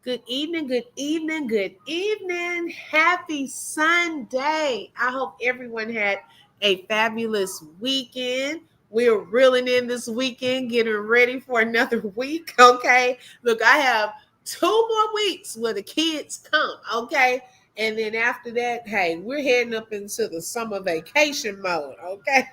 Good evening, good evening, good evening. Happy Sunday. I hope everyone had a fabulous weekend. We're reeling in this weekend, getting ready for another week. Okay. Look, I have 2 more weeks where the kids come. Okay. And then after that, hey, we're heading up into the summer vacation mode. Okay.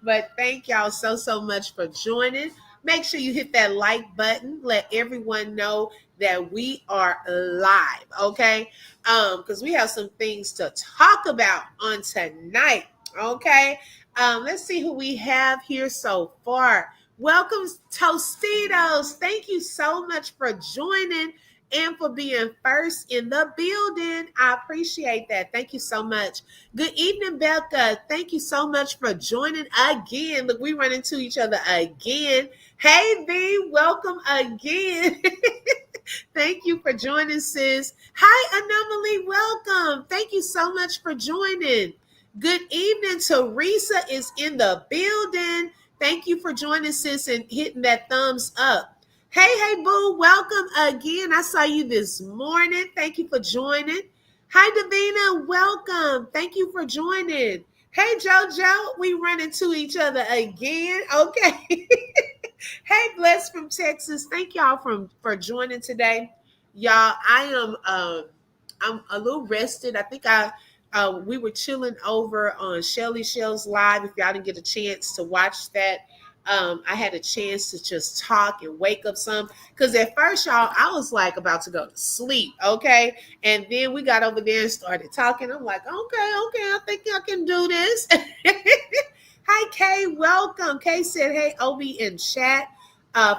But thank y'all so much for joining. Make sure you hit that like button. Let everyone know that we are live, okay? Because we have some things to talk about on tonight, okay? Let's see who we have here so far. Welcome, Tostitos. Thank you so much for joining and for being first in the building. I appreciate that. Thank you so much. Good evening, Becca. Thank you so much for joining again. Look, we run into each other again. Hey, V, welcome again. Thank you for joining, sis. Hi, Anomaly. Welcome. Thank you so much for joining. Good evening. Teresa is in the building. Thank you for joining, sis, and hitting that thumbs up. Hey, boo. Welcome again. I saw you this morning. Thank you for joining. Hi, Davina. Welcome. Thank you for joining. Hey, JoJo. We run into each other again. Okay. Hey, Bless from Texas. Thank y'all for joining today. Y'all, I'm a little rested. I think we were chilling over on Shelly Shell's live. If y'all didn't get a chance to watch that, I had a chance to just talk and wake up some. Because at first, y'all, I was like about to go to sleep, okay? And then we got over there and started talking. I'm like, okay, I think I can do this. Hi, Kay. Welcome. Kay said, hey, Obi in chat.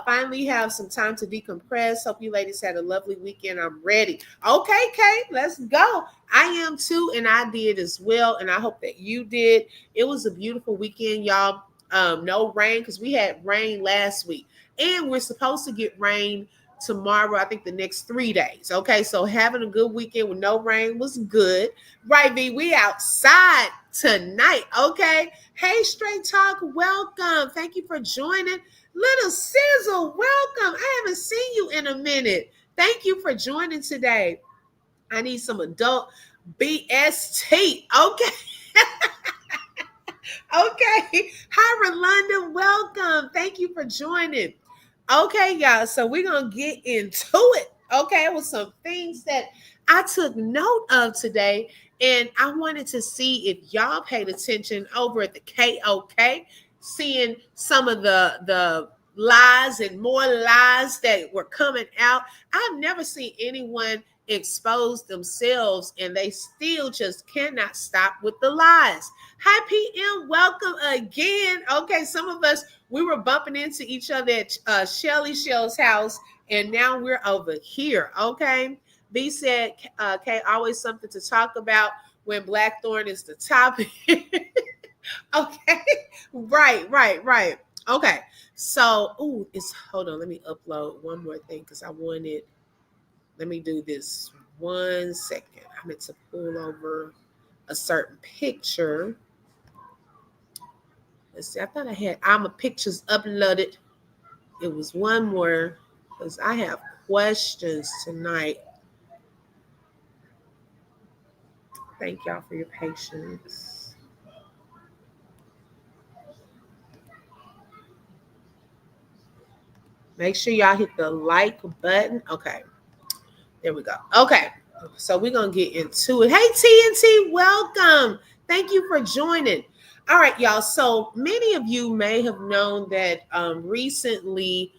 Finally have some time to decompress. Hope you ladies had a lovely weekend. I'm ready. Okay, Kay, let's go. I am too, and I did as well. And I hope that you did. It was a beautiful weekend, y'all. No rain because we had rain last week. And we're supposed to get rain tomorrow, I think the next 3 days. Okay, so having a good weekend with no rain was good. Right, V, we outside tonight. Okay. Hey, Straight Talk, welcome. Thank you for joining. Little Sizzle, welcome. I haven't seen you in a minute. Thank you for joining today. I need some adult BST. Okay. Okay. Hi, Rolanda. Welcome. Thank you for joining. Okay, y'all. So we're going to get into it. Okay. With some things that I took note of today. And I wanted to see if y'all paid attention over at the KOK, seeing some of the lies and more lies that were coming out. I've never seen anyone expose themselves and they still just cannot stop with the lies. Hi, PM. Welcome again. Okay, some of us, we were bumping into each other at Shelly Shell's house, and now we're over here. Okay. B said, okay, always something to talk about when Blackthorn is the topic. Okay. Right. Okay. So, hold on. Let me upload one more thing because let me do this 1 second. I meant to pull over a certain picture. Let's see. I thought I had all my pictures uploaded. It was one more because I have questions tonight. Thank y'all for your patience. Make sure y'all hit the like button. Okay. There we go. Okay. So we're going to get into it. Hey, TNT, welcome. Thank you for joining. All right, y'all. So many of you may have known that recently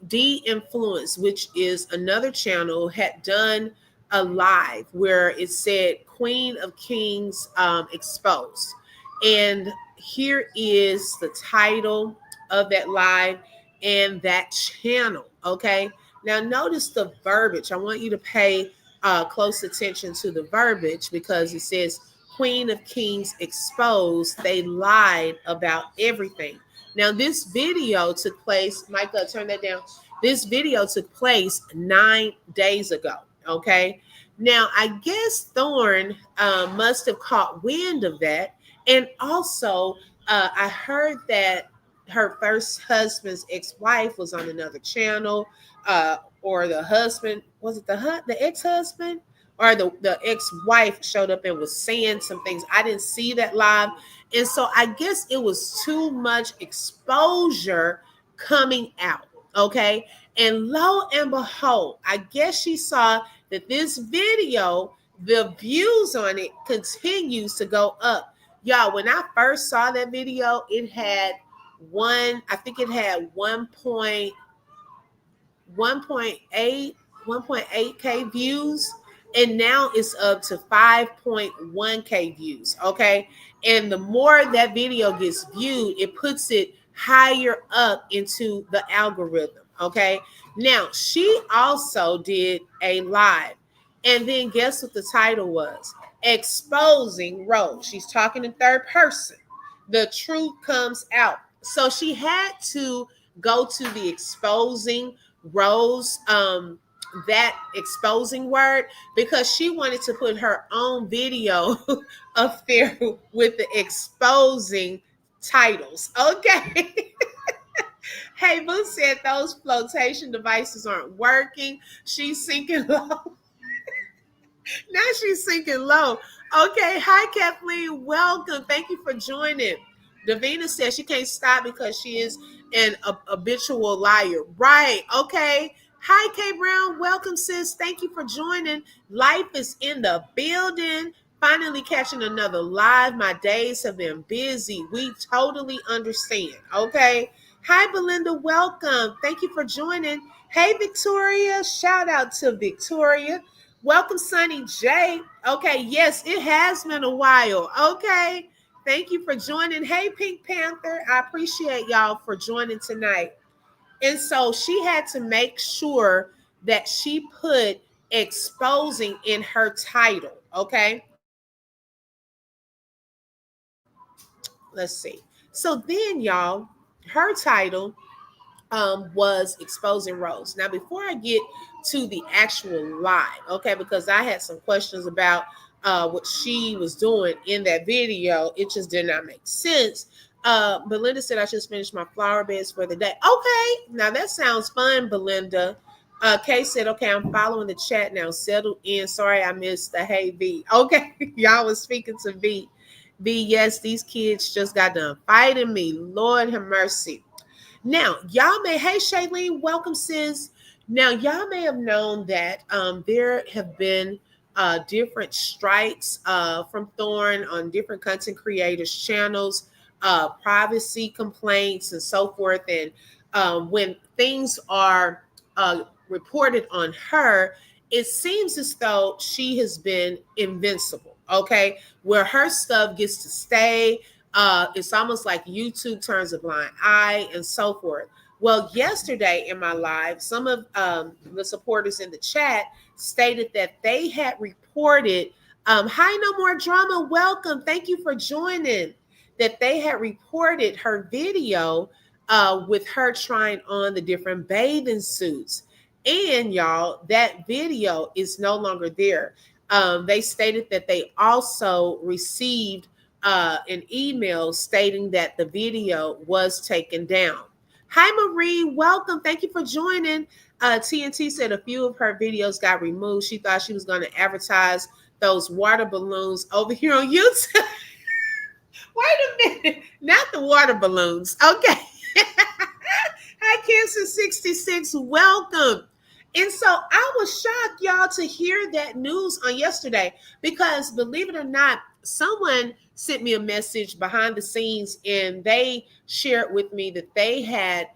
D-Influence, which is another channel, had done a live where it said Queen of Kings exposed. And here is the title of that live and that channel. Okay. Now, notice the verbiage. I want you to pay close attention to the verbiage because it says Queen of Kings exposed. They lied about everything. Now, this video took place, Micah, turn that down. This video took place 9 days ago. Okay. Now, I guess Thorne must have caught wind of that. And also, I heard that her first husband's ex-wife was on another channel or the husband, was it the ex-husband or the ex-wife showed up and was saying some things. I didn't see that live. And so I guess it was too much exposure coming out. Okay. And lo and behold, I guess she saw that this video, the views on it continues to go up. Y'all, when I first saw that video, it had I think it had 1.8K views, and now it's up to 5.1K views. Okay. And the more that video gets viewed, it puts it higher up into the algorithm. Okay. Now, she also did a live. And then guess what the title was? Exposing Rose. She's talking in third person. The truth comes out. So she had to go to the exposing Rose, that exposing word, because she wanted to put her own video up there with the exposing titles. Okay. Hey, Boo said those flotation devices aren't working. She's sinking low. Now she's sinking low. Okay. Hi, Kathleen. Welcome. Thank you for joining. Davina says she can't stop because she is an habitual liar. Right. Okay. Hi, K Brown. Welcome, sis. Thank you for joining. Life is in the building. Finally catching another live. My days have been busy. We totally understand. Okay. Hi, Belinda. Welcome. Thank you for joining. Hey, Victoria. Shout out to Victoria. Welcome, Sunny J. Okay, yes, it has been a while. Okay, thank you for joining. Hey, Pink Panther, I appreciate y'all for joining tonight. And so she had to make sure that she put exposing in her title. Okay, let's see. So then, y'all, her title was exposing Rose. Now, before I get to the actual live, okay, because I had some questions about what she was doing in that video, it just did not make sense. Belinda said I just finished my flower beds for the day. Okay, now that sounds fun, Belinda. Kay said, okay, I'm following the chat now. Settle in. Sorry, I missed the hey V. Okay, y'all was speaking to V. V, yes, these kids just got done fighting me. Lord have mercy. Now, y'all may, hey, Shailene, welcome, sis. Now, y'all may have known that there have been different strikes from Thorn on different content creators' channels, privacy complaints, and so forth. And when things are reported on her, it seems as though she has been invincible, okay? Where her stuff gets to stay, it's almost like YouTube turns a blind eye and so forth. Well, yesterday in my live, some of the supporters in the chat stated that they had reported, hi, no more drama, welcome, thank you for joining, that they had reported her video with her trying on the different bathing suits. And y'all, that video is no longer there. They stated that they also received an email stating that the video was taken down. Hi, Marie. Welcome. Thank you for joining. TNT said a few of her videos got removed. She thought she was going to advertise those water balloons over here on YouTube. Wait a minute. Not the water balloons. Okay. Hi, Cancer 66. Welcome. And so I was shocked, y'all, to hear that news on yesterday because, believe it or not, someone sent me a message behind the scenes and they shared with me that they had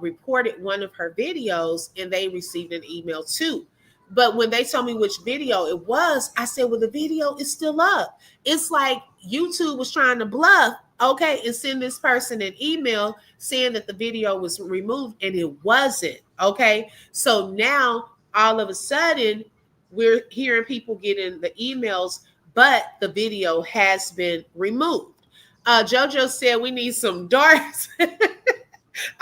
reported one of her videos and they received an email too. But when they told me which video it was, I said, well, the video is still up. It's like YouTube was trying to bluff, okay, and send this person an email saying that the video was removed and it wasn't, okay? So now all of a sudden we're hearing people getting the emails, but the video has been removed. JoJo said we need some darts.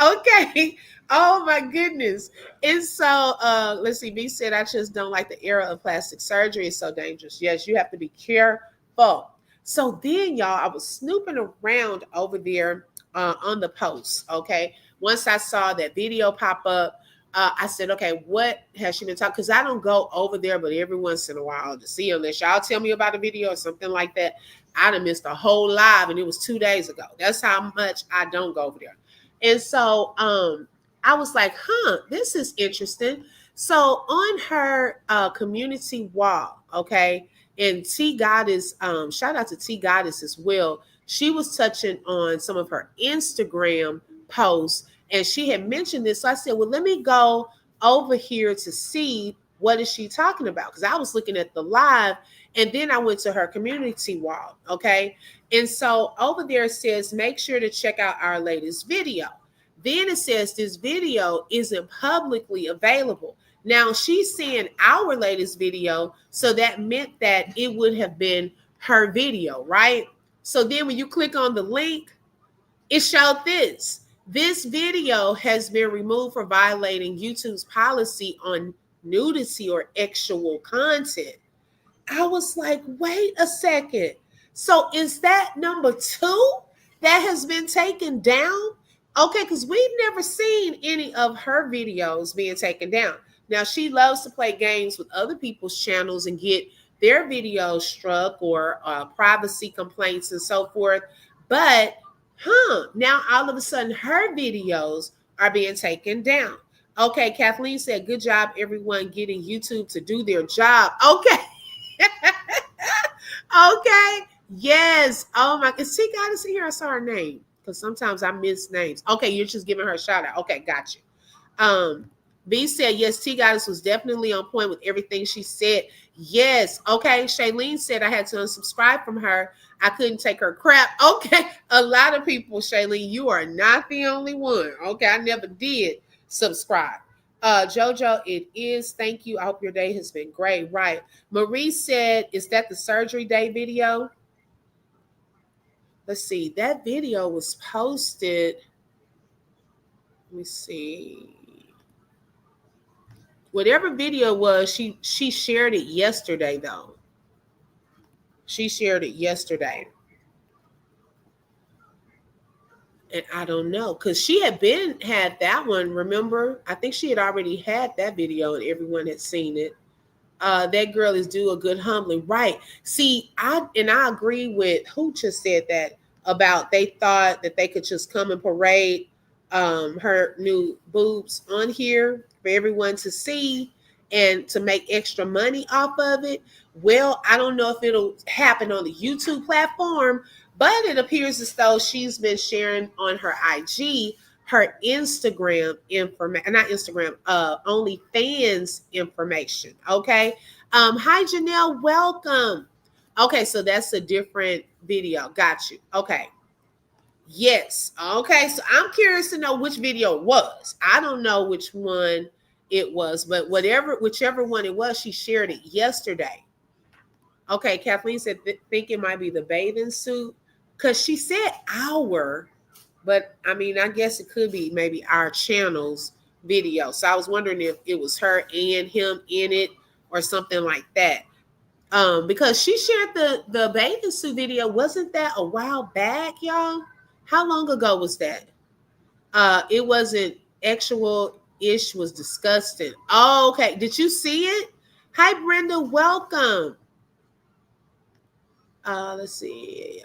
Okay. Oh my goodness. And so let's see. B said, I just don't like the era of plastic surgery. It's so dangerous. Yes, you have to be careful. So then, y'all, I was snooping around over there on the post. Okay. Once I saw that video pop up, I said, okay, what has she been talking? Because I don't go over there, but every once in a while to see, unless y'all tell me about a video or something like that. I'd have missed a whole live, and it was 2 days ago. That's how much I don't go over there. And so I was like, this is interesting. So on her community wall, okay, and T Goddess, shout out to T Goddess as well. She was touching on some of her Instagram posts, and she had mentioned this. So I said, well, let me go over here to see what is she talking about, because I was looking at the live, and then I went to her community wall, okay? And so over there it says, make sure to check out our latest video. Then it says this video isn't publicly available. Now she's saying our latest video, so that meant that it would have been her video, right? So then when you click on the link, it showed this. This video has been removed for violating YouTube's policy on nudity or sexual content. I was like, wait a second. So is that number 2 that has been taken down? Okay, because we've never seen any of her videos being taken down. Now, she loves to play games with other people's channels and get their videos struck or privacy complaints and so forth. But, now all of a sudden her videos are being taken down. Okay, Kathleen said, good job, everyone, getting YouTube to do their job. Okay. Okay. Yes. Oh my God. She got us here. I saw her name because sometimes I miss names. Okay, you're just giving her a shout out. Okay, got you. B said, yes, T Goddess was definitely on point with everything she said. Yes. Okay. Shailene said I had to unsubscribe from her. I couldn't take her crap. Okay. A lot of people, Shailene, you are not the only one. Okay. I never did subscribe. Jojo, it is. Thank you. I hope your day has been great. Right. Marie said, is that the surgery day video? Let's see. That video was posted. Let me see. Whatever video was, she shared it yesterday, though. She shared it yesterday. And I don't know, because she had that one, remember? I think she had already had that video and everyone had seen it. That girl is due a good humbling. Right. See, I agree with who just said that about they thought that they could just come and parade her new boobs on here for everyone to see and to make extra money off of it. Well, I don't know if it'll happen on the YouTube platform, but it appears as though she's been sharing on her IG her Instagram information, not Instagram, OnlyFans information. Okay. Hi Janelle, welcome. Okay, so that's a different video. Got you. Okay. Yes. Okay. So I'm curious to know which video it was. I don't know which one it was, but whichever one it was, she shared it yesterday. Okay, Kathleen said think it might be the bathing suit because she said our, but I mean, I guess it could be maybe our channel's video. So I was wondering if it was her and him in it or something like that. Because she shared the bathing suit video. Wasn't that a while back, y'all? How long ago was that? It wasn't actual ish, was disgusting. Oh, okay. Did you see it? Hi, Brenda. Welcome. Let's see.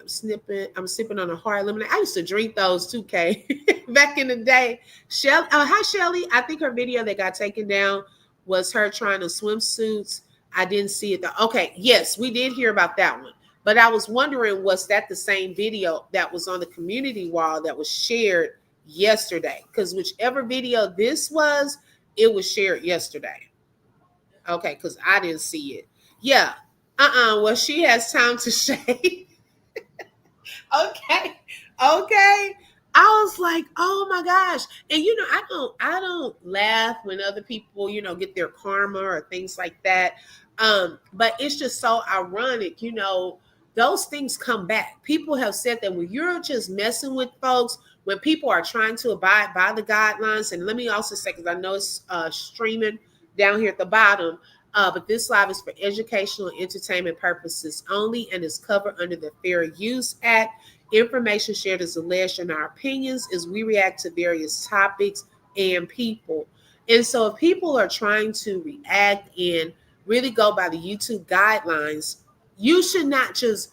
I'm sipping on a hard lemonade. I used to drink those too, Kay, back in the day. Shelly, hi Shelly. I think her video that got taken down was her trying to swimsuits. I didn't see it though. Okay, yes, we did hear about that one. But I was wondering, was that the same video that was on the community wall that was shared yesterday? Because whichever video this was, it was shared yesterday. Okay, because I didn't see it. Yeah. Well, she has time to shave. Okay. Okay. I was like, oh my gosh. And I don't laugh when other people, get their karma or things like that. But it's just so ironic, those things come back. People have said that when you're just messing with folks, when people are trying to abide by the guidelines, and let me also say, because I know it's streaming down here at the bottom, but this live is for educational and entertainment purposes only and is covered under the Fair Use Act. Information shared is alleged in our opinions as we react to various topics and people. And so if people are trying to react and really go by the YouTube guidelines, you should not just,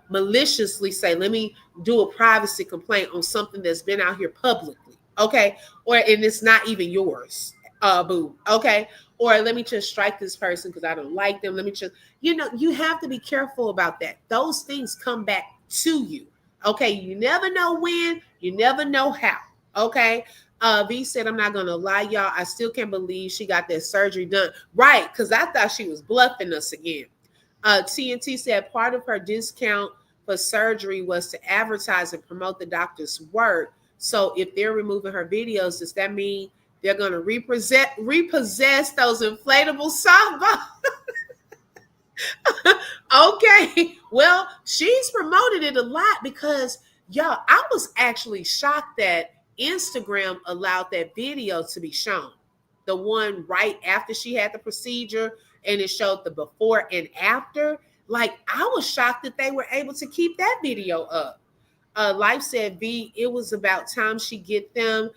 maliciously say, let me do a privacy complaint on something that's been out here publicly. Okay. And it's not even yours. Boo. Okay. Or let me just strike this person because I don't like them. Let me just, you have to be careful about that. Those things come back to you. Okay. You never know when, you never know how. Okay. V said, I'm not gonna lie, y'all. I still can't believe she got that surgery done. Right, because I thought she was bluffing us again. TNT said part of her discount for surgery was to advertise and promote the doctor's work. So if they're removing her videos, does that mean they're gonna repossess those inflatable softballs? Okay. Well, she's promoted it a lot because, y'all, I was actually shocked that Instagram allowed that video to be shown. The one right after she had the procedure, and it showed the before and after. Like, I was shocked that they were able to keep that video up. Life said, V, it was about time she get them.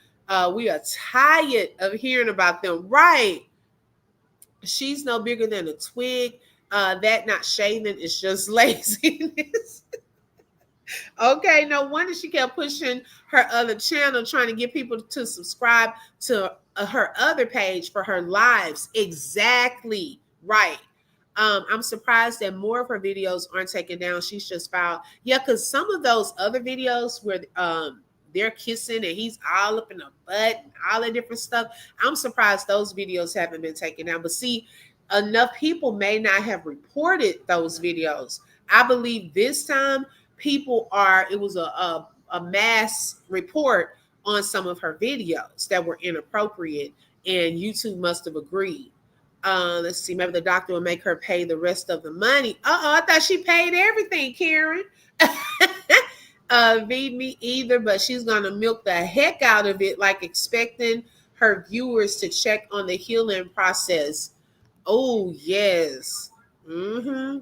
We are tired of hearing about them. Right. She's no bigger than a twig. That not shaving is just laziness. Okay, no wonder she kept pushing her other channel, trying to get people to subscribe to her other page for her lives. Exactly right. I'm surprised that more of her videos aren't taken down. She's just filed. Yeah, because some of those other videos where they're kissing and he's all up in the butt and all that different stuff, I'm surprised those videos haven't been taken down. But see, enough people may not have reported those videos. I believe this time it was a mass report on some of her videos that were inappropriate, and YouTube must have agreed. Let's see, maybe the doctor will make her pay the rest of the money. I thought she paid everything, Karen. Me either, but she's gonna milk the heck out of it, like expecting her viewers to check on the healing process. Oh yes. Mm-hmm.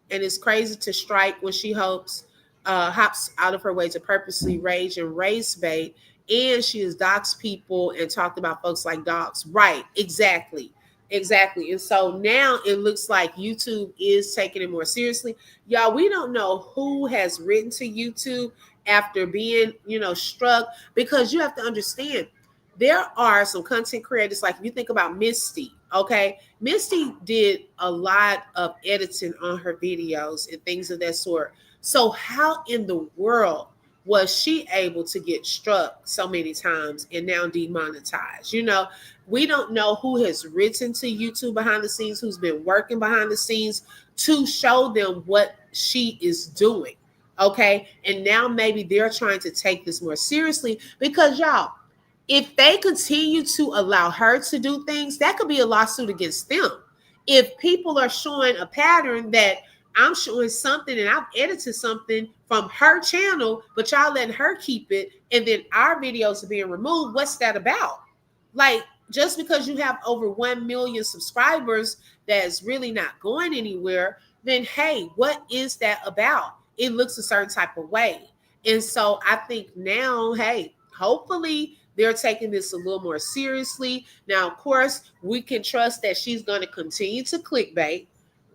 And it's crazy to strike when she hops out of her way to purposely rage and race bait, and she has doxed people and talked about folks like dogs. Right, exactly. And so now it looks like YouTube is taking it more seriously. Y'all, we don't know who has written to YouTube after being, struck, because you have to understand there are some content creators, like if you think about Misty, okay? Misty did a lot of editing on her videos and things of that sort. So how in the world was she able to get struck so many times and now demonetized? We don't know who has written to YouTube behind the scenes, who's been working behind the scenes to show them what she is doing, okay? And now maybe they're trying to take this more seriously because, y'all, if they continue to allow her to do things, that could be a lawsuit against them. If people are showing a pattern that I'm showing something and I've edited something from her channel, but y'all letting her keep it, and then our videos are being removed, what's that about? Like, just because you have over 1 million subscribers that's really not going anywhere, then hey, what is that about? It looks a certain type of way. And so I think now, hey, hopefully they're taking this a little more seriously. Now, of course, we can trust that she's going to continue to clickbait,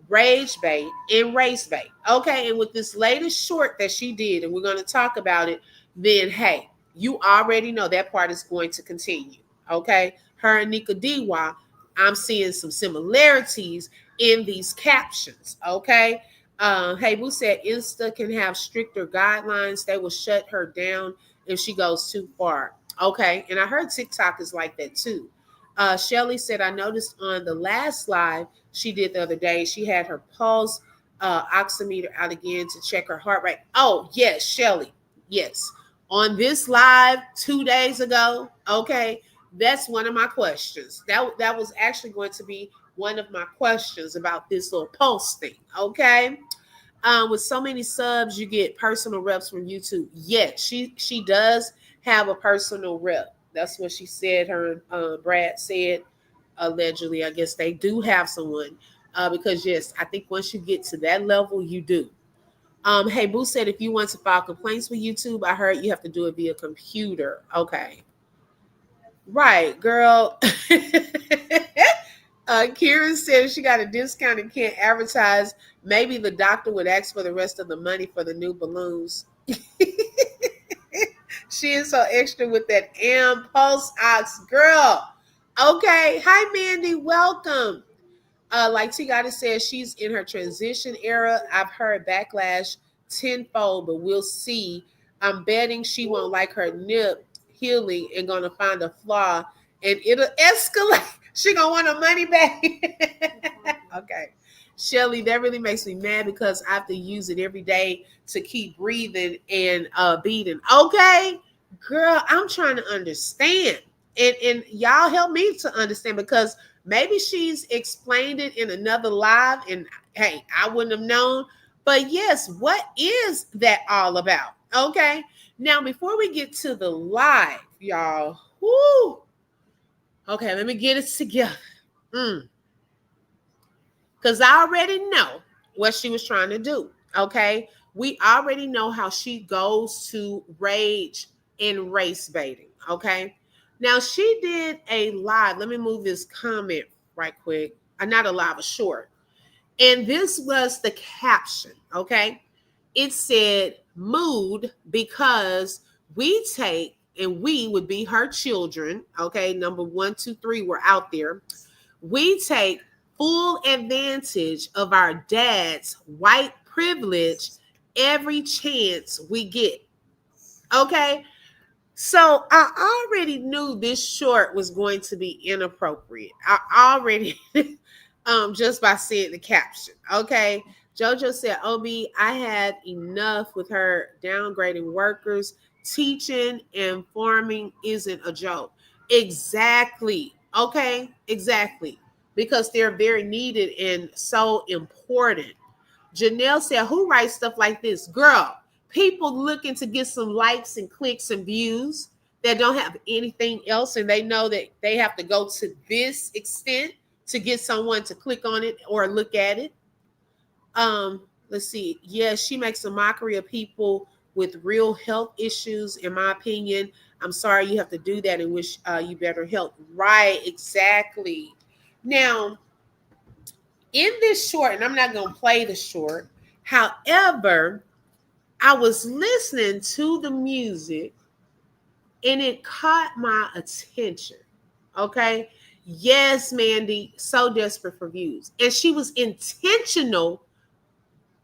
rage bait, and race bait. Okay, and with this latest short that she did, and we're going to talk about it, then hey, you already know that part is going to continue. Okay, her and Nika Diwa, I'm seeing some similarities in these captions. Okay, hey, Boo said Insta can have stricter guidelines. They will shut her down if she goes too far. Okay, and I heard TikTok is like that too. Shelly said, I noticed on the last live she did the other day, she had her pulse oximeter out again to check her heart rate. Oh, yes, Shelly. Yes. On this live 2 days ago, okay, that's one of my questions. That was actually going to be one of my questions about this little pulse thing, okay? With so many subs, you get personal reps from YouTube. Yes, she does have a personal rep. That's what she said. Her Brad said, allegedly. I guess they do have someone because yes, I think once you get to that level, you do. Hey, Boo said if you want to file complaints with YouTube, I heard you have to do it via computer. Okay. Right, girl. Kieran said she got a discount and can't advertise. Maybe the doctor would ask for the rest of the money for the new balloons. She is so extra with that impulse ox girl. Okay. Hi, Mandy. Welcome. Like Tigana says, she's in her transition era. I've heard backlash tenfold, but we'll see. I'm betting she won't like her nip healing and gonna find a flaw, and it'll escalate. She gonna want her money back. Okay, Shelly, that really makes me mad because I have to use it every day to keep breathing and beating. Okay, girl, I'm trying to understand, and y'all help me to understand because maybe she's explained it in another live, and hey, I wouldn't have known. But yes, what is that all about? Okay. Now, before we get to the live, y'all, whoo, okay, let me get it together. Because I already know what she was trying to do. Okay. We already know how she goes to rage and race baiting. Okay. Now, she did a live. Let me move this comment right quick. Not a live, a short. And this was the caption. Okay. It said, mood because we take, and we would be her children. Okay. Number 1, 2, 3 were out there. We take full advantage of our dad's white privilege every chance we get. Okay. So I already knew this short was going to be inappropriate. I already, just by seeing the caption. Okay. JoJo said, OB, I had enough with her downgrading workers. Teaching and farming isn't a joke. Exactly. Okay. Exactly. Because they're very needed and so important. Janelle said, who writes stuff like this? Girl, people looking to get some likes and clicks and views that don't have anything else, and they know that they have to go to this extent to get someone to click on it or look at it. Let's see. Yes, she makes a mockery of people with real health issues, in my opinion. I'm sorry you have to do that and wish you better health. Right, exactly. Now, in this short, and I'm not going to play the short, however, I was listening to the music and it caught my attention. Okay. Yes, Mandy, so desperate for views. And she was intentional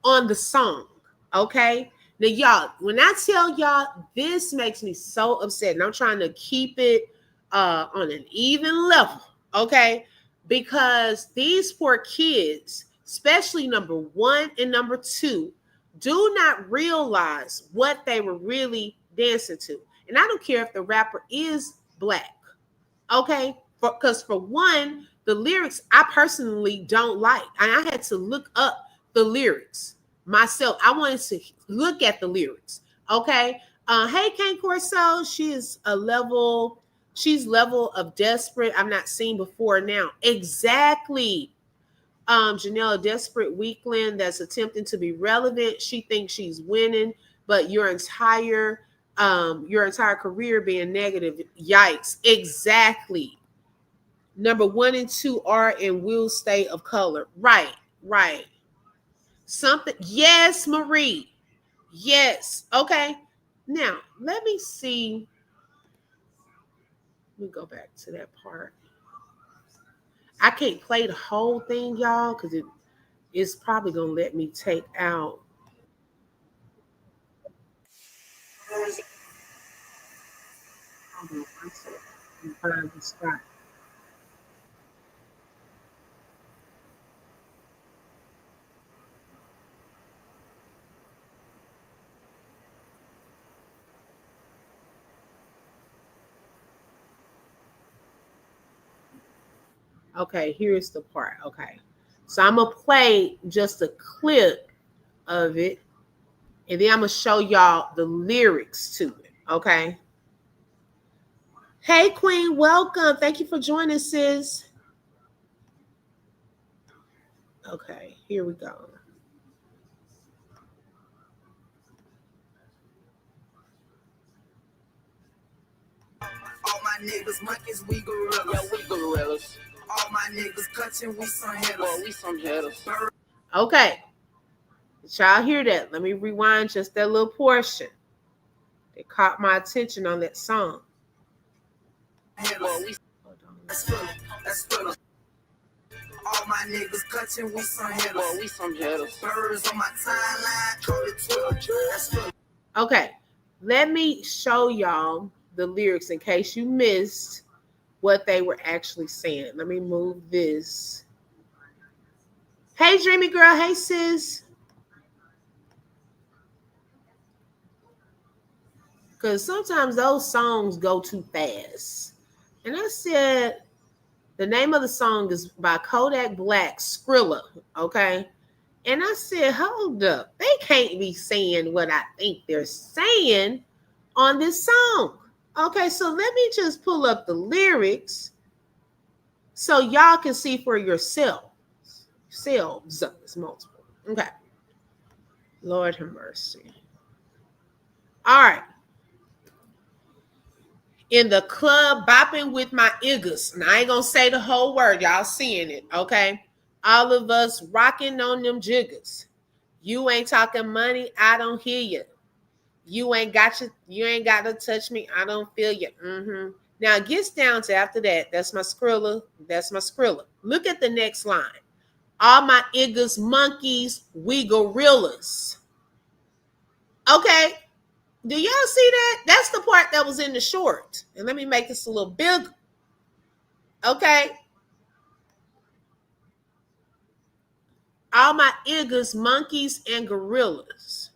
on the song. Okay. Now, y'all, when I tell y'all, this makes me so upset, and I'm trying to keep it on an even level. Okay. Because these poor kids, especially number 1 and number 2, do not realize what they were really dancing to. And I don't care if the rapper is black. Okay. Because for one, the lyrics I personally don't like. And I had to look up the lyrics myself. I wanted to look at the lyrics. Okay. Hey, Kane Corso, she's level of desperate I've not seen before now. Exactly. Janelle, a desperate weakling that's attempting to be relevant. She thinks she's winning, but your entire career being negative. Yikes. Exactly. Number 1 and 2 are and will stay of color. Right, right. Something. Yes, Marie. Yes. Okay. Now, let me see. Let me go back to that part. I can't play the whole thing, y'all, because it's probably going to let me take out. Hold on one second. Let me find the spot. Okay, here's the part. Okay. So I'm going to play just a clip of it, and then I'm going to show y'all the lyrics to it. Okay. Hey, Queen, welcome. Thank you for joining, sis. Okay, here we go. niggas monkeys, we gorillas. Yeah, we gorillas. All my niggas cutting, we some hitters. Well, we some hitters. Okay. Did y'all hear that? Let me rewind just that little portion. It caught my attention on that song. Well, let's feel it. Let's feel it. All my niggas cutting, we some hitters. Well, we some hitters. Birds on my timeline, call it Twitter. Let's feel it. Okay. Let me show y'all the lyrics in case you missed what they were actually saying. Let me move this. Hey, Dreamy Girl. Hey, sis. Because sometimes those songs go too fast. And I said, the name of the song is by Kodak Black, Skrilla, okay? And I said, hold up. They can't be saying what I think they're saying on this song. Okay, so let me just pull up the lyrics so y'all can see for yourselves. Selves, it's multiple. Okay. Lord have mercy. All right. In the club, bopping with my niggas. And I ain't gonna say the whole word. Y'all seeing it, okay? All of us rocking on them jiggers. You ain't talking money, I don't hear you. You ain't got to touch me, I don't feel you. Now it gets down to after that. That's my Skrilla. That's my Skrilla. Look at the next line. All my niggas monkeys, we gorillas. Okay. Do y'all see that? That's the part that was in the short. And let me make this a little bigger. Okay. All my niggas, monkeys, and gorillas.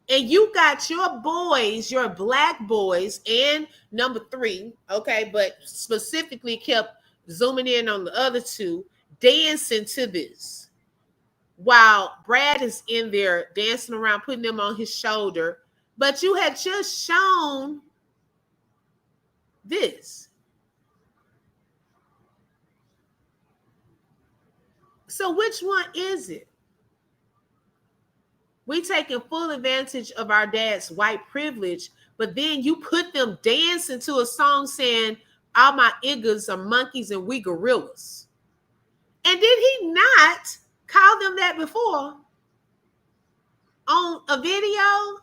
And you got your boys, your black boys, and number 3, okay, but specifically kept zooming in on the other 2, dancing to this. While Brad is in there dancing around, putting them on his shoulder. But you had just shown this. So which one is it? We taking full advantage of our dad's white privilege, but then you put them dancing to a song saying, all my niggas are monkeys and we gorillas. And did he not call them that before on a video?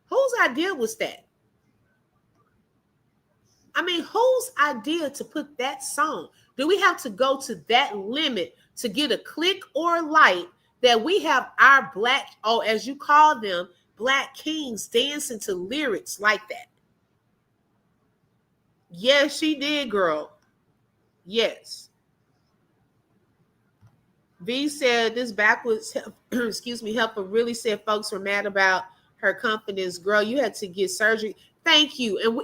Whose idea was that? I mean, whose idea to put that song? Do we have to go to that limit to get a click or a like that we have our black, as you call them, black kings dancing to lyrics like that? Yes, she did, girl. Yes. V said this backwards, excuse me, helper really said folks were mad about her confidence. Girl, you had to get surgery. Thank you. And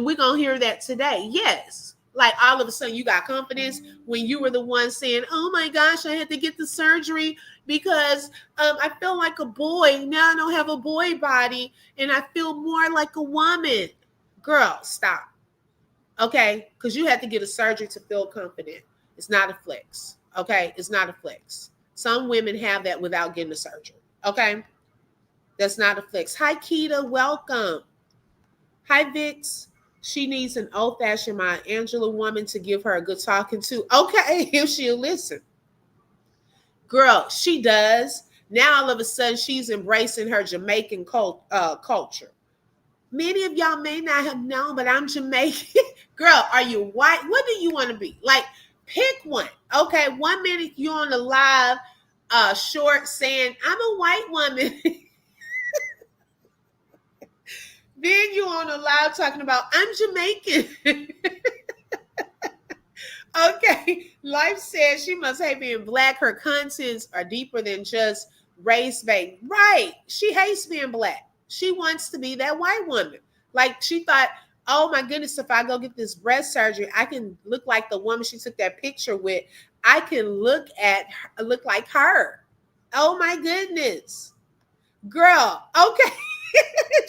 we're going to hear that today. Yes. Like all of a sudden you got confidence when you were the one saying, oh my gosh, I had to get the surgery because I feel like a boy. Now I don't have a boy body and I feel more like a woman. Girl, stop. Okay? Because you had to get a surgery to feel confident. It's not a flex. Okay? It's not a flex. Some women have that without getting a surgery. Okay? That's not a flex. Hi, Keita. Welcome. Hi, Vix. She needs an old-fashioned Maya Angelou woman to give her a good talking to. Okay, if she'll listen. Girl, she does. Now, all of a sudden, she's embracing her Jamaican culture. Many of y'all may not have known, but I'm Jamaican. Girl, are you white? What do you want to be? Like, pick one. Okay, 1 minute you're on the live short saying, I'm a white woman. Then you on a live talking about, I'm Jamaican. Okay. Life says she must hate being black. Her contents are deeper than just race-based. Right. She hates being black. She wants to be that white woman. Like she thought, oh my goodness, if I go get this breast surgery, I can look like the woman she took that picture with. I can look like her. Oh my goodness. Girl, okay.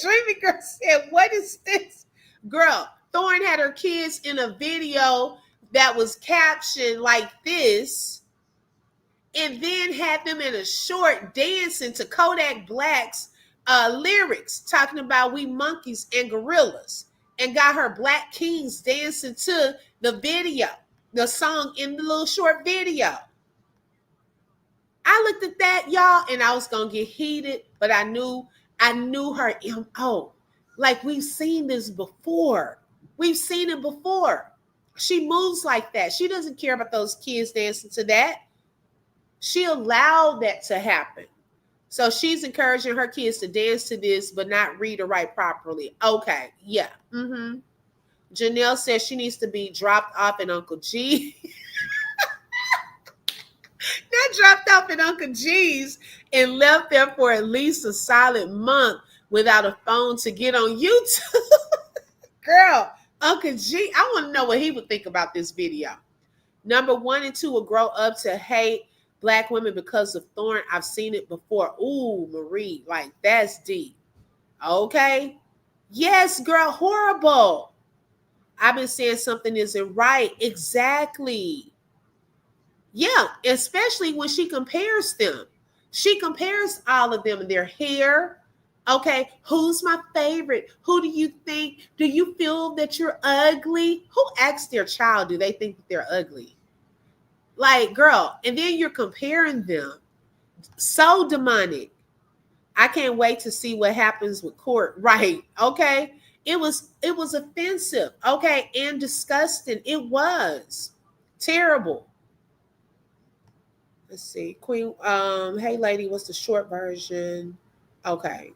Dreamy Girl said, what is this? Girl, Thorne had her kids in a video that was captioned like this and then had them in a short dancing to Kodak Black's lyrics talking about we monkeys and gorillas, and got her black kings dancing to the video, the song in the little short video. I looked at that, y'all, and I was gonna get heated, but I knew her MO. Like, we've seen this before. We've seen it before. She moves like that. She doesn't care about those kids dancing to that. She allowed that to happen. So she's encouraging her kids to dance to this, but not read or write properly. Okay, yeah. Janelle says she needs to be dropped off at Uncle G. Not dropped off at Uncle G's and left there for at least a solid month without a phone to get on YouTube. Girl, Uncle G, I want to know what he would think about this video. Number 1 and 2 will grow up to hate Black women because of Thorn. I've seen it before. Ooh, Marie, like, that's deep. Okay. Yes, girl, horrible. I've been saying something isn't right. Exactly. Yeah, especially when she compares them. She compares all of them and their hair. Okay, who's my favorite? Who do you think? Do you feel that you're ugly? Who asks their child, do they think that they're ugly? Like, girl, and then you're comparing them. So demonic. I can't wait to see what happens with court. Right. Okay. It was offensive. Okay. And disgusting. It was terrible. Let's see. Queen, hey lady, what's the short version? Okay.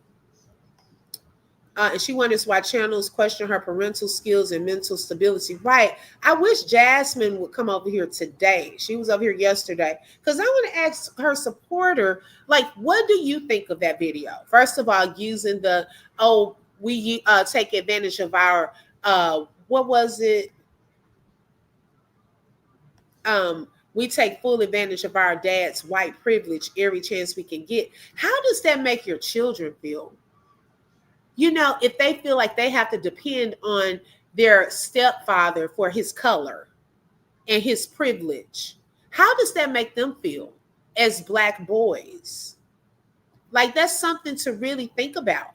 And she wonders why channels question her parental skills and mental stability. Right. I wish Jasmine would come over here today. She was over here yesterday because I want to ask her supporter, like, what do you think of that video? First of all, using the, we take advantage of our, what was it? We take full advantage of our dad's white privilege every chance we can get. How does that make your children feel? You know, if they feel like they have to depend on their stepfather for his color and his privilege, how does that make them feel as Black boys? Like, that's something to really think about.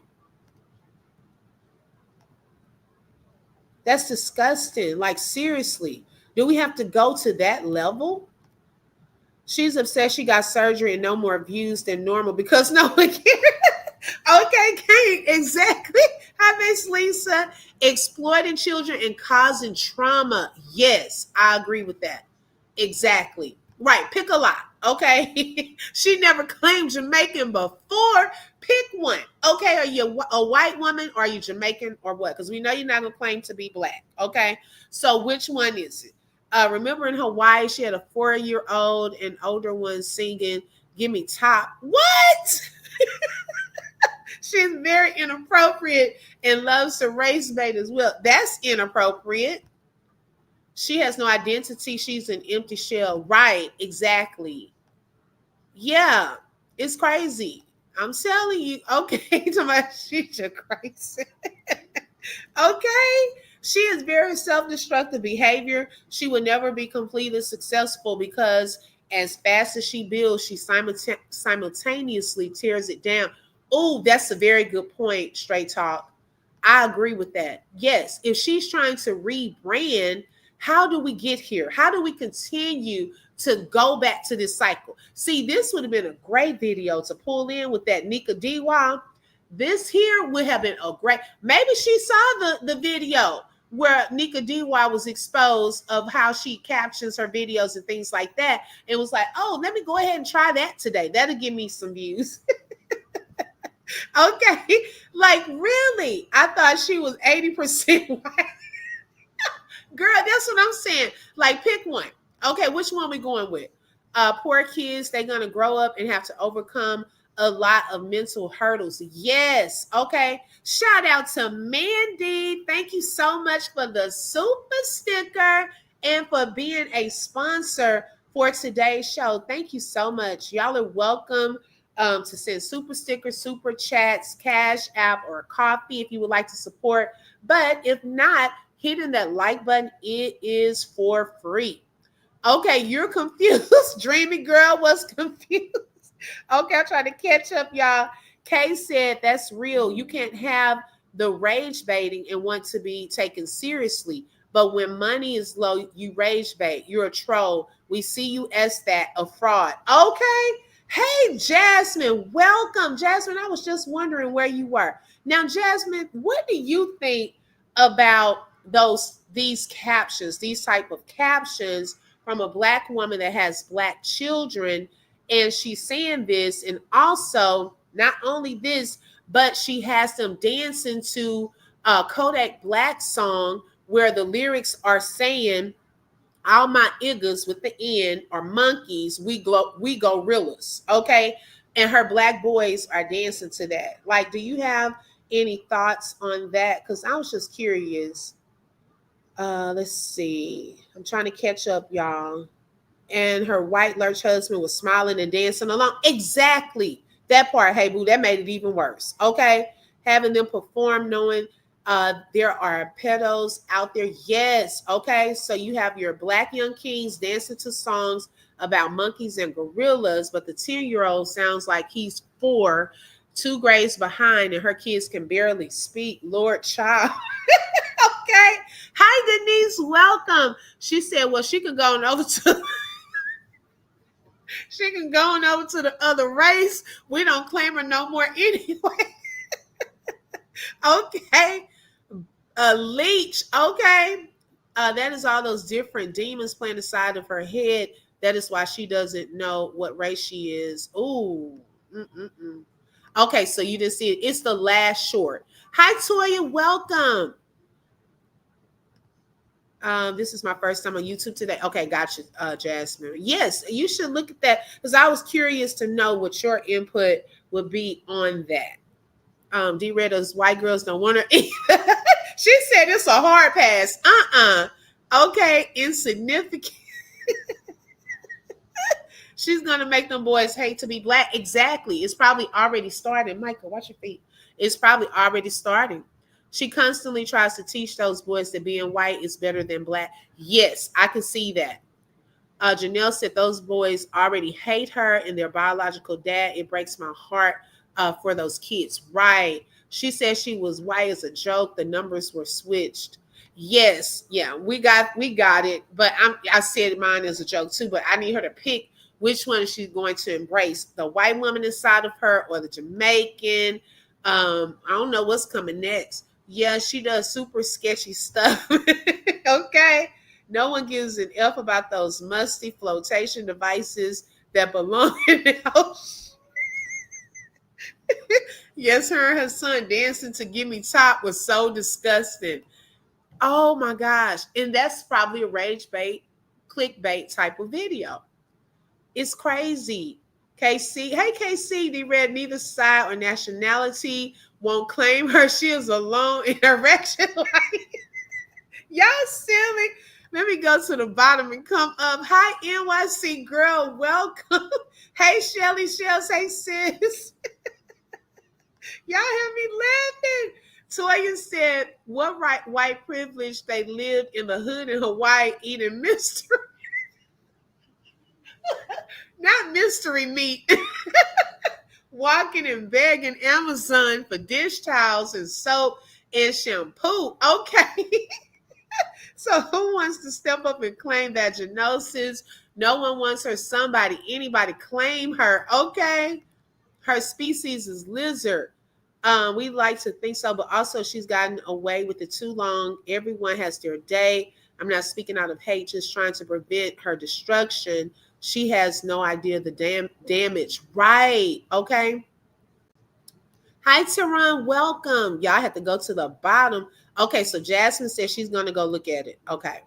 That's disgusting. Like, seriously, do we have to go to that level? She's upset she got surgery and no more views than normal because no one cares. Okay, Kate, exactly. Hi, Miss Lisa. Exploiting children and causing trauma. Yes, I agree with that. Exactly. Right, pick a lot. Okay. She never claimed Jamaican before. Pick one. Okay, are you a white woman or are you Jamaican or what? Because we know you're not going to claim to be Black. Okay, so which one is it? Remember in Hawaii, she had a 4-year-old and older one singing "Give Me Top." What? She's very inappropriate and loves to race bait as well. That's inappropriate. She has no identity. She's an empty shell. Right, exactly. Yeah, it's crazy. I'm telling you. Okay, to my she's crazy. Okay. She is very self-destructive behavior. She will never be completely successful because as fast as she builds, she simultaneously tears it down. Oh, that's a very good point, Straight Talk. I agree with that. Yes, if she's trying to rebrand, how do we get here? How do we continue to go back to this cycle? See, this would have been a great video to pull in with that Nika Diwa. This here would have been a great, maybe she saw the video where Nika Diwa was exposed of how she captions her videos and things like that. It was like, oh, let me go ahead and try that today. That'll give me some views. Okay, like really, I thought she was 80% white. Girl, that's what I'm saying. Like, pick one. Okay, which one we going with? Poor kids, they're gonna grow up and have to overcome a lot of mental hurdles. Yes. Okay. Shout out to Mandy. Thank you so much for the super sticker and for being a sponsor for today's show. Thank you so much. Y'all are welcome to send super stickers, super chats, cash app, or coffee if you would like to support. But if not, hitting that like button, it is for free. Okay, you're confused. Dreamy girl was confused. Okay, I'm trying to catch up, y'all. Kay said that's real. You can't have the rage baiting and want to be taken seriously. But when money is low, you rage bait. You're a troll. We see you as that, a fraud. Okay. Hey, Jasmine, welcome. Jasmine, I was just wondering where you were. Now, Jasmine, what do you think about these captions, these type of captions from a black woman that has black children, and she's saying this, and also not only this, but she has them dancing to a Kodak Black song where the lyrics are saying, all my niggas with the N are monkeys, we gorillas, okay? And her black boys are dancing to that. Like, do you have any thoughts on that? Because I was just curious. Let's see. I'm trying to catch up, y'all. And her white lurch husband was smiling and dancing along. Exactly. That part, hey boo, that made it even worse. Okay. Having them perform knowing there are pedos out there. Yes. Okay. So you have your black young kings dancing to songs about monkeys and gorillas, but the 10-year-old sounds like he's 4, 2 grades behind, and her kids can barely speak. Lord child. Okay. Hi, Denise. Welcome. She said, well, she can go on over to she can go on over to the other race. We don't claim her no more anyway. Okay. A leech. Okay. That is all those different demons playing inside of her head. That is why she doesn't know what race she is. Ooh. Mm-mm-mm. Okay, so you didn't see it. It's the last short. Hi, Toya. Welcome. This is my first time on YouTube today. Okay, gotcha, Jasmine. Yes, you should look at that because I was curious to know what your input would be on that. D Redo's white girls don't want her either. She said it's a hard pass. Okay, insignificant. She's gonna make them boys hate to be black. Exactly. It's probably already starting. Michael, watch your feet. It's probably already starting. She constantly tries to teach those boys that being white is better than black. Yes, I can see that. Janelle said those boys already hate her and their biological dad. It breaks my heart for those kids. Right. She said she was white as a joke. The numbers were switched. Yes, yeah, we got it. But I said mine as a joke too. But I need her to pick which one she's going to embrace: the white woman inside of her or the Jamaican. I don't know what's coming next. Yeah, she does super sketchy stuff. Okay. No one gives an F about those musty flotation devices that belong in the house. Yes, her and her son dancing to Give Me Top was so disgusting. Oh my gosh. And that's probably a rage bait, clickbait type of video. It's crazy. KC, hey KC, they read neither side or nationality won't claim her. She is alone in her wretched life. Y'all silly. Let me go to the bottom and come up. Hi, NYC girl. Welcome. Hey, Shelly Shells. Hey, sis. Y'all have me laughing. Toya said, what right white privilege they lived in the hood in Hawaii eating mystery. Not mystery meat. Walking and begging Amazon for dish towels and soap and shampoo. Okay. So who wants to step up and claim vaginosis? No one wants her. Anybody claim her. Okay. Her species is lizard. We like to think so, but also she's gotten away with it too long. Everyone has their day. I'm not speaking out of hate, just trying to prevent her destruction. She has no idea the damage. Right. Okay. Hi, Tehran. Welcome. Y'all have to go to the bottom. Okay, so Jasmine said she's going to go look at it. Okay.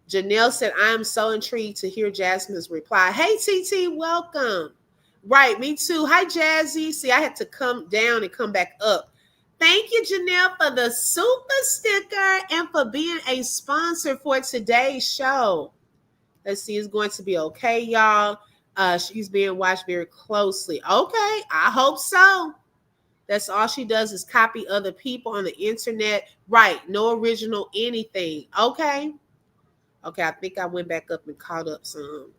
Janelle said, I am so intrigued to hear Jasmine's reply. Hey, TT, welcome. Right, me too. Hi, Jazzy. See, I had to come down and come back up. Thank you, Janelle, for the super sticker and for being a sponsor for today's show. Let's see, it's going to be okay, y'all. She's being watched very closely. Okay, I hope so. That's all she does is copy other people on the internet. Right, no original anything. Okay. Okay, I think I went back up and caught up some.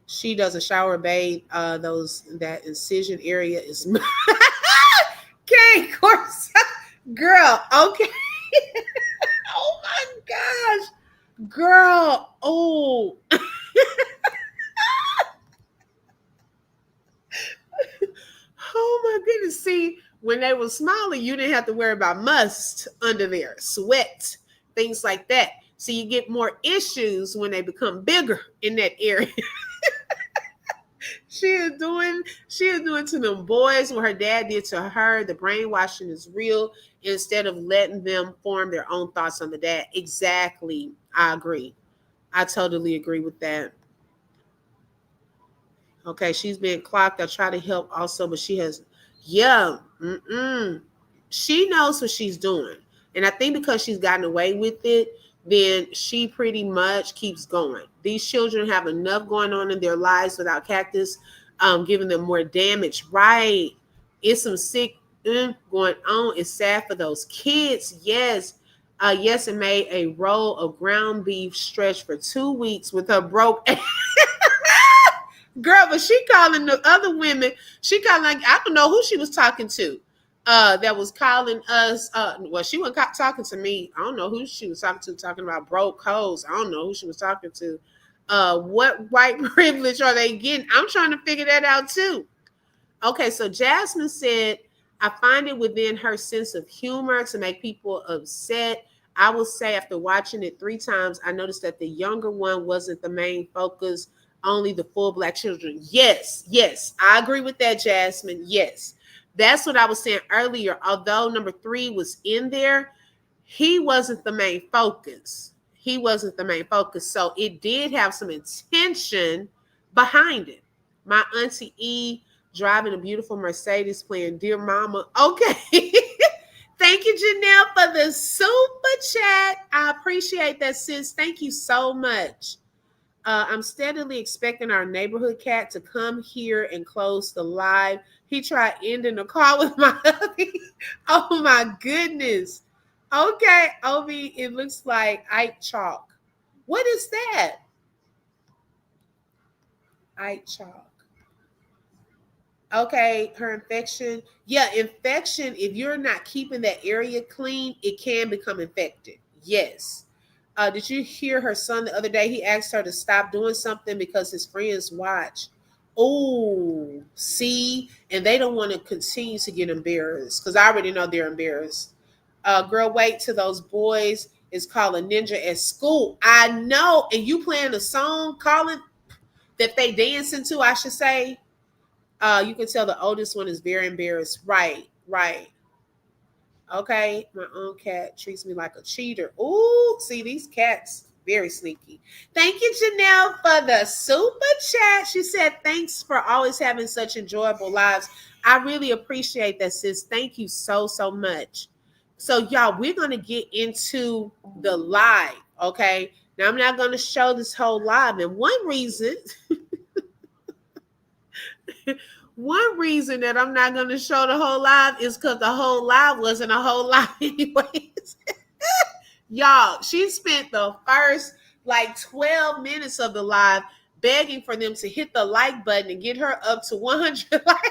She does a shower bathe. Those that incision area is okay, of course. Girl, okay. Oh my gosh. Girl, oh. Oh my goodness. See, when they were smaller, you didn't have to worry about must under there, sweat, things like that. So you get more issues when they become bigger in that area. She is doing to them boys what her dad did to her. The brainwashing is real instead of letting them form their own thoughts on the dad. Exactly. I agree. I totally agree with that. Okay, she's being clocked. I try to help also, but she has, yeah, she knows what she's doing. And I think because she's gotten away with it, then she pretty much keeps going. These children have enough going on in their lives without Cactus giving them more damage. Right. It's some sick going on. It's sad for those kids. Yes. Yes, it made a roll of ground beef stretch for 2 weeks with her broke girl, but she calling the other women. She calling like I don't know who she was talking to. That was calling us. Well, she wasn't talking to me. I don't know who she was talking about broke hoes. I don't know who she was talking to. What white privilege are they getting? I'm trying to figure that out too. Okay, so Jasmine said, I find it within her sense of humor to make people upset. I will say, after watching it 3 times, I noticed that the younger one wasn't the main focus, only the full Black children. Yes, yes, I agree with that, Jasmine. Yes, that's what I was saying earlier. Although number 3 was in there, he wasn't the main focus. He wasn't the main focus. So it did have some intention behind it. My auntie E driving a beautiful Mercedes playing Dear Mama. Okay. Thank you, Janelle, for the super chat. I appreciate that, sis. Thank you so much. I'm steadily expecting our neighborhood cat to come here and close the live. He tried ending the call with my hubby. Oh my goodness. Okay, Obi, it looks like Ike chalk. What is that? Ike chalk. Okay, her infection. Yeah, infection, if you're not keeping that area clean, it can become infected. Yes. Did you hear her son the other day? He asked her to stop doing something because his friends watch. Oh, see, and they don't want to continue to get embarrassed because I already know they're embarrassed. Girl, wait till those boys is calling ninja at school. I know, and you playing a song calling that they dancing to, I should say. You can tell the oldest one is very embarrassed. Right, right. Okay, my own cat treats me like a cheater. Ooh, see these cats, very sneaky. Thank you, Janelle, for the super chat. She said, thanks for always having such enjoyable lives. I really appreciate that, sis. Thank you so, so much. So, y'all, we're going to get into the live, okay? Now, I'm not going to show this whole live. And one reason that I'm not going to show the whole live is because the whole live wasn't a whole live anyways. Y'all, she spent the first like 12 minutes of the live begging for them to hit the like button and get her up to 100 likes.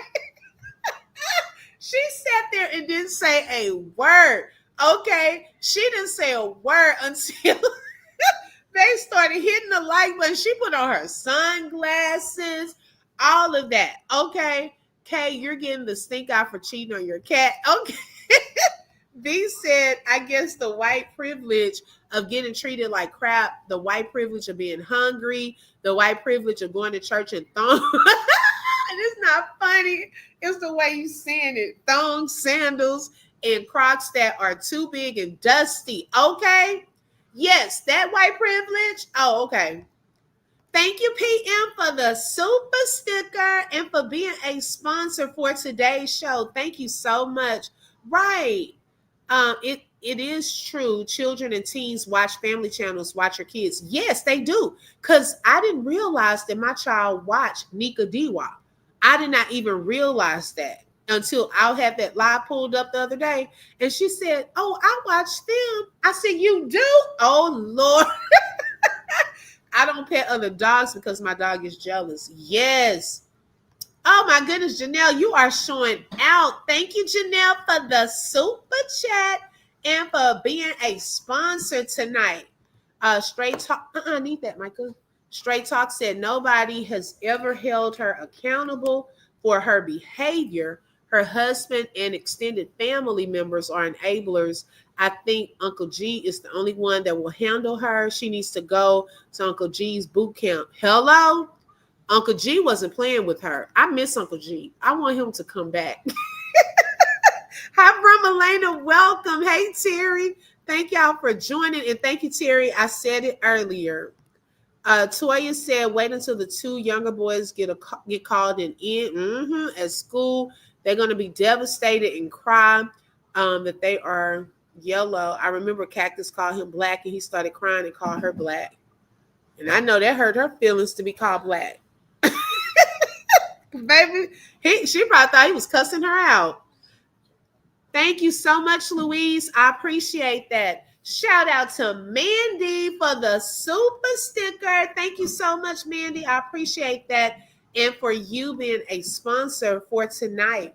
She sat there and didn't say a word. Okay, she didn't say a word until they started hitting the like button. She put on her sunglasses, all of that. Okay, Kay, you're getting the stink eye for cheating on your cat. Okay. B said, I guess the white privilege of getting treated like crap, the white privilege of being hungry, the white privilege of going to church and thongs. It's not funny. It's the way you saying it. Thongs, sandals, and Crocs that are too big and dusty. Okay? Yes, that white privilege. Oh, okay. Thank you, PM, for the super sticker and for being a sponsor for today's show. Thank you so much. Right. It is true. Children and teens watch family channels, watch your kids. Yes, they do. Because I didn't realize that my child watched Nika Diwa. I did not even realize that until I had that live pulled up the other day. And she said, oh, I watched them. I said, you do? Oh, Lord. I don't pet other dogs because my dog is jealous. Yes. Oh my goodness, Janelle, you are showing out. Thank you, Janelle, for the super chat and for being a sponsor tonight. Straight Talk, I need that, Michael. Straight Talk said nobody has ever held her accountable for her behavior. Her husband and extended family members are enablers. I think Uncle G is the only one that will handle her. She needs to go to Uncle G's boot camp. Hello? Uncle G wasn't playing with her. I miss Uncle G. I want him to come back. Hi, Elena. Welcome. Hey, Terry. Thank y'all for joining. And thank you, Terry. I said it earlier. Toya said, wait until the two younger boys get called in at school. They're going to be devastated and cry that they are yellow. I remember Cactus called him black, and he started crying and called her black. And I know that hurt her feelings to be called black. Baby, she probably thought he was cussing her out. Thank you so much, Louise. I appreciate that. Shout out to Mandy for the super sticker. Thank you so much, Mandy. I appreciate that. And for you being a sponsor for tonight.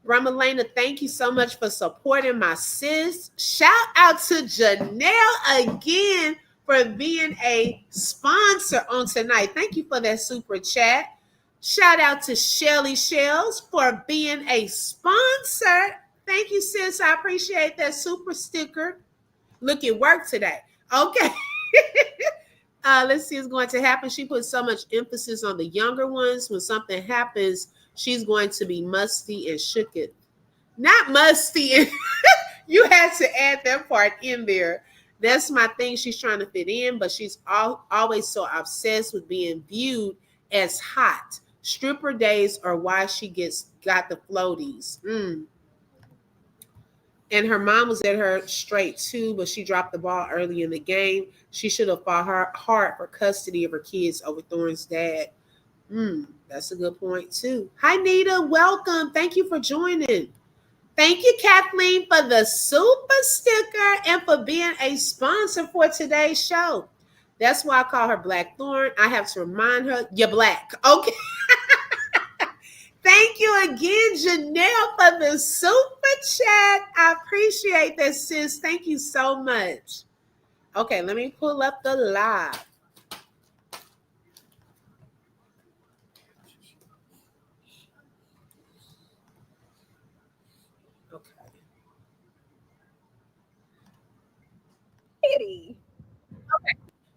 Ramalena, thank you so much for supporting my sis. Shout out to Janelle again for being a sponsor on tonight. Thank you for that super chat. Shout out to Shelly Shells for being a sponsor. Thank you, sis. I appreciate that super sticker. Look at work today. Okay. Let's see what's going to happen. She put so much emphasis on the younger ones. When something happens, she's going to be musty and shook it. Not musty. You had to add that part in there. That's my thing. She's trying to fit in, but she's always so obsessed with being viewed as hot. Stripper days are why she got the floaties. And her mom was at her straight too, but she dropped the ball early in the game. She should have fought hard for custody of her kids over Thorne's dad. That's a good point too. Hi, Nita. Welcome. Thank you for joining. Thank you, Kathleen, for the super sticker and for being a sponsor for today's show. That's why I call her Black Thorn. I have to remind her, you're black. Okay. Thank you again, Janelle, for the super chat. I appreciate that, sis. Thank you so much. Okay, let me pull up the live. Okay.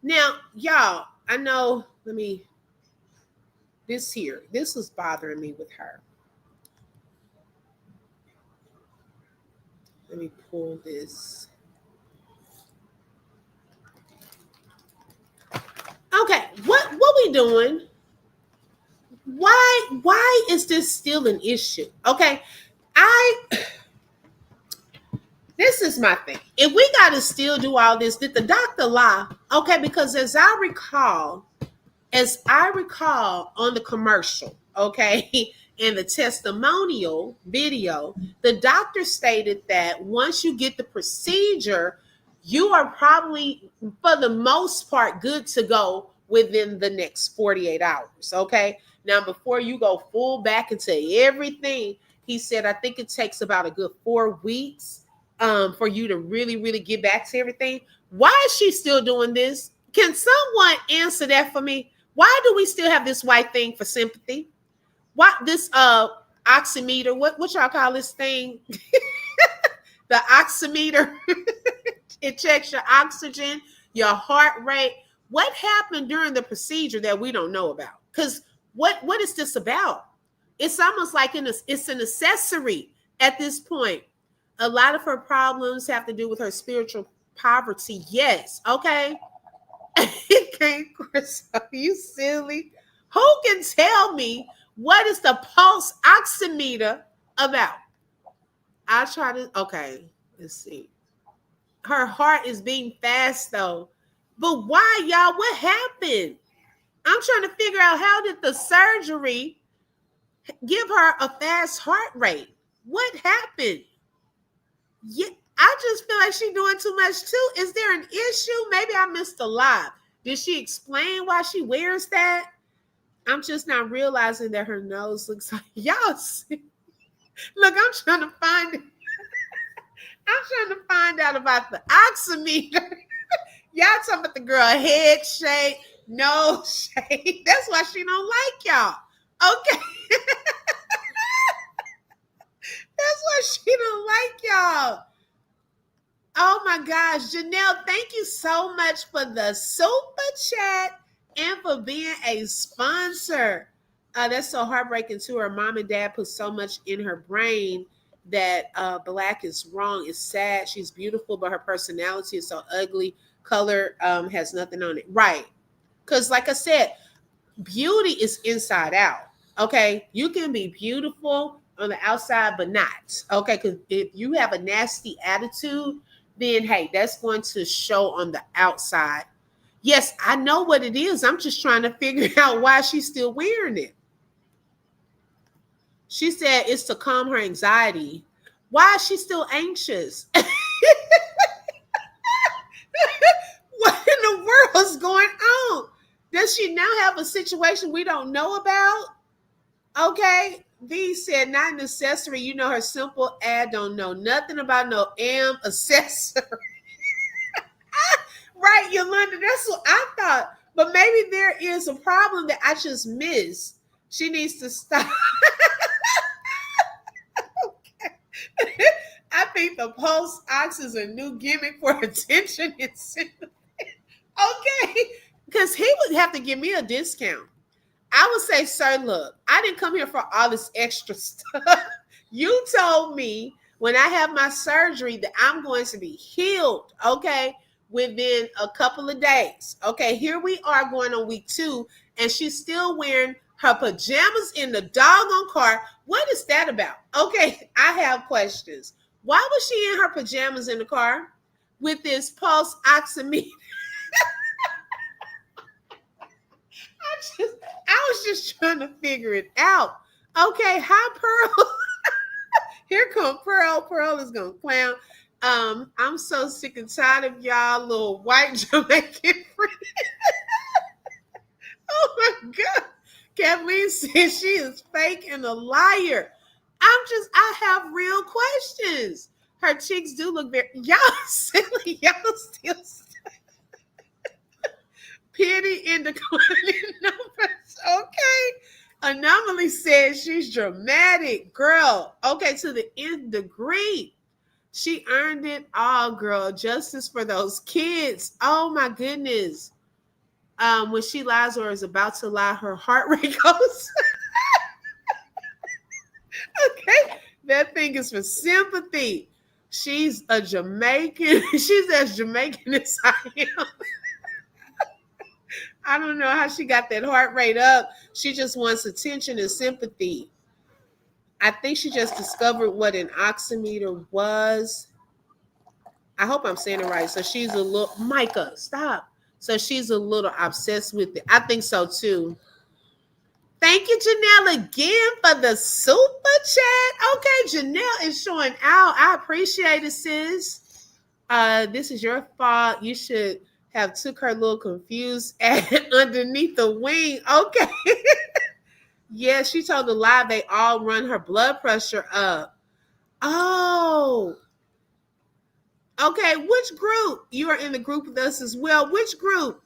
Now, y'all, I know, this was bothering me with her. Let me pull this. Okay, what we doing? Why is this still an issue? Okay, this is my thing. If we got to still do all this, did the doctor lie? Okay, because as I recall on the commercial, okay, in the testimonial video, the doctor stated that once you get the procedure, you are probably, for the most part, good to go within the next 48 hours, okay? Now, before you go full back into everything, he said, I think it takes about a good 4 weeks for you to really, really get back to everything. Why is she still doing this? Can someone answer that for me? Why do we still have this white thing for sympathy? What this oximeter? What y'all call this thing? The oximeter. It checks your oxygen, your heart rate. What happened during the procedure that we don't know about? Because what is this about? It's almost like it's an accessory at this point. A lot of her problems have to do with her spiritual poverty. Yes. Okay. Chris, are you silly? Who can tell me what is the pulse oximeter about? I'll try to. Okay. Let's see. Her heart is beating fast though. But why, y'all? What happened? I'm trying to figure out, how did the surgery give her a fast heart rate? What happened? Yeah, I just feel like she's doing too much too. Is there an issue? Maybe I missed a lot. Did she explain why she wears that? I'm just not realizing that her nose looks like y'all see. Look, I'm trying to find it. I'm trying to find out about the oximeter. Y'all talking about the girl head shape, nose shape. That's why she don't like y'all. Okay. That's why she don't like y'all. Oh my gosh, Janelle, thank you so much for the super chat and for being a sponsor. That's so heartbreaking too. Her mom and dad put so much in her brain that black is wrong. It's sad. She's beautiful, but her personality is so ugly. Color has nothing on it. Right. Because like I said, beauty is inside out. Okay. You can be beautiful on the outside, but not. Okay. Because if you have a nasty attitude, then hey, that's going to show on the outside. Yes, I know what it is. I'm just trying to figure out why she's still wearing it. She said it's to calm her anxiety. Why is she still anxious? What in the world is going on? Does she now have a situation we don't know about? Okay. V said, not an accessory. You know, her simple ad don't know nothing about no accessory. Right, Yolanda, that's what I thought. But maybe there is a problem that I just missed. She needs to stop. Okay. I think the post ox is a new gimmick for attention and sympathy. Okay. Because he would have to give me a discount. I would say, sir, look, I didn't come here for all this extra stuff. You told me when I have my surgery that I'm going to be healed, okay, within a couple of days. Okay, here we are going on week 2, and she's still wearing her pajamas in the doggone car. What is that about? Okay, I have questions. Why was she in her pajamas in the car with this pulse oximeter? I was just trying to figure it out. Okay, hi Pearl. Here come Pearl. Pearl is gonna clown. I'm so sick and tired of y'all little white Jamaican friends. Oh my god. Kathleen says she is fake and a liar. I have real questions. Her cheeks do look very, y'all silly. Y'all still pity in declining numbers. Okay. Anomaly says she's dramatic. Girl, okay, to the nth degree. She earned it all, girl. Justice for those kids. Oh my goodness. When she lies or is about to lie, her heart rate goes. Okay. That thing is for sympathy. She's a Jamaican. She's as Jamaican as I am. I don't know how she got that heart rate up. She just wants attention and sympathy. I think she just discovered what an oximeter was. I hope I'm saying it right. So she's a little, Micah, stop. So she's a little obsessed with it. I think so too. Thank you, Janelle, again for the super chat. Okay, Janelle is showing out. I appreciate it, sis. This is your fault. You should have took her little confused underneath the wing. Okay. Yeah, she told a lie. They all run her blood pressure up. Oh. Okay, which group? You are in the group with us as well. Which group?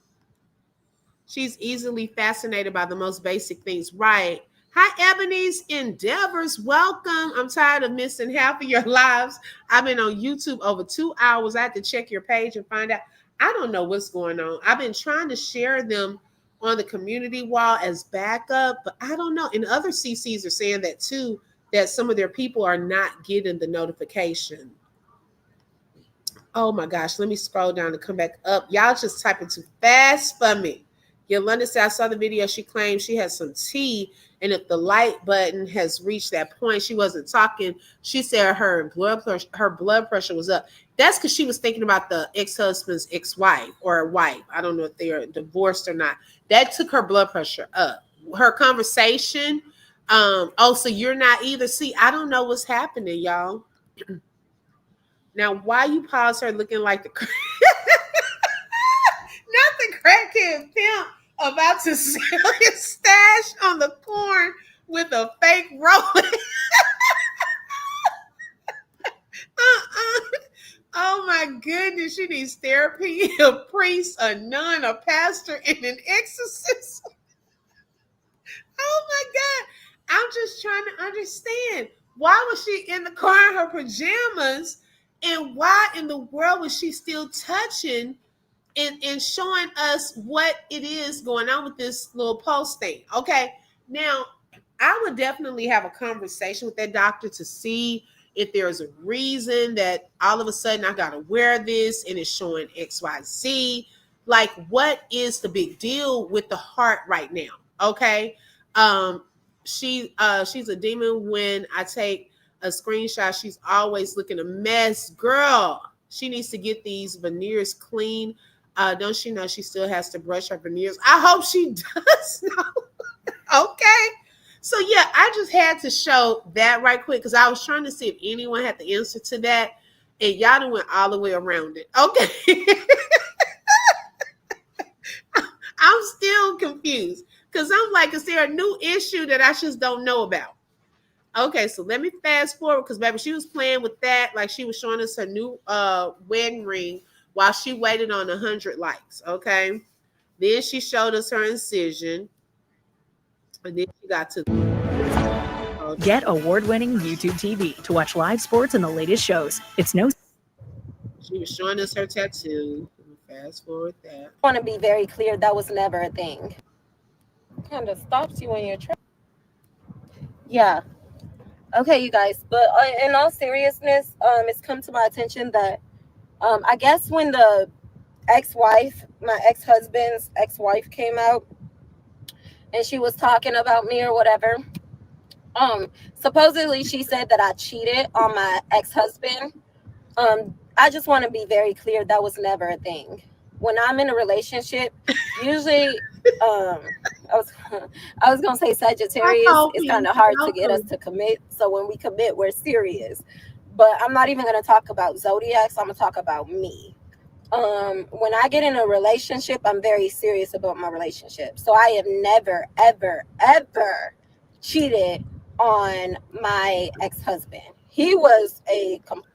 She's easily fascinated by the most basic things. Right. Hi, Ebony's Endeavors. Welcome. I'm tired of missing half of your lives. I've been on YouTube over 2 hours. I had to check your page and find out. I don't know what's going on. I've been trying to share them on the community wall as backup, but I don't know. And other CCs are saying that too, that some of their people are not getting the notification. Oh my gosh. Let me scroll down and come back up. Y'all just typing too fast for me. Yolanda said, I saw the video. She claimed she had some tea, and if the light button has reached that point, she wasn't talking. She said her blood pressure was up. That's because she was thinking about the ex-husband's ex-wife or wife. I don't know if they are divorced or not. That took her blood pressure up. Her conversation. So you're not either. See, I don't know what's happening, y'all. Now, why you pause her looking like the not the said, pimp about to sell his stash on the corn with a fake rolling. uh-uh. Oh my goodness, she needs therapy, a priest, a nun, a pastor, and an exorcist. Oh my God. I'm just trying to understand. Why was she in the car in her pajamas? And why in the world was she still touching and showing us what it is going on with this little post thing? Okay. Now, I would definitely have a conversation with that doctor to see if there's a reason that all of a sudden I got to wear this and it's showing XYZ. Like, what is the big deal with the heart right now? Okay. Um, she's a demon. When I take a screenshot, she's always looking a mess. Girl, she needs to get these veneers clean. Don't she know she still has to brush her veneers? I hope she does know. Okay. So yeah, I just had to show that right quick because I was trying to see if anyone had the answer to that, and y'all done went all the way around it. Okay. I'm still confused because I'm like, is there a new issue that I just don't know about? Okay, so let me fast forward because baby, she was playing with that, like she was showing us her new wedding ring while she waited on 100 likes. Okay, then she showed us her incision, and then she got to Get award-winning YouTube TV to watch live sports and the latest shows. It's no. She was showing us her tattoo. Fast forward that. I want to be very clear, that was never a thing. Kind of stops you when you're trying. Yeah. Okay, you guys. But in all seriousness, it's come to my attention that I guess when the ex-wife, my ex-husband's ex-wife came out and she was talking about me or whatever, supposedly she said that I cheated on my ex-husband. I just want to be very clear, that was never a thing. When I'm in a relationship, usually I was gonna say Sagittarius, it's kind of hard to get us to commit. So when we commit, we're serious. But I'm not even gonna talk about zodiacs, I'm gonna talk about me. When I get in a relationship, I'm very serious about my relationship. So I have never, ever, ever cheated on my ex-husband. He was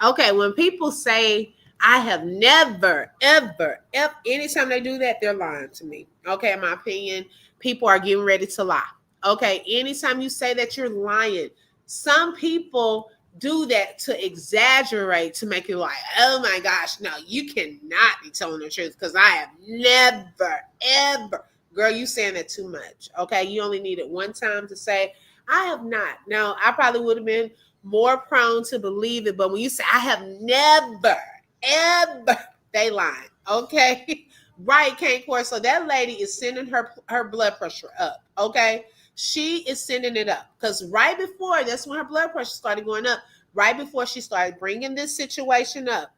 okay. When people say I have never, ever, anytime they do that, they're lying to me. Okay, in my opinion, people are getting ready to lie. Okay, anytime you say that, you're lying. Some people do that to exaggerate, to make you like, oh my gosh, no, you cannot be telling the truth because I have never, ever. Girl, you saying that too much. Okay, you only needed one time to say, I have not. Now, I probably would have been more prone to believe it, but when you say I have never, ever, they lying. Okay. Right, Kate Core. So that lady is sending her blood pressure up. Okay. She is sending it up because right before, that's when her blood pressure started going up, right before she started bringing this situation up.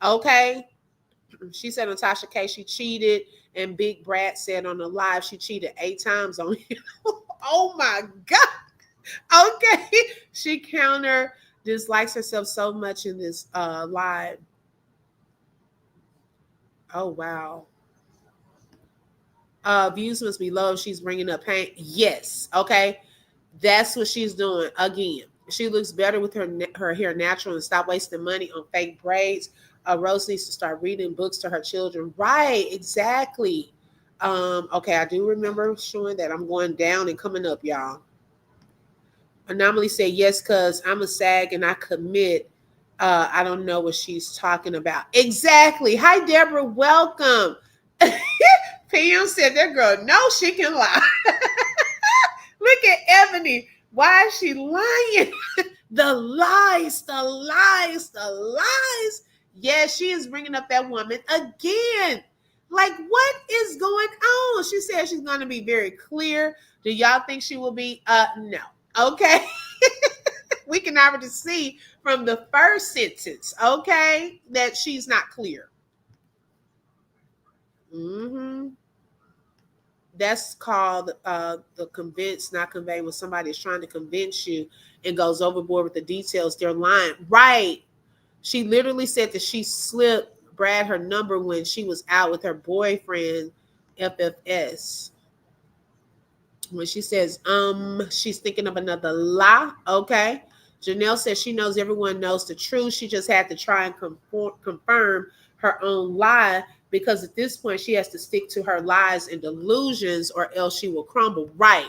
Okay. She said Natasha K, she cheated, and Big Brad said on the live she cheated 8 times on him. Oh my God. Okay. She counter dislikes herself so much in this live. Oh, wow. Views must be low. She's bringing up pain. Yes. Okay. That's what she's doing. Again, she looks better with her hair natural and stop wasting money on fake braids. Rose needs to start reading books to her children. Right. Exactly. Okay. I do remember showing that. I'm going down and coming up, y'all. Anomaly said yes, because I'm a SAG and I commit. I don't know what she's talking about. Exactly. Hi, Deborah. Welcome. PM said that girl knows she can lie. Look at Ebony. Why is she lying? The lies, the lies, the lies. Yeah, she is bringing up that woman again. Like, what is going on? She said she's going to be very clear. Do y'all think she will be? No. Okay. We can already see from the first sentence, okay, that she's not clear. Mm-hmm. That's called the convince, not convey. When somebody is trying to convince you and goes overboard with the details, they're lying. Right. She literally said that she slipped Brad her number when she was out with her boyfriend FFS. When she says, she's thinking of another lie. Okay. Janelle says she knows everyone knows the truth. She just had to try and confirm her own lie because at this point she has to stick to her lies and delusions or else she will crumble. Right.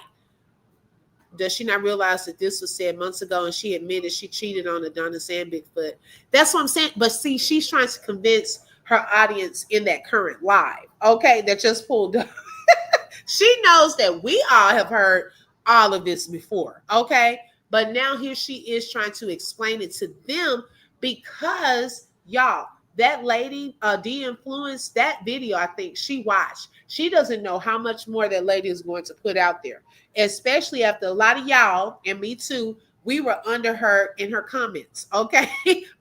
Does she not realize that this was said months ago and she admitted she cheated on Adonis and Bigfoot? That's what I'm saying. But see, she's trying to convince her audience in that current live, okay, that just pulled up. She knows that we all have heard all of this before, okay? But now here she is trying to explain it to them because, y'all, that lady, de-influenced that video, I think she watched. She doesn't know how much more that lady is going to put out there, especially after a lot of y'all, and me too, we were under her in her comments, okay?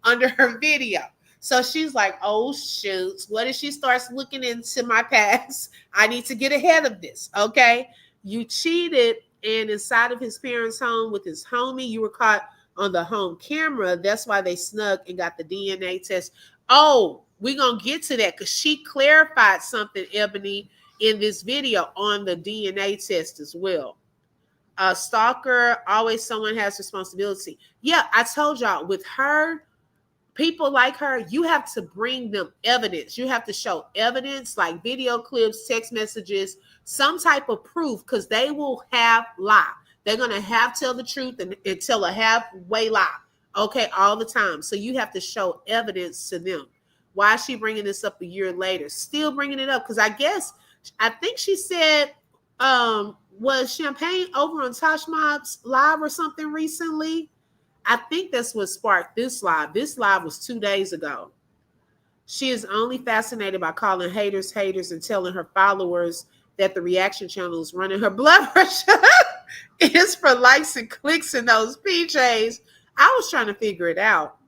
Under her video. So she's like, oh, shoot, what if she starts looking into my past? I need to get ahead of this, okay? You cheated and inside of his parents' home with his homie, you were caught on the home camera. That's why they snuck and got the DNA test. Oh, we're going to get to that because she clarified something, Ebony, in this video on the DNA test as well. A stalker, always someone has responsibility. Yeah, I told y'all with her, people like her, you have to bring them evidence. You have to show evidence like video clips, text messages, some type of proof because they will have lie. They're going to have tell the truth and tell a halfway lie, okay, all the time. So you have to show evidence to them. Why is she bringing this up a year later? Still bringing it up because I think she said, was Champagne over on Tosh Mob's live or something recently? I think that's what sparked this live. This live was 2 days ago. She is only fascinated by calling haters haters and telling her followers that the reaction channel is running her blood pressure is for likes and clicks in those PJs. I was trying to figure it out.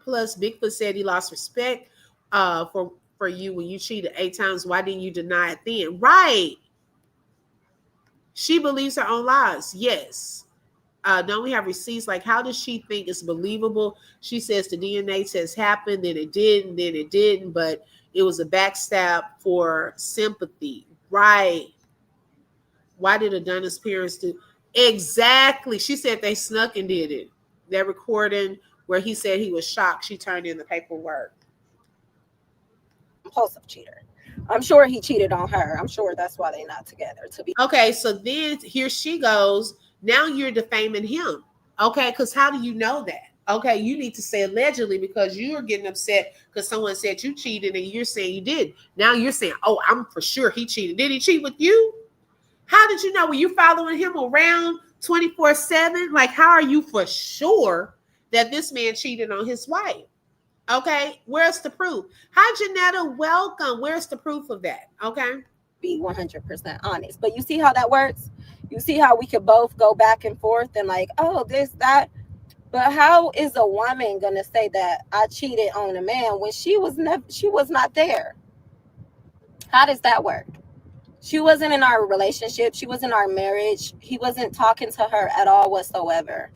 Plus, Bigfoot said he lost respect for you when you cheated 8 times. Why didn't you deny it then? Right. She believes her own lies. Yes. Don't we have receipts? Like, how does she think it's believable? She says the DNA test happened, then it didn't, but it was a backstab for sympathy. Right. Why did Adonis' parents do? Exactly. She said they snuck and did it. That recording where he said he was shocked, she turned in the paperwork. Impulsive cheater. I'm sure he cheated on her. I'm sure that's why they're not together. Okay, so then here she goes. Now you're defaming him. Okay, because how do you know that? Okay, you need to say allegedly because you are getting upset because someone said you cheated and you're saying you did. Now you're saying, oh, I'm for sure he cheated. Did he cheat with you? How did you know? Were you following him around 24/7? Like, how are you for sure that this man cheated on his wife? Okay, where's the proof? Hi, Janetta, welcome. Where's the proof of that? Okay. Be 100% honest. But you see how that works? You see how we could both go back and forth and like, oh, this, that. But how is a woman going to say that I cheated on a man when she was not there? How does that work? She wasn't in our relationship. She was in our marriage. He wasn't talking to her at all whatsoever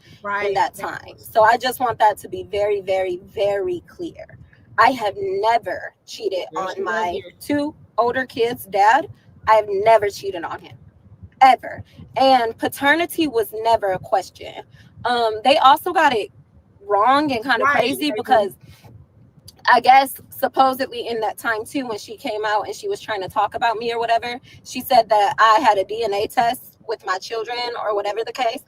in that time. So I just want that to be very, very, very clear. I have never cheated on my 2 older kids' dad. I have never cheated on him, ever. And paternity was never a question. They also got it wrong and kind of crazy because I guess supposedly in that time too, when she came out and she was trying to talk about me or whatever, she said that I had a DNA test with my children or whatever the case.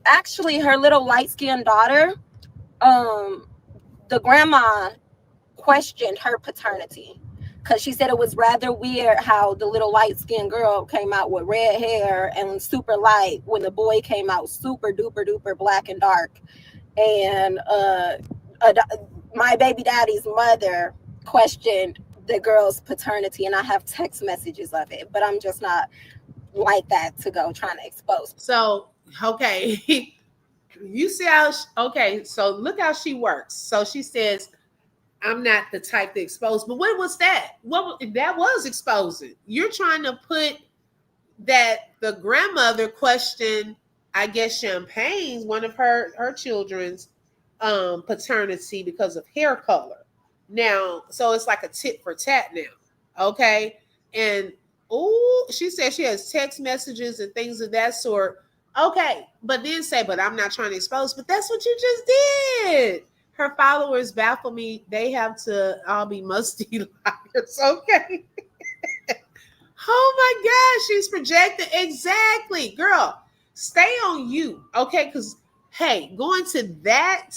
Actually, her little light-skinned daughter, the grandma questioned her paternity because she said it was rather weird how the little light-skinned girl came out with red hair and super light when the boy came out super duper duper black and dark. And my baby daddy's mother questioned the girl's paternity, and I have text messages of it, but I'm just not like that to go trying to expose. So, okay, you see how, so look how she works. So she says, I'm not the type to expose, but what was that? That was exposing. You're trying to put that the grandmother questioned, I guess, Champagne's, one of her children's paternity because of hair color. Now, so it's like a tit for tat now. Okay. And she said she has text messages and things of that sort. Okay. But then say, but I'm not trying to expose, but that's what you just did. Her followers baffle me. They have to all be musty liars. Okay. Oh my gosh, she's projecting. Exactly. Girl, stay on you. Okay. Because, hey, going to that,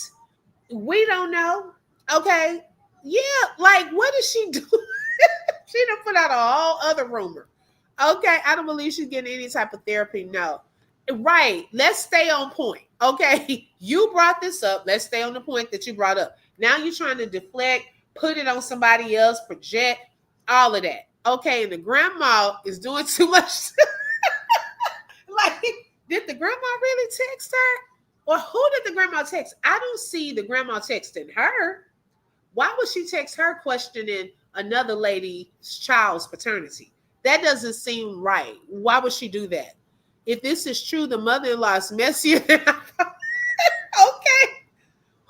we don't know. Okay. Yeah. Like, what is she doing? She done put out a whole other rumor. Okay. I don't believe she's getting any type of therapy. No. Right. Let's stay on point. Okay. You brought this up. Let's stay on the point that you brought up. Now you're trying to deflect, put it on somebody else, project, all of that. Okay. And the grandma is doing too much. Like, did the grandma really text her? Or who did the grandma text? I don't see the grandma texting her. Why would she text her questioning another lady's child's paternity? That doesn't seem right. Why would she do that? If this is true, the mother-in-law is messier than I thought. Okay.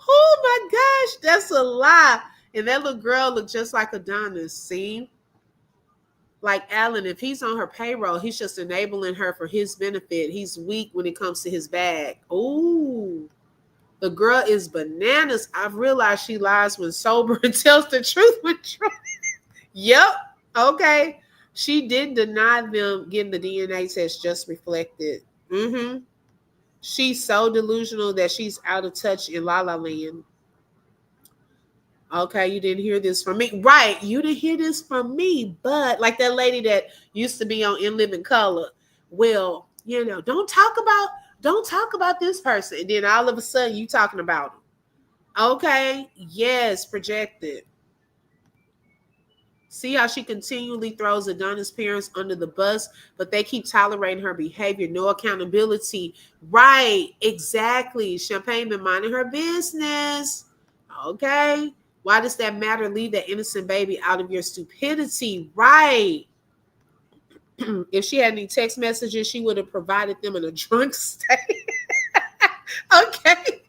Oh my gosh, that's a lie. And that little girl looked just like Adonis. See? Like Alan, if he's on her payroll, he's just enabling her for his benefit. He's weak when it comes to his bag. Ooh. The girl is bananas. I've realized she lies when sober and tells the truth when drunk. Yep. Okay. She did deny them getting the DNA test, just reflected. Mm-hmm. She's so delusional that she's out of touch in La La Land. Okay, you didn't hear this from me. Right, you didn't hear this from me. But like that lady that used to be on In Living Color. Well, don't talk about this person. And then all of a sudden you talking about them. Okay, yes, projected. See how she continually throws Adonis' parents under the bus, but they keep tolerating her behavior, no accountability. Right, exactly. Champagne been minding her business. Okay. Why does that matter? Leave that innocent baby out of your stupidity. Right. If she had any text messages, she would have provided them in a drunk state. Okay.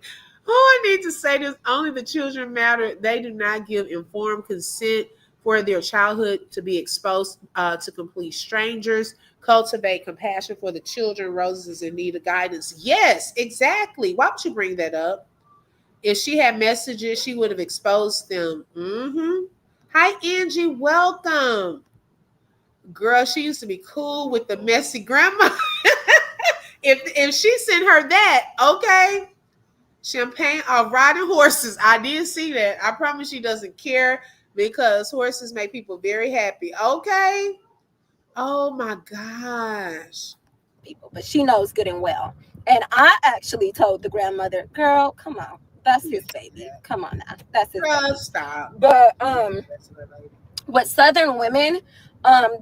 Oh, I need to say this. Only the children matter. They do not give informed consent for their childhood to be exposed to complete strangers. Cultivate compassion for the children. Roses is in need of guidance. Yes, exactly. Why would you bring that up? If she had messages, she would have exposed them. Mm-hmm. Hi, Angie. Welcome. Girl, she used to be cool with the messy grandma. If she sent her that, okay. Champagne of riding horses. I did see that. I promise she doesn't care because horses make people very happy. Okay. Oh my gosh. People, but she knows good and well. And I actually told the grandmother, girl, come on. That's his baby. Come on now. That's his Girl, baby. stop. But with Southern women,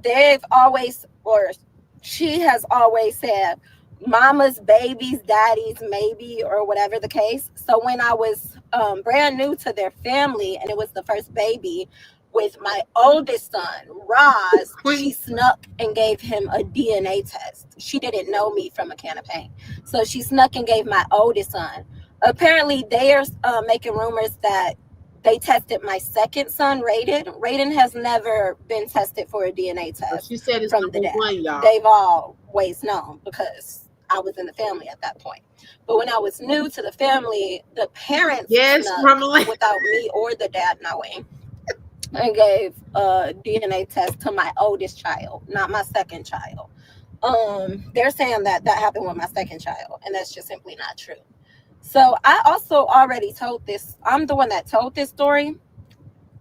they've always, or she has always said, mama's babies, daddy's maybe, or whatever the case. So when I was brand new to their family and it was the first baby with my oldest son, Roz, she snuck and gave him a DNA test. She didn't know me from a can of paint. So she snuck and gave my oldest son. Apparently they are making rumors that they tested my second son, Raiden. Raiden has never been tested for a DNA test. She said it's from the dad. one, y'all. They've always known because I was in the family at that point. But when I was new to the family, the parents without me or the dad knowing, and gave a DNA test to my oldest child, not my second child. They're saying that happened with my second child, and that's just simply not true. So I also already told this. I'm the one that told this story,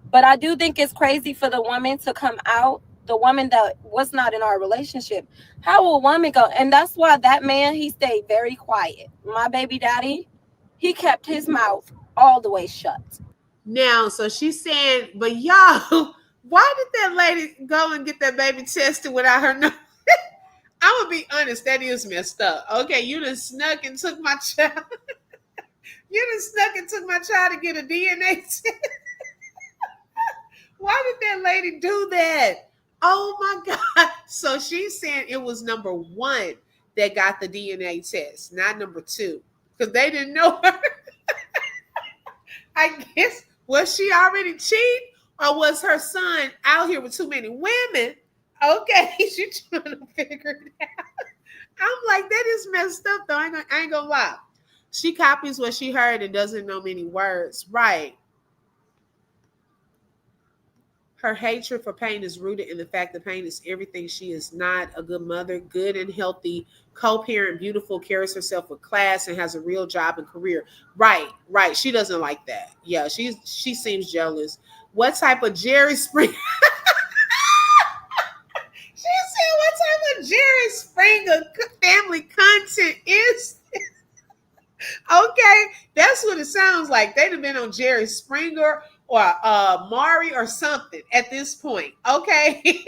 but I do think it's crazy for the woman to come out, the woman that was not in our relationship. How will a woman go? And that's why that man, he stayed very quiet. My baby daddy, he kept his mouth all the way shut. Now, so she's saying, but y'all, why did that lady go and get that baby tested without her knowing? I'm gonna be honest, that is messed up. Okay, you done snuck and took my child. You done snuck and took my child to get a DNA test. Why did that lady do that? Oh my God. So she's saying it was number one that got the DNA test, not number two, because they didn't know her. I guess, was she already cheating? Or was her son out here with too many women? Okay, she trying to figure it out. I'm like, that is messed up though. I ain't gonna lie. She copies what she heard and doesn't know many words. Right. Her hatred for pain is rooted in the fact that pain is everything she is not. A good mother, good and healthy, co-parent, beautiful, carries herself with class and has a real job and career. Right, right. She doesn't like that. Yeah, she seems jealous. What type of Jerry Springer? She said, what type of Jerry Springer family content is? Okay, that's what it sounds like. They'd have been on Jerry Springer or Maury or something at this point. Okay.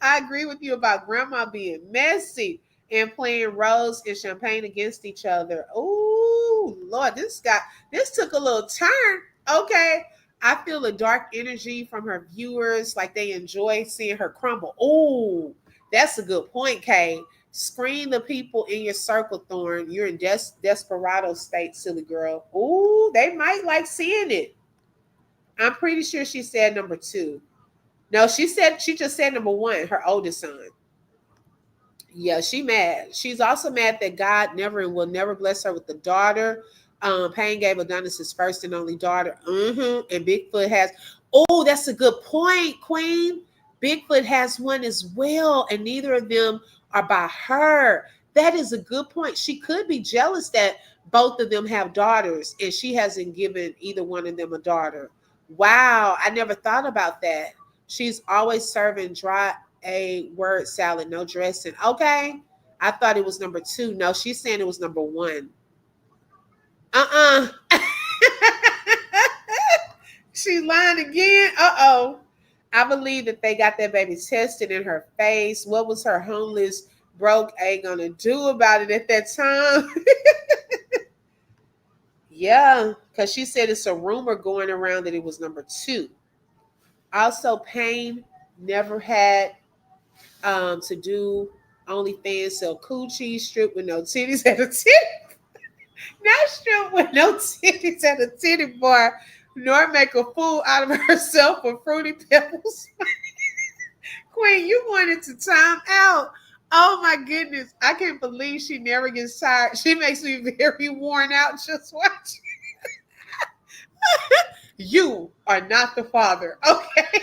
I agree with you about grandma being messy and playing rose and champagne against each other. Oh Lord, this took a little turn. Okay. I feel a dark energy from her viewers, like they enjoy seeing her crumble. Oh, that's a good point, Kay. Screen the people in your circle, Thorn. You're in desperado state, silly girl. Ooh, they might like seeing it. I'm pretty sure she said number two. No, she just said number one, her oldest son. Yeah, she mad. She's also mad that God never and will never bless her with a daughter. Pain gave Adonis his first and only daughter. And Bigfoot has. Oh, that's a good point, Queen. Bigfoot has one as well, and neither of them are by her. That is a good point. She could be jealous that both of them have daughters, and she hasn't given either one of them a daughter. Wow, I never thought about that. She's always serving dry a word salad, no dressing. Okay. I thought it was number two. No, she's saying it was number one. Uh-uh. She's lying again. Uh-oh. I believe that they got that baby tested in her face. What was her homeless broke A gonna do about it at that time? Yeah, because she said it's a rumor going around that it was number two. Also, Payne never had to do OnlyFans, sell coochie, strip with no titties at a titty, not strip with no titties at a titty bar, nor make a fool out of herself for Fruity Pebbles. Queen, you wanted to time out. Oh my goodness, I can't believe she never gets tired. She makes me very worn out just watching. You are not the father, okay?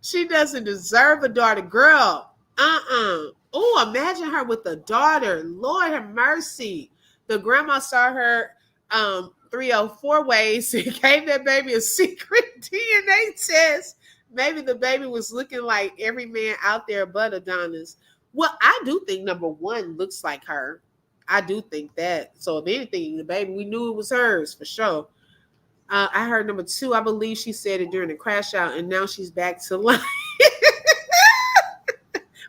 She doesn't deserve a daughter, girl. Oh, imagine her with a daughter. Lord have mercy. The grandma saw her 304 ways and gave that baby a secret DNA test. Maybe the baby was looking like every man out there but Adonis. Well, I do think number one looks like her. I do think that. So if anything, the baby, we knew it was hers for sure. I heard number two. I believe she said it during the crash out, and now she's back to life.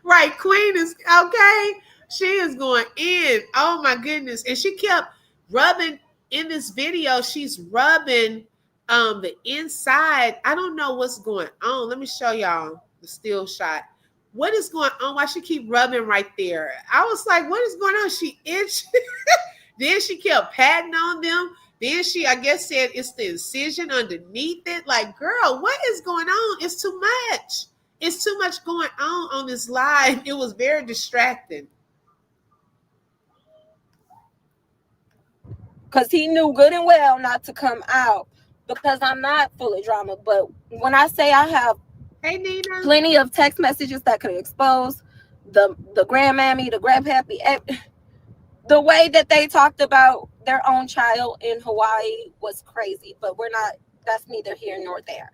Right, Queen is okay. She is going in. Oh my goodness. And she kept rubbing in this video. She's rubbing the inside. I don't know what's going on. Let me show y'all the still shot. What is going on? Why she keep rubbing right there? I was like, what is going on? She itched. Then she kept patting on them. Then she, I guess, said it's the incision underneath it. Like, girl, what is going on? It's too much. It's too much going on this live. It was very distracting. Because he knew good and well not to come out, because I'm not full of drama. But when I say I have plenty of text messages that could expose the grandmammy, the grandpappy, the way that they talked about their own child in Hawaii was crazy. But that's neither here nor there.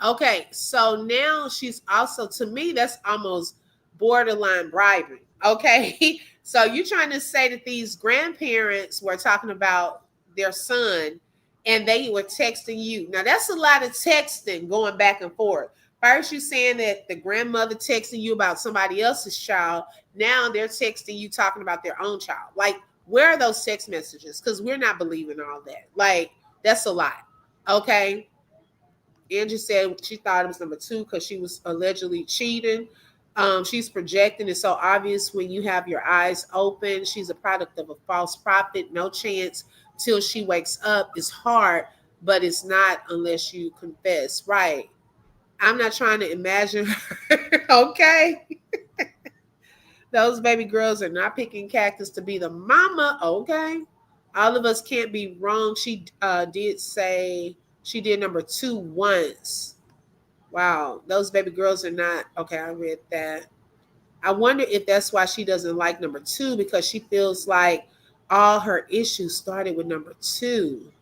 Okay, so now she's also, to me, that's almost borderline bribing. Okay, so you're trying to say that these grandparents were talking about their son and they were texting you. Now, that's a lot of texting going back and forth. First, you're saying that the grandmother texting you about somebody else's child. Now they're texting you talking about their own child. Like, where are those text messages? Because we're not believing all that. Like, that's a lot. Okay. Angie said she thought it was number two because she was allegedly cheating. She's projecting. It's so obvious when you have your eyes open. She's a product of a false prophet. No chance till she wakes up. It's hard. but it's not unless you confess. Right. I'm not trying to imagine her. Okay. Those baby girls are not picking Cactus to be the mama. Okay. All of us can't be wrong. She did say she did number 2 once. Wow. Those baby girls are not. Okay. I read that. I wonder if that's why she doesn't like number 2, because she feels like all her issues started with number 2.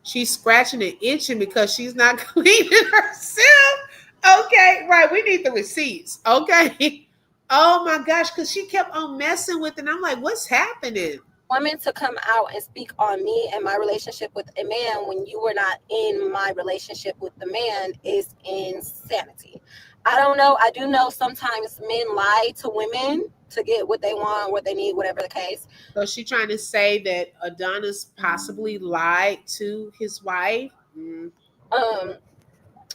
She's scratching and itching because she's not cleaning herself. Okay, right. We need the receipts. Okay. Oh my gosh, because she kept on messing with it. And I'm like, what's happening? Women to come out and speak on me and my relationship with a man when you were not in my relationship with the man is insanity. I don't know. I do know sometimes men lie to women to get what they want, what they need, whatever the case. So she trying to say that Adonis possibly lied to his wife.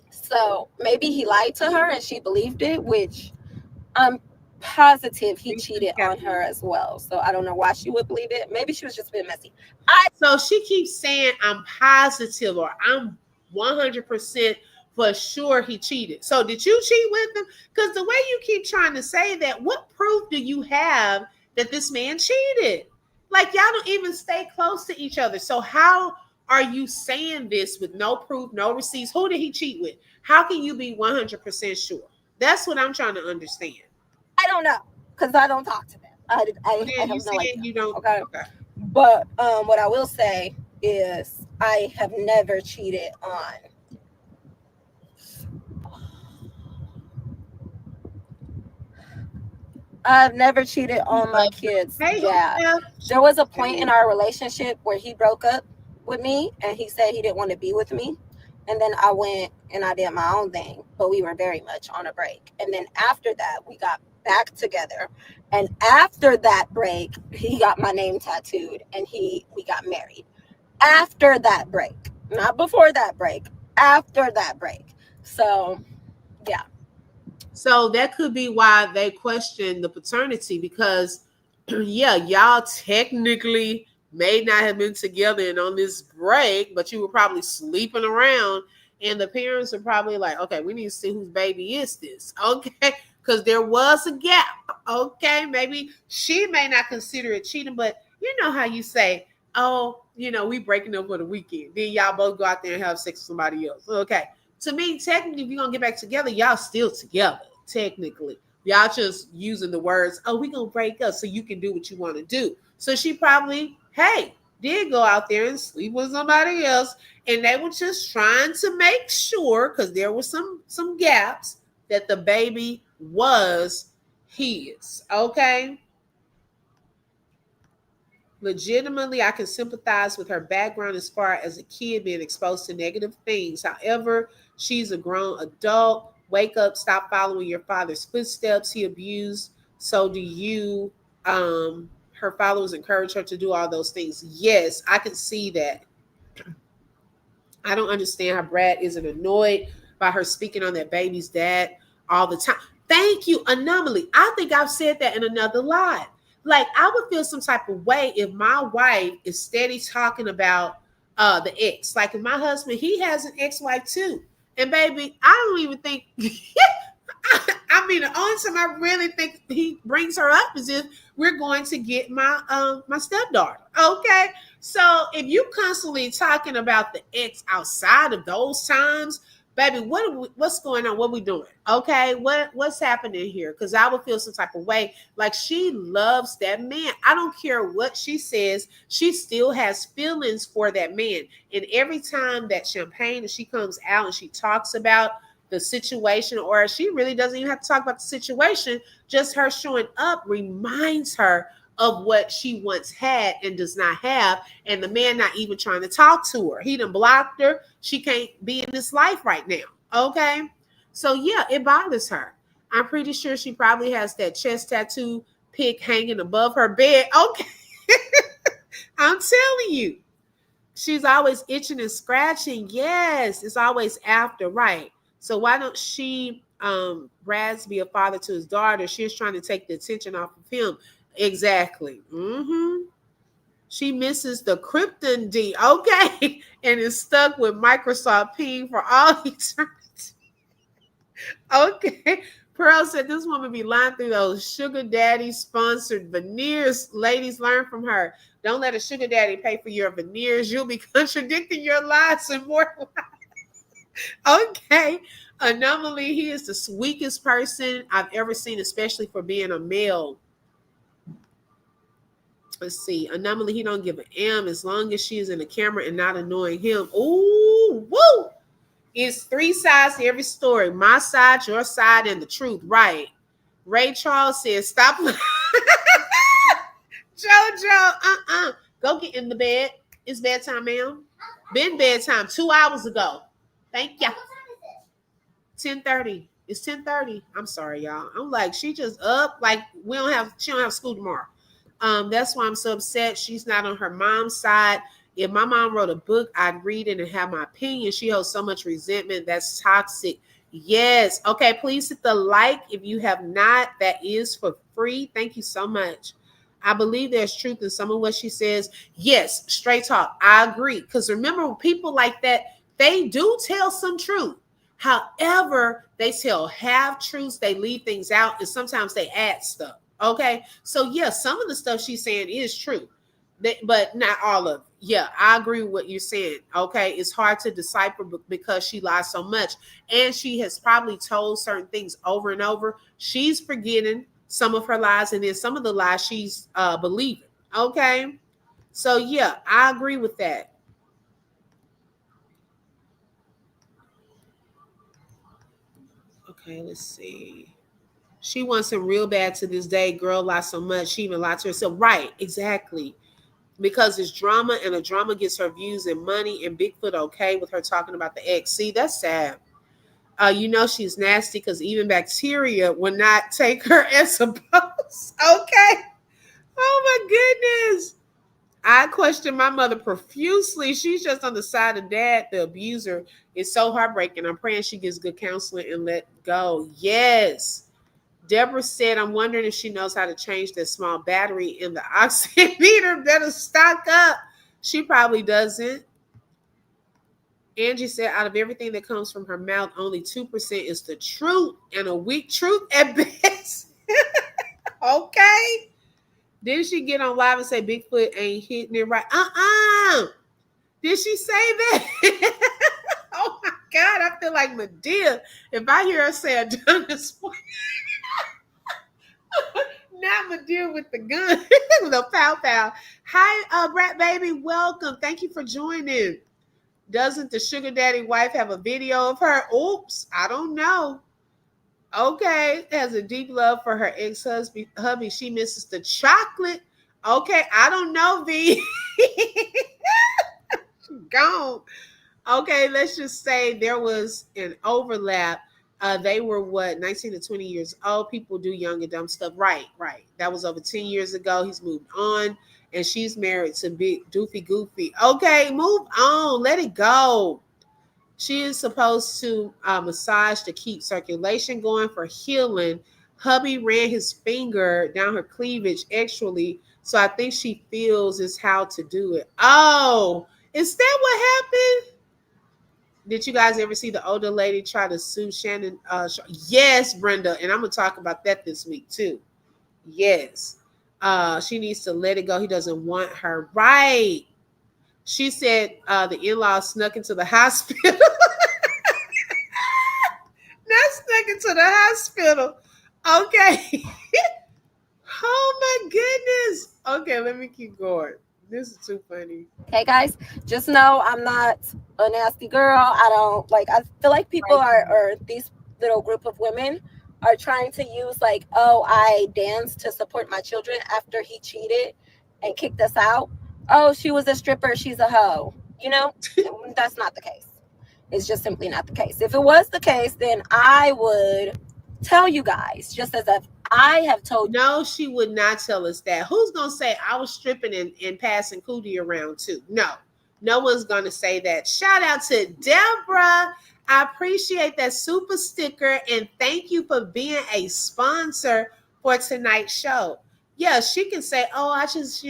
So maybe he lied to her and she believed it, which I'm positive he cheated on her as well. So I don't know why she would believe it. Maybe she was just being messy. So she keeps saying I'm positive or I'm 100% for sure he cheated. So did you cheat with him? Because the way you keep trying to say that, what proof do you have that this man cheated? Like, y'all don't even stay close to each other. So how are you saying this with no proof, no receipts? Who did he cheat with? How can you be 100% sure? That's what I'm trying to understand. I don't know because I don't talk to them. I have no idea. You don't. Okay. But what I will say is I have never cheated on. I've never cheated on my kids' dad. There was a point in our relationship where he broke up with me and he said he didn't want to be with me. And then I went and I did my own thing, but we were very much on a break. And then after that, we got back together. And after that break, he got my name tattooed and we got married. After that break, not before that break, after that break. So, yeah. So that could be why they question the paternity because, yeah, y'all technically may not have been together and on this break, but you were probably sleeping around. And the parents are probably like, okay, we need to see whose baby is this. Okay. Because there was a gap. Okay. Maybe she may not consider it cheating, but you know how you say, oh, we breaking up for the weekend. Then y'all both go out there and have sex with somebody else. Okay. To me, technically, if you're going to get back together, y'all still together, technically. Y'all just using the words, oh, we're going to break up so you can do what you want to do. So she probably, did go out there and sleep with somebody else. And they were just trying to make sure, because there were some gaps, that the baby was his. Okay? Legitimately, I can sympathize with her background as far as a kid being exposed to negative things. However, she's a grown adult. Wake up, stop following your father's footsteps. He abused. So do you. Her followers encourage her to do all those things. Yes, I can see that. I don't understand how Brad isn't annoyed by her speaking on that baby's dad all the time. Thank you, Anomaly. I think I've said that in another live. Like, I would feel some type of way if my wife is steady talking about the ex. Like, if my husband, he has an ex-wife too. And baby, I don't even think I mean, the only time I really think he brings her up is if we're going to get my stepdaughter. Okay. So if you constantly talking about the ex outside of those times, baby, what's going on? What we doing? Okay, what's happening here? Because I would feel some type of way. Like, she loves that man. I don't care what she says. She still has feelings for that man. And every time that Champagne and she comes out and she talks about the situation, or she really doesn't even have to talk about the situation, just her showing up reminds her of what she once had and does not have, and the man not even trying to talk to her. He done blocked her. She can't be in this life right now. Okay. So yeah, it bothers her. I'm pretty sure she probably has that chest tattoo pic hanging above her bed. Okay. I'm telling you. She's always itching and scratching. Yes, it's always after, right? So why don't she Brad's be a father to his daughter? She's trying to take the attention off of him. Exactly. She misses the Krypton D, okay, and is stuck with Microsoft Ping for all eternity. Okay. Pearl said this woman be lying through those sugar daddy sponsored veneers. Ladies, learn from her. Don't let a sugar daddy pay for your veneers. You'll be contradicting your lies and more lies. Okay. Anomaly, he is the weakest person I've ever seen, especially for being a male. Let's see. Anomaly, he don't give a M as long as she is in the camera and not annoying him. Ooh, woo! It's three sides to every story. My side, your side, and the truth. Right. Ray Charles says, stop. Jojo, go get in the bed. It's bedtime, ma'am. Been bedtime 2 hours ago. Thank you. 10:30. It's 10:30. I'm sorry, y'all. I'm like, she just up. Like, she don't have school tomorrow. That's why I'm so upset. She's not on her mom's side. If my mom wrote a book, I'd read it and have my opinion. She holds so much resentment. That's toxic. Yes. Okay, please hit the like if you have not. That is for free. Thank you so much. I believe there's truth in some of what she says. Yes, straight talk. I agree. Because remember, people like that, they do tell some truth. However, they tell half truths, they leave things out, and sometimes they add stuff. Okay. So, yeah, some of the stuff she's saying is true, but not all of it. Yeah, I agree with what you're saying. Okay. It's hard to decipher because she lies so much. And she has probably told certain things over and over. She's forgetting some of her lies, and then some of the lies she's believing. Okay. So, yeah, I agree with that. Okay, let's see. She wants him real bad to this day. Girl lies so much. She even lied to herself. Right, exactly. Because it's drama, and a drama gets her views and money, and Bigfoot okay with her talking about the ex. See, that's sad. She's nasty because even bacteria would not take her as a boss. Okay. Oh my goodness. I question my mother profusely. She's just on the side of dad, the abuser. It's so heartbreaking. I'm praying she gets good counseling and let go. Yes. Deborah said, I'm wondering if she knows how to change that small battery in the oxygen meter. Better stock up. She probably doesn't. Angie said, out of everything that comes from her mouth, only 2% is the truth, and a weak truth at best. Okay. Didn't she get on live and say Bigfoot ain't hitting it right? Did she say that? Oh my God, I feel like Medea. If I hear her say a done this not Medea with the gun, with a pow pow. Hi, Brat Baby, welcome. Thank you for joining. Doesn't the sugar daddy wife have a video of her? Oops, I don't know. Okay, has a deep love for her ex-hubby. She misses the chocolate. Okay, I don't know, V. Gone. Okay, let's just say there was an overlap. They were 19 to 20 years old. People do young and dumb stuff. Right. That was over 10 years ago. He's moved on, and she's married to Big Doofy Goofy. Okay, move on. Let it go. She is supposed to massage to keep circulation going for healing. Hubby ran his finger down her cleavage extrally, so I think she feels is how to do it. Oh, is that what happened? Did you guys ever see the older lady try to sue Shannon? Yes, Brenda, and I'm gonna talk about that this week too. Yes, she needs to let it go. He doesn't want her. Right. She said the in-laws snuck into the hospital. Not snuck into the hospital. Okay. Oh my goodness. Okay, let me keep going. This is too funny. Hey guys, just know I'm not a nasty girl. I feel like people or these little group of women are trying to use like, oh, I danced to support my children after he cheated and kicked us out. Oh, she was a stripper, she's a hoe. That's not the case. It's just simply not the case. If it was the case, then I would tell you guys, just as I have told you. No, she would not tell us that. Who's going to say I was stripping and passing cootie around too? No one's going to say that. Shout out to Deborah. I appreciate that super sticker, and thank you for being a sponsor for tonight's show. Yeah, she can say, oh, I just,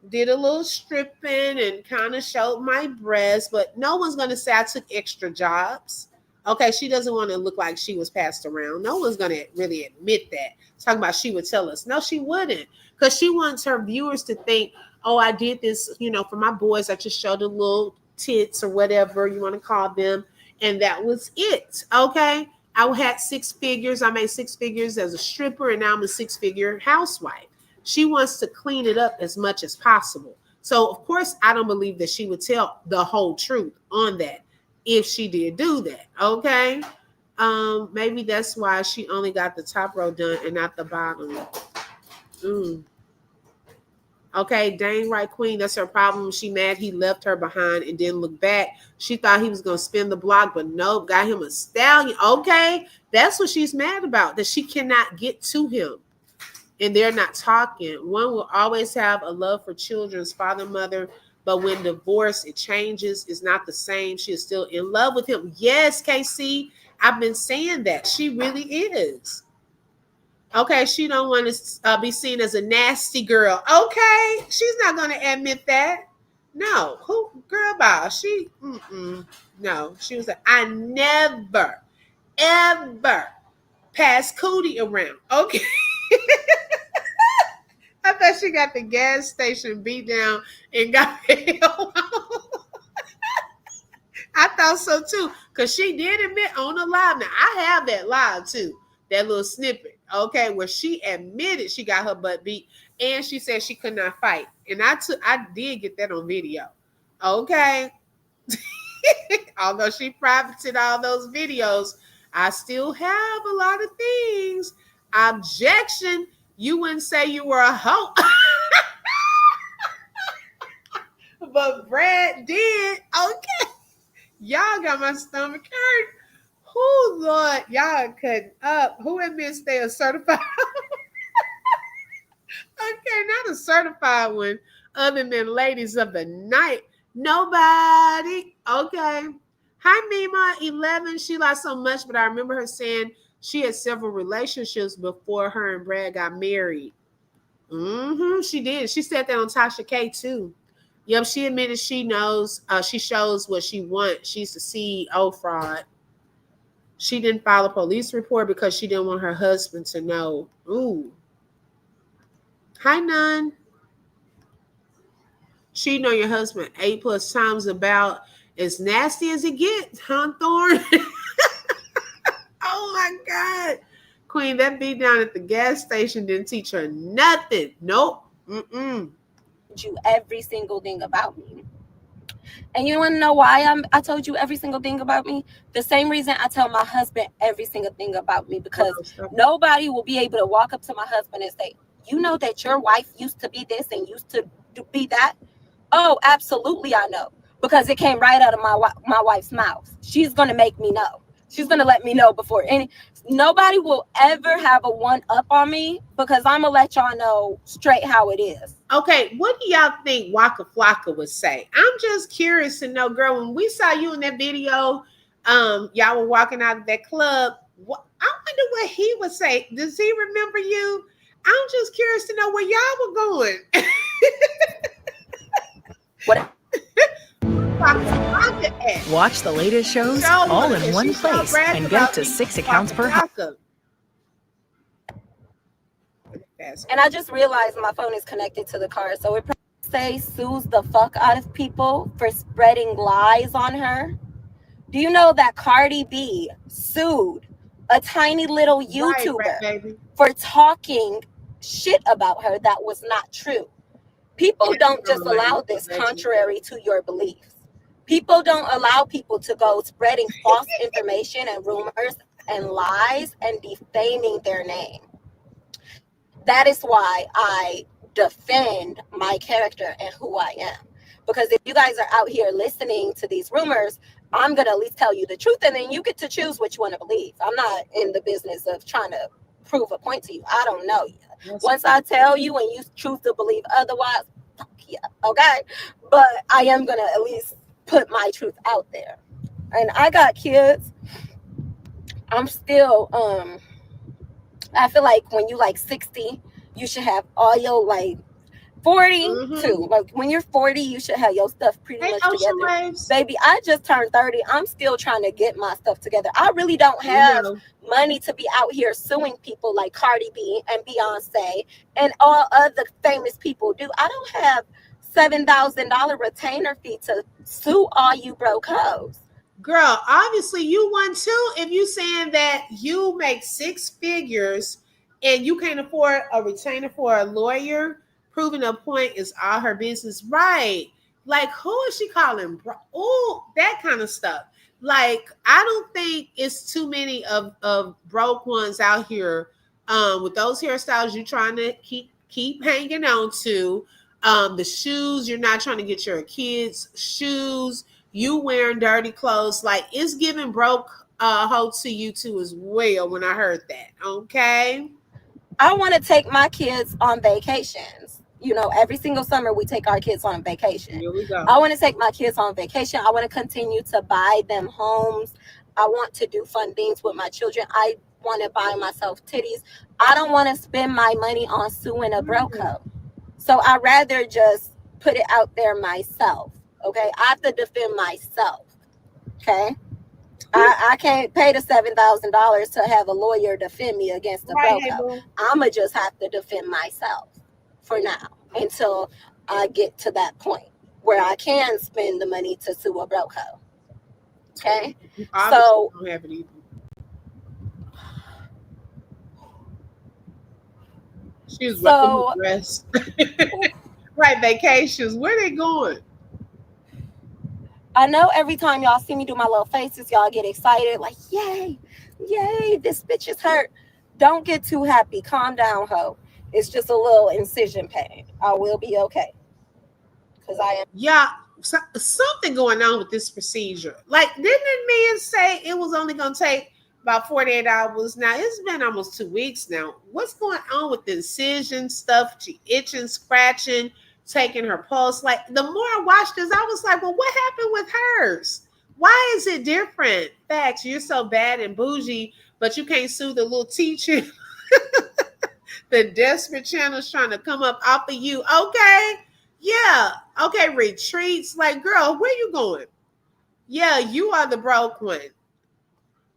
did a little stripping and kind of showed my breast, but no one's going to say I took extra jobs. Okay, she doesn't want to look like she was passed around. No one's going to really admit that. Talking about she would tell us. No, she wouldn't, because she wants her viewers to think, oh, I did this, for my boys. I just showed a little tits or whatever you want to call them. And that was it. Okay. I had 6 figures. I made 6 figures as a stripper, and now I'm a 6-figure housewife. She wants to clean it up as much as possible. So, of course, I don't believe that she would tell the whole truth on that if she did do that. Okay. Maybe that's why she only got the top row done and not the bottom. Okay, dang right, Queen. That's her problem. She mad he left her behind and didn't look back. She thought he was going to spin the block, but nope, got him a stallion. Okay, that's what she's mad about, that she cannot get to him. And they're not talking. One will always have a love for children's father, mother, but when divorced, it changes. It's not the same. She is still in love with him. Yes, KC, I've been saying that. She really is. Okay, she don't want to be seen as a nasty girl. Okay, she's not going to admit that. No, who girl ball? She, no, she was like, I never, ever pass cootie around. Okay. I thought she got the gas station beat down and got hell. I thought so too, because she did admit on the live. Now, I have that live too, that little snippet, okay, where she admitted she got her butt beat and she said she could not fight. And I did get that on video, okay? Although she privated all those videos, I still have a lot of things. Objection. You wouldn't say you were a hoe. But Brad did. Okay. Y'all got my stomach hurt. Who Lord, y'all cutting up? Who admits they are certified? Okay, not a certified one other than ladies of the night. Nobody. Okay. Hi, Mima, 11. She lost so much, but I remember her saying she had several relationships before her and Brad got married. She did. She said that on Tasha K too. Yep, she admitted she knows. She shows what she wants. She's the CEO fraud. She didn't file a police report because she didn't want her husband to know. Ooh. Hi, Nun. She know your husband 8+ times about as nasty as it gets, huh, Thorn? Oh my God. Queen, that beat down at the gas station didn't teach her nothing. Nope. You every single thing about me. And you want to know why I told you every single thing about me? The same reason I tell my husband every single thing about me, because nobody will be able to walk up to my husband and say, you know that your wife used to be this and used to be that? Oh, absolutely I know, because it came right out of my wife's mouth. She's going to make me know. She's going to let me know before nobody will ever have a one up on me, because I'm going to let y'all know straight how it is. Okay, what do y'all think Waka Flocka would say? I'm just curious to know, girl, when we saw you in that video, y'all were walking out of that club. I wonder what he would say. Does he remember you? I'm just curious to know where y'all were going. What? Watch the latest shows all in one place and get up to 6 accounts per house. And I just realized my phone is connected to the car, so it probably sues the fuck out of people for spreading lies on her. Do you know that Cardi B sued a tiny little YouTuber for talking shit about her that was not true? People don't just allow this contrary to your beliefs. People don't allow people to go spreading false information and rumors and lies and defaming their name. That is why I defend my character and who I am. Because if you guys are out here listening to these rumors, I'm going to at least tell you the truth, and then you get to choose which one to believe. I'm not in the business of trying to prove a point to you. I don't know you. Once I tell you and you choose to believe otherwise, fuck yeah, okay? But I am going to at least put my truth out there. And I got kids. I'm still, I feel like when you like 60, you should have all your like 42. Like when you're 40, you should have your stuff pretty much together. Waves. Baby, I just turned 30. I'm still trying to get my stuff together. I really don't have money to be out here suing people like Cardi B and Beyonce and all other famous people do. I don't have $7,000 retainer fee to sue all you broke hoes. Girl, obviously you won too. If you saying that you make 6 figures and you can't afford a retainer for a lawyer, proving a point is all her business, right? Like, who is she calling? Oh, that kind of stuff. Like, I don't think it's too many of broke ones out here with those hairstyles you're trying to keep hanging on to. The shoes, you're not trying to get your kids shoes. You wearing dirty clothes. Like, it's giving broke hoe to you too as well when I heard that. Okay. I want to take my kids on vacations. You know, every single summer we take our kids on vacation. Here we go. I want to take my kids on vacation. I want to continue to buy them homes. I want to do fun things with my children. I want to buy myself titties. I don't want to spend my money on suing a broke hoe. So I'd rather just put it out there myself. Okay. I have to defend myself. Okay. I can't pay the $7,000 to have a lawyer defend me against a broke hoe. I'ma just have to defend myself for now until I get to that point where I can spend the money to sue a broke hoe. Okay, so don't have it either. She was welcome rest. Right, vacations. Where they going? I know every time y'all see me do my little faces, y'all get excited, like, yay, yay, this bitch is hurt. Don't get too happy. Calm down, ho. It's just a little incision pain. I will be okay. Because I am. Yeah, something going on with this procedure. Like, didn't the man say it was only going to take about 48 hours? Now, it's been almost 2 weeks now. What's going on with the incision stuff? She itching, scratching, taking her pulse. Like, the more I watched this, I was like, well, what happened with hers? Why is it different? Facts, you're so bad and bougie, but you can't sue the little teacher. The desperate channel's trying to come up off of you. Okay. Yeah. Okay. Retreats. Like, girl, where you going? Yeah, you are the broke one.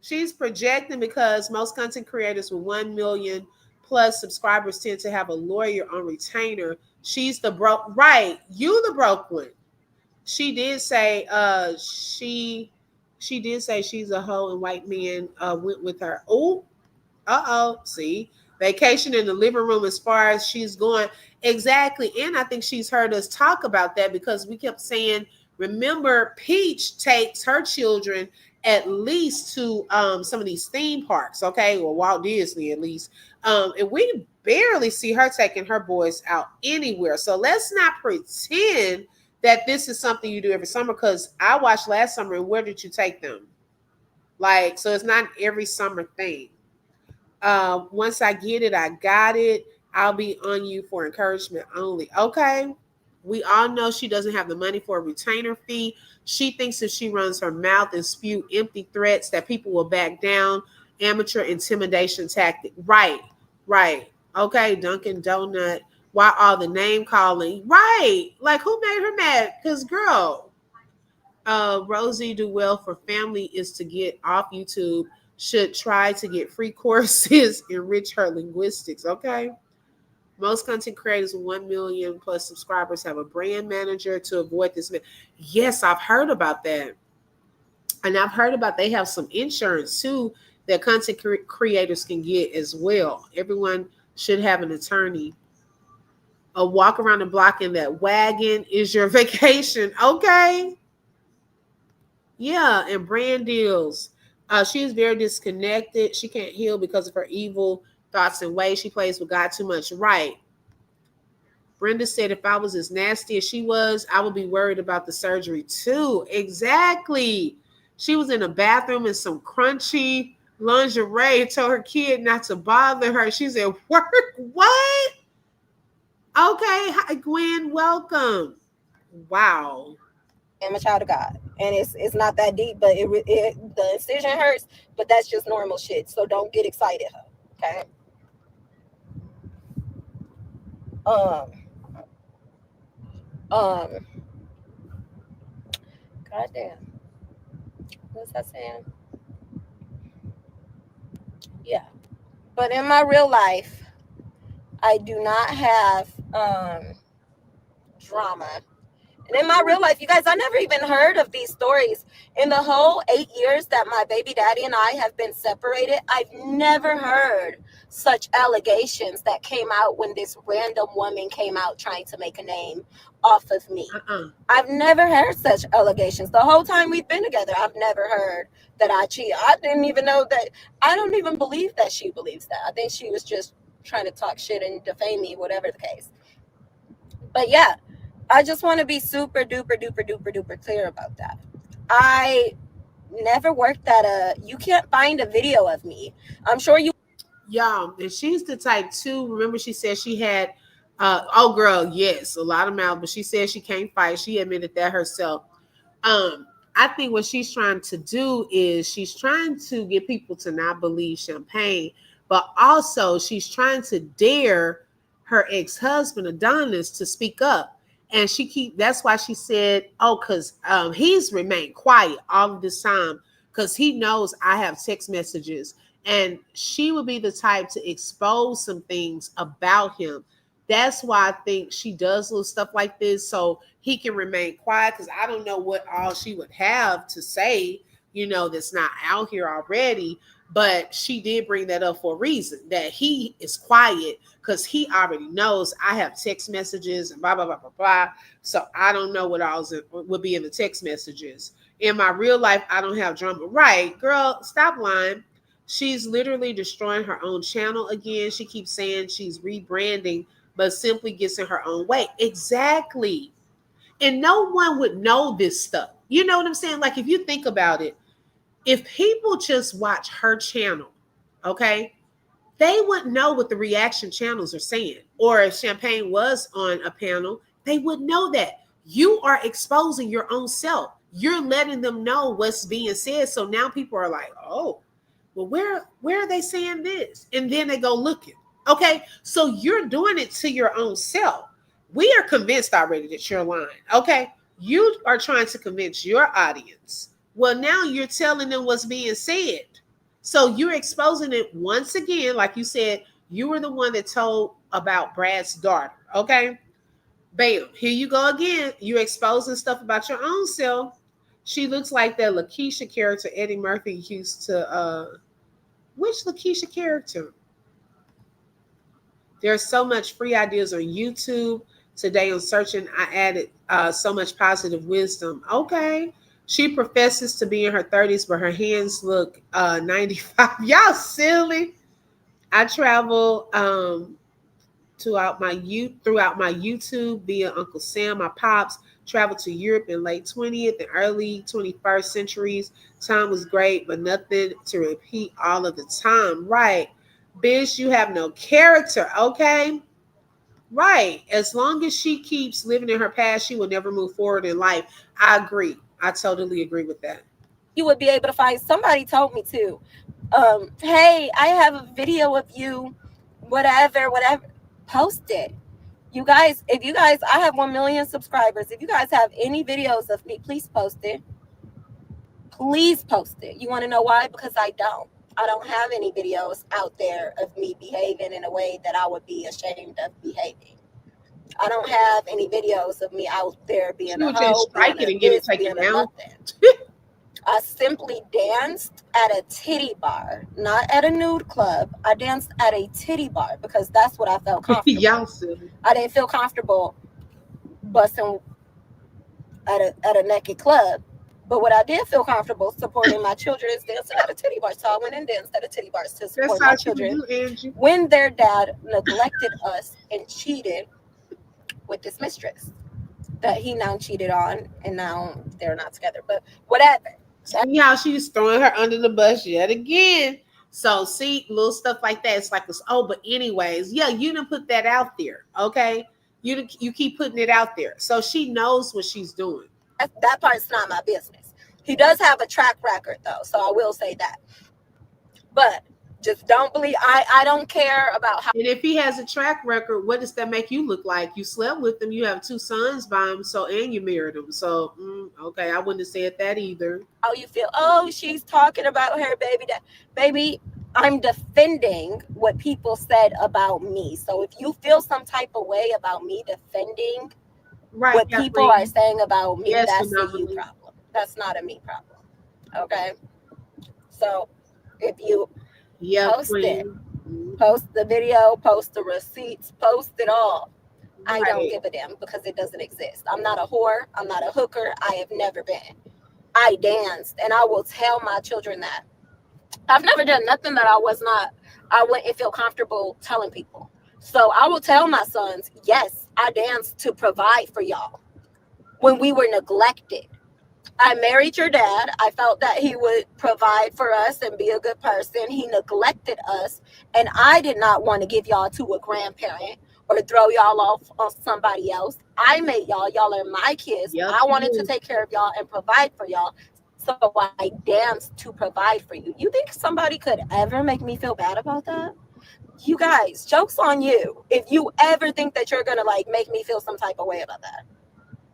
She's projecting because most content creators with 1 million plus subscribers tend to have a lawyer on retainer. She's the broke, right? You the broke one. She did say she did say she's a hoe and white man went with her. See, vacation in the living room as far as she's going. Exactly. And I think she's heard us talk about that because we kept saying, remember, Peach takes her children at least to some of these theme parks, okay, or Walt Disney at least. And we barely see her taking her boys out anywhere. So let's not pretend that this is something you do every summer, because I watched last summer and where did you take them? Like, so it's not every summer thing. Once I get it, I got it. I'll be on you for encouragement only. Okay. We all know she doesn't have the money for a retainer fee. She thinks if she runs her mouth and spew empty threats that people will back down. Amateur intimidation tactic. Right. Okay, Dunkin' Donut. Why all the name calling? Right. Like, who made her mad? Because, girl, Rosie do well for family is to get off YouTube. Should try to get free courses, enrich her linguistics. Okay. Most content creators with 1 million plus subscribers have a brand manager to avoid this. Yes, I've heard about that. And I've heard about they have some insurance too that content creators can get as well. Everyone should have an attorney. A walk around the block in that wagon is your vacation. Okay. Yeah, and brand deals. She is very disconnected. She can't heal because of her evil thoughts and ways. She plays with God too much. Right. Brenda said, if I was as nasty as she was, I would be worried about the surgery too. Exactly. She was in a bathroom in some crunchy lingerie, told her kid not to bother her. She's at work. What? Okay. Hi, Gwen. Welcome. Wow. I'm a child of God, and it's not that deep, but the incision hurts, but that's just normal shit. So don't get excited, okay? Um, goddamn, what was I saying? Yeah, but in my real life, I do not have drama. And in my real life, you guys, I never even heard of these stories. In the whole 8 years that my baby daddy and I have been separated, I've never heard such allegations that came out when this random woman came out trying to make a name off of me. I've never heard such allegations. The whole time we've been together, I've never heard that I cheat. I didn't even know that. I don't even believe that she believes that. I think she was just trying to talk shit and defame me, whatever the case. But yeah, I just want to be super duper duper duper duper clear about that. I never worked at you can't find a video of me. I'm sure you. Y'all, and she's the type too. Remember, she said she had, oh girl, yes, a lot of mouth, but she said she can't fight. She admitted that herself. I think what she's trying to do is she's trying to get people to not believe Champagne, but also she's trying to dare her ex-husband Adonis to speak up. And that's why she said, oh, because he's remained quiet all of this time because he knows I have text messages. And she would be the type to expose some things about him. That's why I think she does little stuff like this so he can remain quiet, because I don't know what all she would have to say, that's not out here already. But she did bring that up for a reason, that he is quiet because he already knows I have text messages and blah, blah, blah, blah, blah. So I don't know what all would be in the text messages. In my real life, I don't have drama. Right, girl, stop lying. She's literally destroying her own channel again. She keeps saying she's rebranding, but simply gets in her own way. Exactly. And no one would know this stuff. You know what I'm saying? Like, if you think about it, if people just watch her channel, okay, they wouldn't know what the reaction channels are saying. Or if Champagne was on a panel, they would know that. You are exposing your own self. You're letting them know what's being said. So now people are like, oh, well, where are they saying this? And then they go looking. Okay, so you're doing it to your own self. We are convinced already that you're lying. Okay, you are trying to convince your audience. Well, now you're telling them what's being said. So you're exposing it once again. Like you said, you were the one that told about Brad's daughter. Okay, bam, here you go again. You're exposing stuff about your own self. She looks like that Lakeisha character Eddie Murphy used to. Which Lakeisha character? There's so much free ideas on YouTube. Today on searching, I added so much positive wisdom. Okay. She professes to be in her 30s, but her hands look 95. Y'all silly. I travel throughout my YouTube via Uncle Sam. My pops traveled to Europe in late 20th and early 21st centuries. Time was great, but nothing to repeat all of the time. Right. Bitch, you have no character, okay? Right. As long as she keeps living in her past, she will never move forward in life. I agree. I totally agree with that. You would be able to find. Somebody told me to. Hey, I have a video of you, whatever. Post it. You guys, I have 1 million subscribers. If you guys have any videos of me, please post it. Please post it. You want to know why? Because I don't have any videos out there of me behaving in a way that I would be ashamed of behaving. I don't have any videos of me out there being a hoe, strike it and get it taken down. I simply danced at a titty bar, not at a nude club. I danced at a titty bar because that's what I felt comfortable. Y'all silly. I didn't feel comfortable busting at a naked club. But what I did feel comfortable supporting my children is dancing at a titty bar. So I went and danced at a titty bar to support my children when their dad neglected us and cheated with this mistress that he now cheated on, and now they're not together. But whatever. See how she's throwing her under the bus yet again. So see, little stuff like that. It's like this. Oh, but anyways, yeah, you didn't put that out there, okay? You keep putting it out there, so she knows what she's doing. That part's not my business. He does have a track record, though, so I will say that. But Just don't believe. I don't care about how. And if he has a track record, what does that make you look like? You slept with him, you have 2 sons by him, so, and you married him. So, okay, I wouldn't have said that either. How you feel? Oh, she's talking about her baby. Baby, I'm defending what people said about me. So if you feel some type of way about me defending what people are saying about me, that's a you problem. That's not a me problem. Okay. So if you post it, post the video, post the receipts, post it all. I don't give a damn because it doesn't exist. I'm not a whore. I'm not a hooker. I have never been. I danced, and I will tell my children that. I've never done nothing that I wouldn't feel comfortable telling people. So I will tell my sons, yes, I danced to provide for y'all when we were neglected. I married your dad. I felt that he would provide for us and be a good person. He neglected us, and I did not want to give y'all to a grandparent or throw y'all off on somebody else. I made y'all. Y'all are my kids. Yep, I wanted to take care of y'all and provide for y'all. So I danced to provide for you. You think somebody could ever make me feel bad about that? You guys, joke's on you. If you ever think that you're going to like make me feel some type of way about that.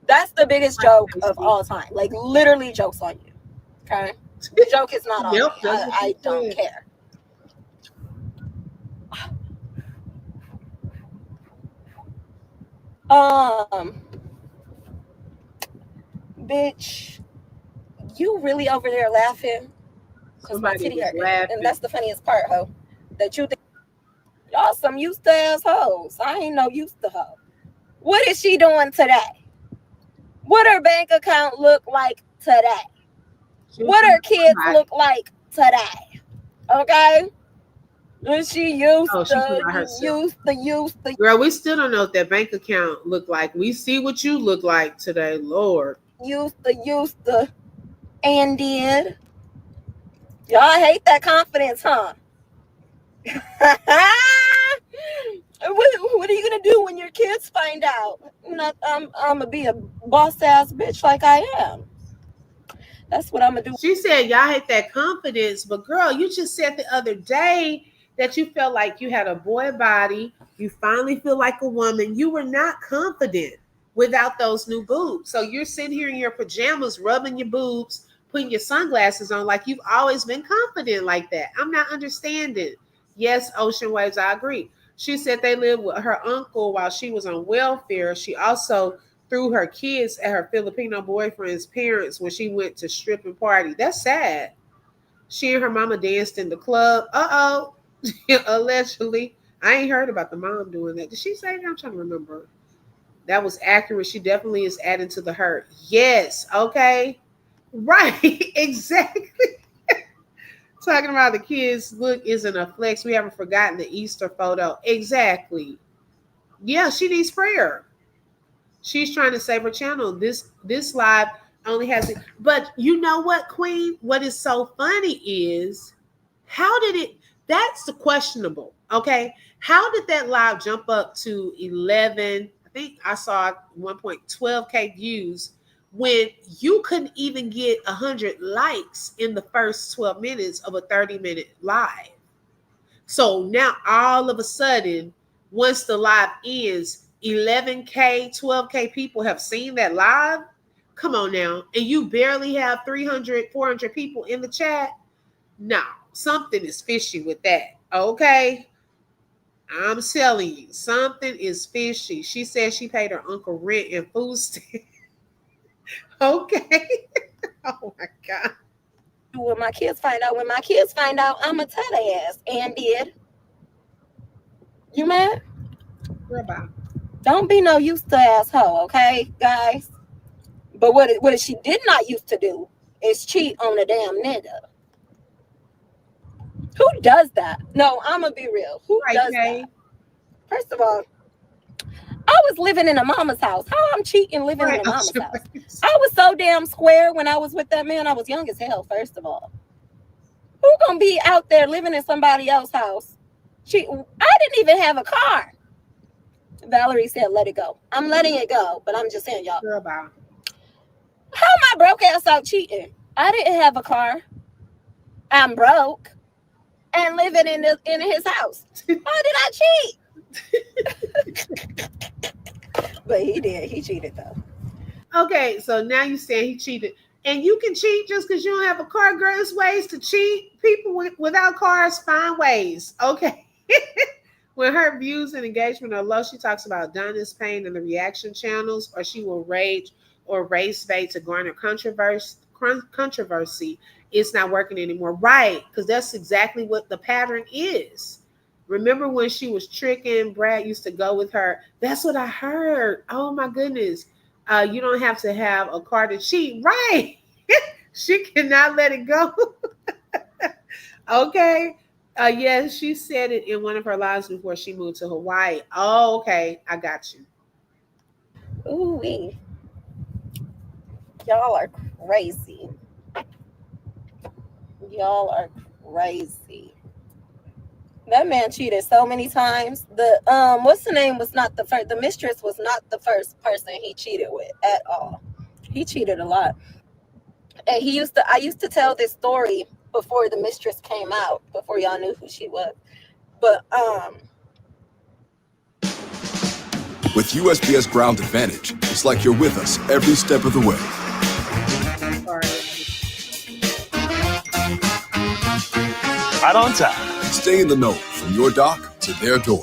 That's the biggest joke of all time. Like literally jokes on you. Okay? The joke is not on me. I don't care. Bitch, you really over there laughing? Because my titty hurt. And that's the funniest part, ho. That you think y'all some used to ass hoes. I ain't no used to hoe. What is she doing today? What her bank account look like today? What her kids look like today? Okay? And she used to. Girl, we still don't know what that bank account look like. We see what you look like today, Lord. Used to, and did. Y'all hate that confidence, huh? What are you gonna do when your kids find out? I'm gonna be a boss ass bitch like I am. That's what I'm gonna do. She said y'all hate that confidence, but girl, you just said the other day that you felt like you had a boy body. You finally feel like a woman. You were not confident without those new boobs. So you're sitting here in your pajamas, rubbing your boobs, putting your sunglasses on like you've always been confident like that. I'm not understanding. Yes, Ocean Waves, I agree. She said they lived with her uncle while she was on welfare. She also threw her kids at her Filipino boyfriend's parents when she went to stripping party. That's sad. She and her mama danced in the club. Allegedly. I ain't heard about the mom doing that. Did she say that? I'm trying to remember. That was accurate. She definitely is adding to the hurt. Yes. Okay. Right. Exactly. Talking about the kids look isn't a flex. We haven't forgotten the Easter photo. Exactly. Yeah, she needs prayer. She's trying to save her channel. This live only has it. But you know what, Queen? What is so funny is how did it? That's the questionable. Okay. How did that live jump up to 11? I think I saw 1.12K views when you couldn't even get 100 likes in the first 12 minutes of a 30-minute live. So now all of a sudden, once the live ends, 11K, 12K people have seen that live. Come on now. And you barely have 300, 400 people in the chat. No, something is fishy with that. Okay. I'm telling you, something is fishy. She said she paid her uncle rent and food stamps. Okay. Oh my God. When my kids find out, I'm going to tell their ass. And did. You mad? Bye. Don't be no used to asshole, okay, guys? But what she did not used to do is cheat on a damn nigga. Who does that? No, I'm going to be real. Who does that? First of all, I was living in a mama's house. How I'm cheating living in a mama's house? I was so damn square when I was with that man. I was young as hell, first of all. Who gonna be out there living in somebody else's house? I didn't even have a car. Valerie said, let it go. I'm letting it go, but I'm just saying, y'all. How am I broke ass out cheating? I didn't have a car. I'm broke. and living in his house. How did I cheat? But he did. He cheated though. Okay, so now you saying he cheated. And you can cheat just because you don't have a car. Girl, there's ways to cheat. People without cars find ways. Okay. When her views and engagement are low, she talks about Donna's pain and the reaction channels, or she will rage or race bait to garner controversy. It's not working anymore. Right, because that's exactly what the pattern is. Remember when she was tricking, Brad used to go with her. That's what I heard. Oh my goodness. You don't have to have a car to cheat. Right. She cannot let it go. Okay. Yes, she said it in one of her lives before she moved to Hawaii. Oh, okay. I got you. Ooh, y'all are crazy. Y'all are crazy. That man cheated so many times. The what's the name was not the first. The mistress was not the first person he cheated with at all. He cheated a lot. And I used to tell this story before the mistress came out, before y'all knew who she was. But with USPS Ground Advantage, it's like you're with us every step of the way. Right on time. Stay in the know from your dock to their door.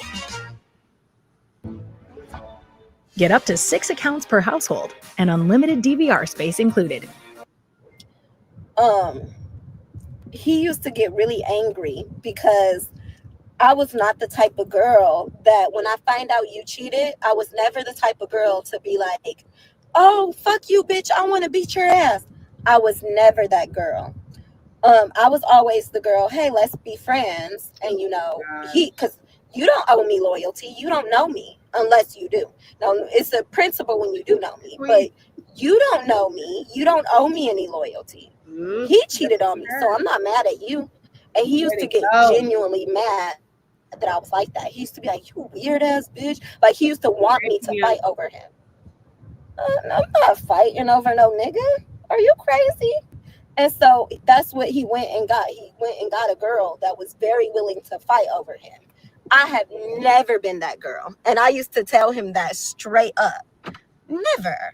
Get up to 6 accounts per household and unlimited DVR space included. He used to get really angry because I was not the type of girl that when I find out you cheated, I was never the type of girl to be like, oh, fuck you, bitch, I want to beat your ass. I was never that girl. I was always the girl, hey, let's be friends. And, because you don't owe me loyalty. You don't know me unless you do. Now, it's a principle when you do know me, but you don't know me. You don't owe me any loyalty. He cheated on me, so I'm not mad at you. And he used to get genuinely mad that I was like that. He used to be like, you weird ass bitch. Like, he used to want me to fight over him. I'm not fighting over no nigga. Are you crazy? And so that's what he went and got. He went and got a girl that was very willing to fight over him. I have never been that girl. And I used to tell him that straight up. Never.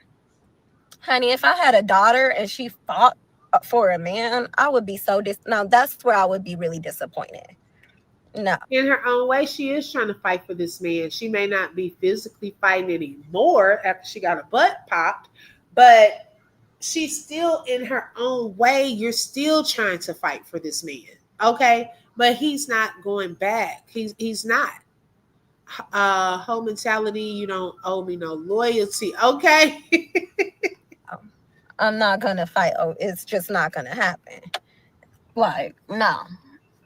Honey, if I had a daughter and she fought for a man, I would be so now that's where I would be really disappointed. No. In her own way, she is trying to fight for this man. She may not be physically fighting anymore after she got her butt popped, but she's still in her own way. You're still trying to fight for this man. Okay. But he's not going back. He's not. Whole mentality, you don't owe me no loyalty. Okay. I'm not gonna fight. Oh, it's just not gonna happen. Like, no.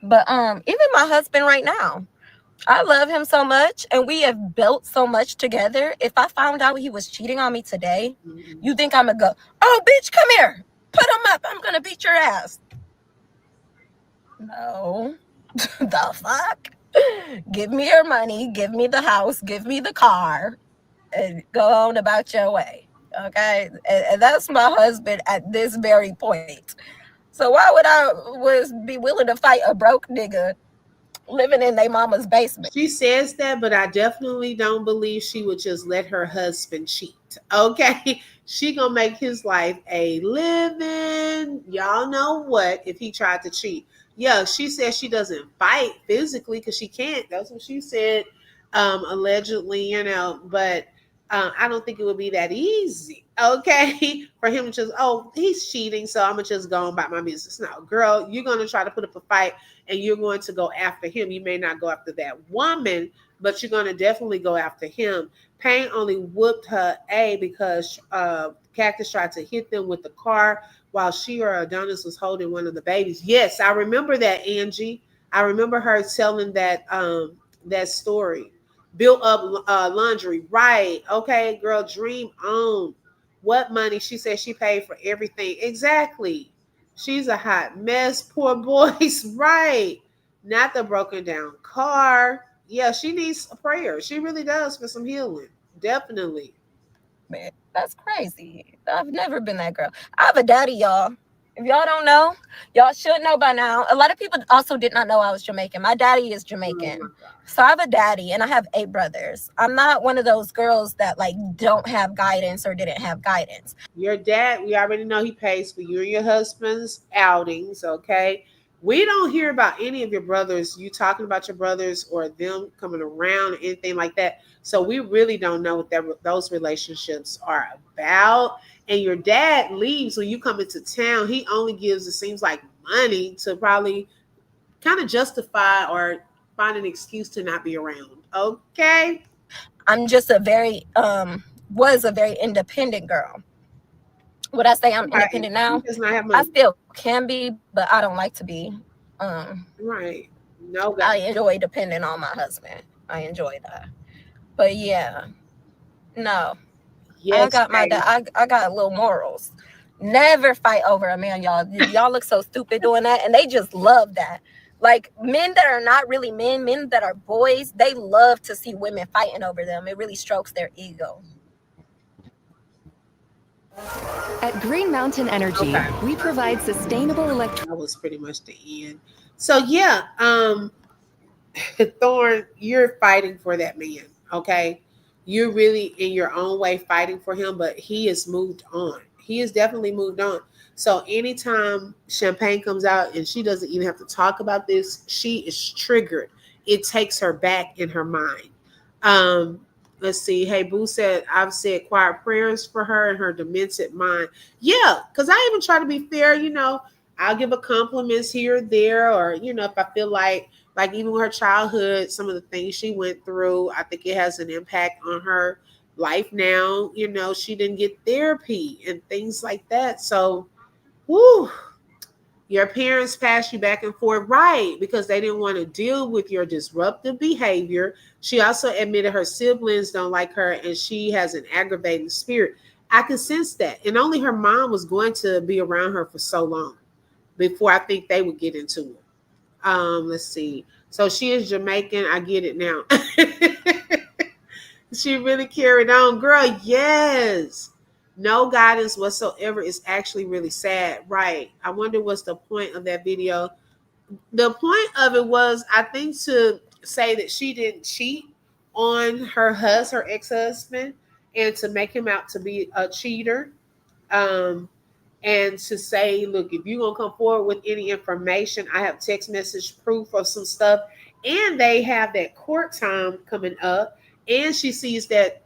But even my husband right now, I love him so much and we have built so much together. If I found out he was cheating on me today, you think I'm gonna go, oh bitch, come here, put him up, I'm gonna beat your ass? No. The fuck? Give me your money, give me the house, give me the car, and go on about your way. Okay? And that's my husband at this very point. So why would I be willing to fight a broke nigga living in their mama's basement? She says that, but I definitely don't believe she would just let her husband cheat. Okay? She gonna make his life a living. Y'all know what if he tried to cheat. Yeah, she says she doesn't fight physically because she can't. That's what she said, allegedly, but I don't think it would be that easy, okay, for him to just, oh, he's cheating, so I'm going to just go on about my business. No, girl, you're going to try to put up a fight, and you're going to go after him. You may not go after that woman, but you're going to definitely go after him. Payne only whooped her, because Cactus tried to hit them with the car while she or Adonis was holding one of the babies. Yes, I remember that, Angie. I remember her telling that story. Built up laundry. Right. Okay, girl, dream on. What money? She said she paid for everything. Exactly. She's a hot mess. Poor boys. Right. Not the broken down car. Yeah, she needs a prayer. She really does for some healing. Definitely. Man, that's crazy. I've never been that girl. I have a daddy, y'all. If y'all don't know, y'all should know by now. A lot of people also did not know I was Jamaican. My daddy is Oh my Jamaican. God. So I have a daddy and I have 8 brothers. I'm not one of those girls that like don't have guidance or didn't have guidance. Your dad, we already know he pays for you and your husband's outings, okay? We don't hear about any of your brothers, you talking about your brothers or them coming around or anything like that. So we really don't know what those relationships are about. And your dad leaves when you come into town. He only gives, it seems like, money to probably kind of justify or find an excuse to not be around. Okay? I'm just a very was a very independent girl. Would I say I'm Right. independent He now? does not have I money. still can be, but I don't like to be. Right. No, I God. enjoy depending on my husband. I enjoy that. But yeah, no. I Yes, got my baby. dad. I got little morals. Never fight over a man, y'all. Y'all look so stupid doing that, and they just love that. Like men that are not really men, men that are boys, they love to see women fighting over them. It really strokes their ego. At Green Mountain Energy, Okay. we provide sustainable electricity. That was pretty much the end. So yeah, Thorn, you're fighting for that man, okay? You're really in your own way fighting for him, but he has moved on. He has definitely moved on. So anytime Champagne comes out and she doesn't even have to talk about this, she is triggered. It takes her back in her mind. Um, let's see. Hey, Boo said I've said quiet prayers for her and her demented mind. Yeah, because I even try to be fair, I'll give a compliments here or there, or if I feel like even with her childhood, some of the things she went through, I think it has an impact on her life now. She didn't get therapy and things like that. So, whoo, your parents passed you back and forth, right? Because they didn't want to deal with your disruptive behavior. She also admitted her siblings don't like her and she has an aggravating spirit. I can sense that. And only her mom was going to be around her for so long before I think they would get into it. Let's see. So she is Jamaican. I get it now. She really carried on, girl. Yes. No guidance whatsoever is actually really sad, right? I wonder what's the point of that video. The point of it was, I think, to say that she didn't cheat on her ex-husband, and to make him out to be a cheater. Um, and to say, look, if you're gonna come forward with any information, I have text message proof of some stuff, and they have that court time coming up, and she sees that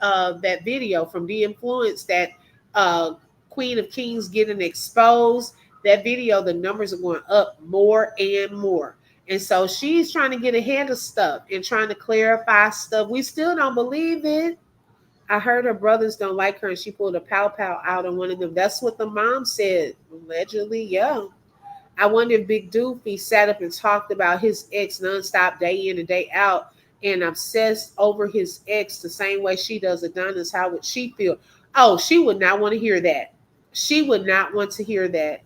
video from the influence that uh, Queen of Kings getting exposed. That video, the numbers are going up more and more. And so she's trying to get ahead of stuff and trying to clarify stuff. We still don't believe it. I heard her brothers don't like her and she pulled a pow pow out on one of them. That's what the mom said. Allegedly, yeah. I wonder if Big Doofy sat up and talked about his ex nonstop, day in and day out, and obsessed over his ex the same way she does Adonis. How would she feel? Oh, she would not want to hear that. She would not want to hear that.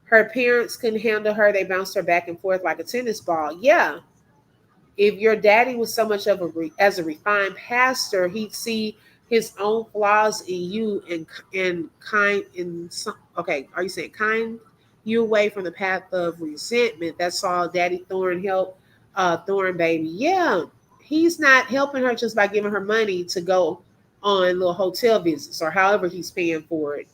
Her parents couldn't handle her. They bounced her back and forth like a tennis ball. Yeah, if your daddy was so much of as a refined pastor, he'd see his own flaws in you and kind in some. Okay, are you saying kind you away from the path of resentment? That's all Daddy Thorn helped Thorn baby. Yeah, he's not helping her just by giving her money to go on little hotel visits or however he's paying for it.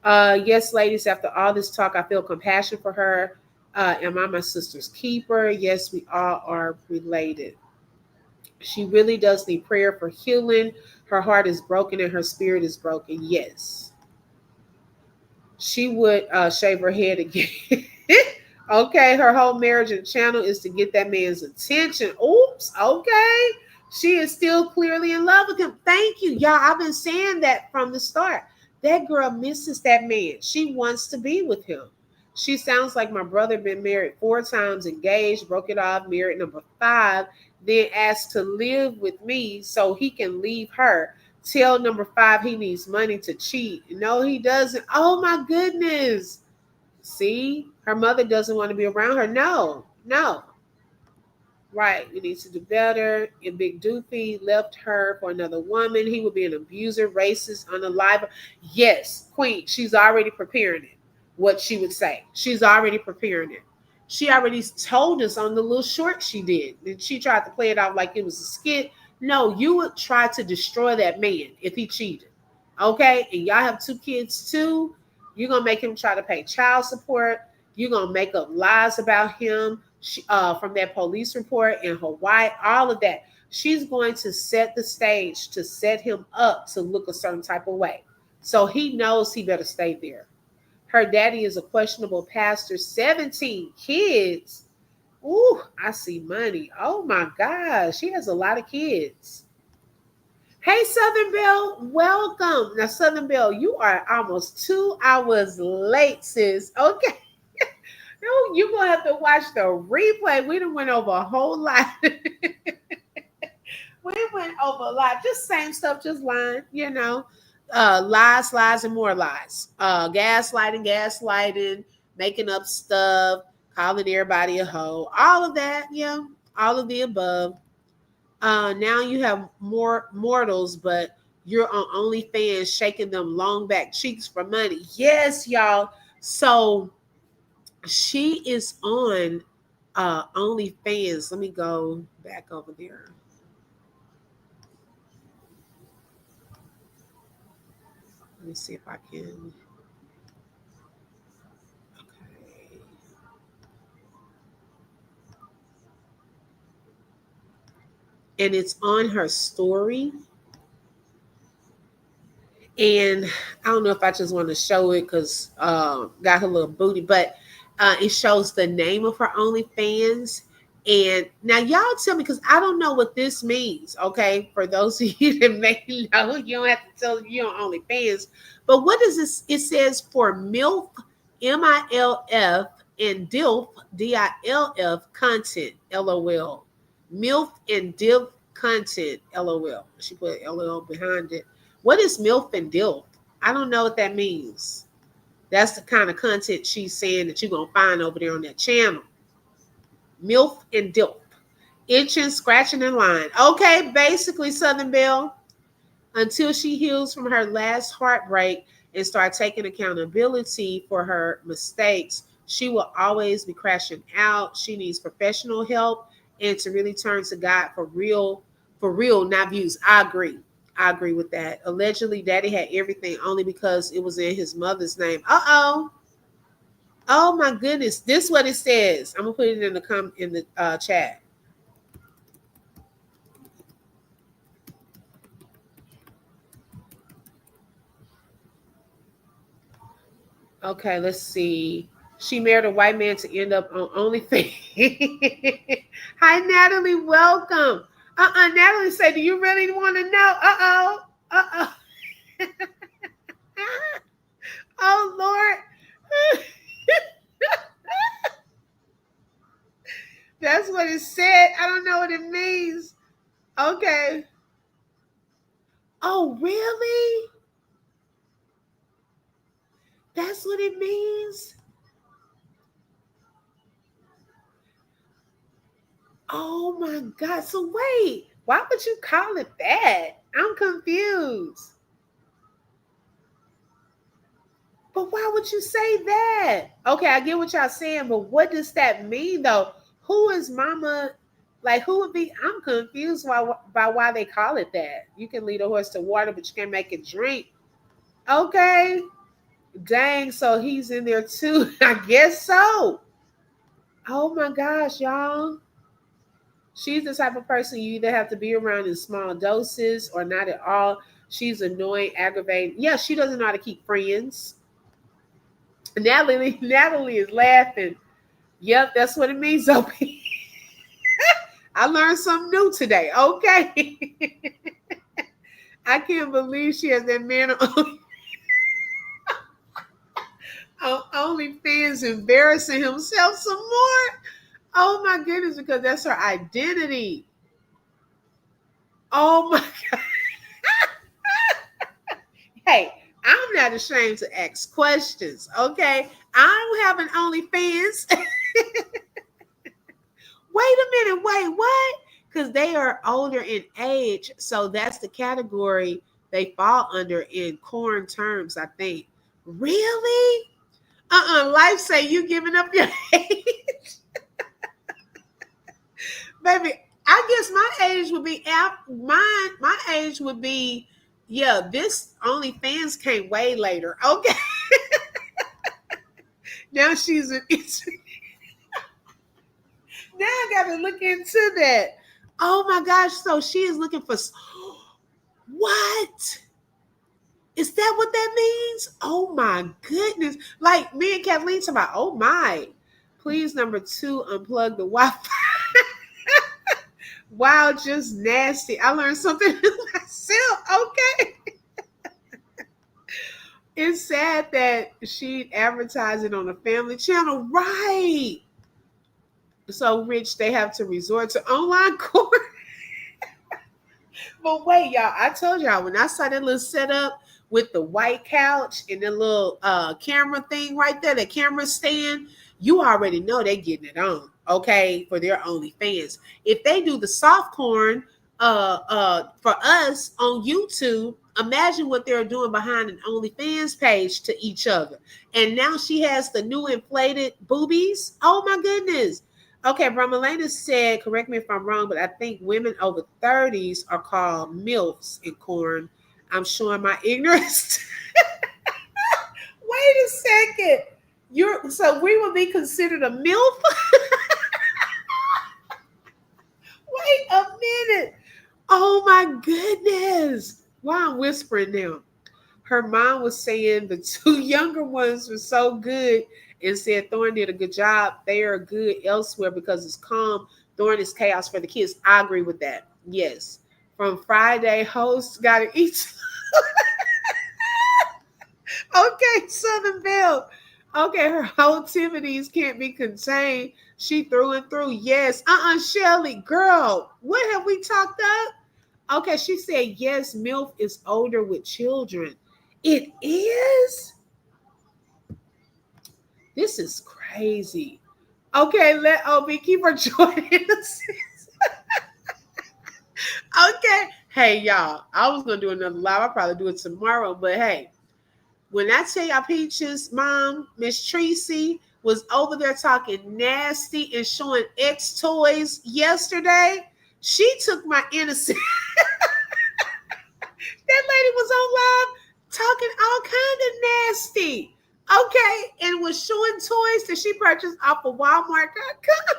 Yes, ladies, after all this talk, I feel compassion for her. Am I my sister's keeper? Yes, we all are related. She really does need prayer for healing. Her heart is broken and her spirit is broken. Yes. She would shave her head again. Okay, her whole marriage and channel is to get that man's attention. Oops, okay. She is still clearly in love with him. Thank you. Y'all, I've been saying that from the start. That girl misses that man. She wants to be with him. She sounds like my brother, been married 4 times, engaged, broke it off, married number 5, then asked to live with me so he can leave her. Tell number 5 he needs money to cheat. No, he doesn't. Oh my goodness. See, her mother doesn't want to be around her. No, no. Right, we need to do better. If Big Doofy left her for another woman, he would be an abuser, racist, unalive. Yes, Queen, she's already preparing it. what she would say. She's already preparing it. She already told us on the little short she did. And she tried to play it out like it was a skit. No, you would try to destroy that man if he cheated. Okay? And y'all have 2 kids too. You're going to make him try to pay child support. You're going to make up lies about him from that police report in Hawaii, all of that. She's going to set the stage to set him up to look a certain type of way. So he knows he better stay there. Her daddy is a questionable pastor, 17 kids. Ooh, I see money. Oh my gosh, she has a lot of kids. Hey, Southern Belle, welcome. Now, Southern Belle, you are almost 2 hours late, sis. Okay. You're going to have to watch the replay. We done went over a whole lot. We went over a lot. Just same stuff, just lying, lies, lies, and more lies. Gaslighting, making up stuff, calling everybody a hoe. All of that, all of the above. Now you have more mortals, but you're on OnlyFans shaking them long back cheeks for money. Yes, y'all. So she is on OnlyFans. Let me go back over there. Let me see if I can. Okay. And it's on her story. And I don't know if I just want to show it because got her little booty, but it shows the name of her OnlyFans. And now y'all tell me, because I don't know what this means, okay? For those of you that may know, you don't have to tell you on OnlyFans. But what is this? It says for MILF, MILF, and DILF, DILF content, LOL. MILF and DILF content, LOL. She put LOL behind it. What is MILF and DILF? I don't know what that means. That's the kind of content she's saying that you're going to find over there on that channel. MILF and DILF. Itching, scratching, and lying. Okay, basically, Southern Belle, until she heals from her last heartbreak and start taking accountability for her mistakes, she will always be crashing out. She needs professional help and to really turn to God for real, not views. I agree with that. Allegedly, daddy had everything only because it was in his mother's name. Uh-oh. Oh my goodness. This is what it says. I'm gonna put it in the chat. Okay, let's see. She married a white man to end up on OnlyFans. Hi, Natalie. Welcome. Natalie said, do you really want to know? Uh-oh. Oh, Lord. That's what it said. I don't know what it means. Okay. Oh, really? That's what it means? Oh my God. So wait, why would you call it that? I'm confused. But why would you say that? Okay, I get what y'all saying, but what does that mean though? Who is mama? Like, who would be? I'm confused by why they call it that. You can lead a horse to water, but you can't make it drink. Okay. Dang, so he's in there too. I guess so. Oh my gosh, y'all. She's the type of person you either have to be around in small doses or not at all. She's annoying, aggravating. Yeah, she doesn't know how to keep friends. Natalie is laughing. Yep, that's what it means. Okay. I learned something new today. Okay. I can't believe she has that man on OnlyFans embarrassing himself some more. Oh my goodness, because that's her identity. Oh my God. Hey, I'm not ashamed to ask questions, okay? I don't have an OnlyFans. Wait a minute, wait, what? Because they are older in age, so that's the category they fall under in corn terms, I think. Really? Life say you giving up your age. Baby, I guess my age would be my age would be, yeah, this OnlyFans came way later. Okay. Now she's an now I gotta look into that. Oh my gosh. So she is looking for what? Is that what that means? Oh my goodness. Like me and Kathleen talking about, oh my. Please, number 2, unplug the Wi-Fi. Wow, just nasty. I learned something myself. Okay. It's sad that she advertised it on a family channel. Right. So rich they have to resort to online court. But wait, y'all, I told y'all when I saw that little setup with the white couch and the little camera thing right there, the camera stand, you already know they're getting it on, for their OnlyFans. If they do the soft corn for us on YouTube, imagine what they're doing behind an OnlyFans page to each other. And now she has the new inflated boobies. Oh my goodness. Okay, Bramalena said, correct me if I'm wrong, but I think women over 30s are called MILFs in corn. I'm showing my ignorance. Wait a second. So we will be considered a MILF? Wait a minute. Oh my goodness. Why I'm whispering now. Her mom was saying the 2 younger ones were so good and said Thorne did a good job. They are good elsewhere because it's calm. Thorne is chaos for the kids. I agree with that. Yes. From Friday, host got to eat. Okay, Southern Belle. Okay, her whole activities can't be contained. She through and through. Yes. Shelly, girl, what have we talked up? Okay, she said, yes, MILF is older with children. It is? This is crazy. Okay, let OB keep her joining us. Okay. Hey, y'all, I was going to do another live. I'll probably do it tomorrow. But hey, when I tell y'all Peach's mom, Miss Tracy, was over there talking nasty and showing X toys yesterday, she took my innocence. That lady was on live talking all kind of nasty. Okay, and was showing toys that she purchased off of Walmart.com.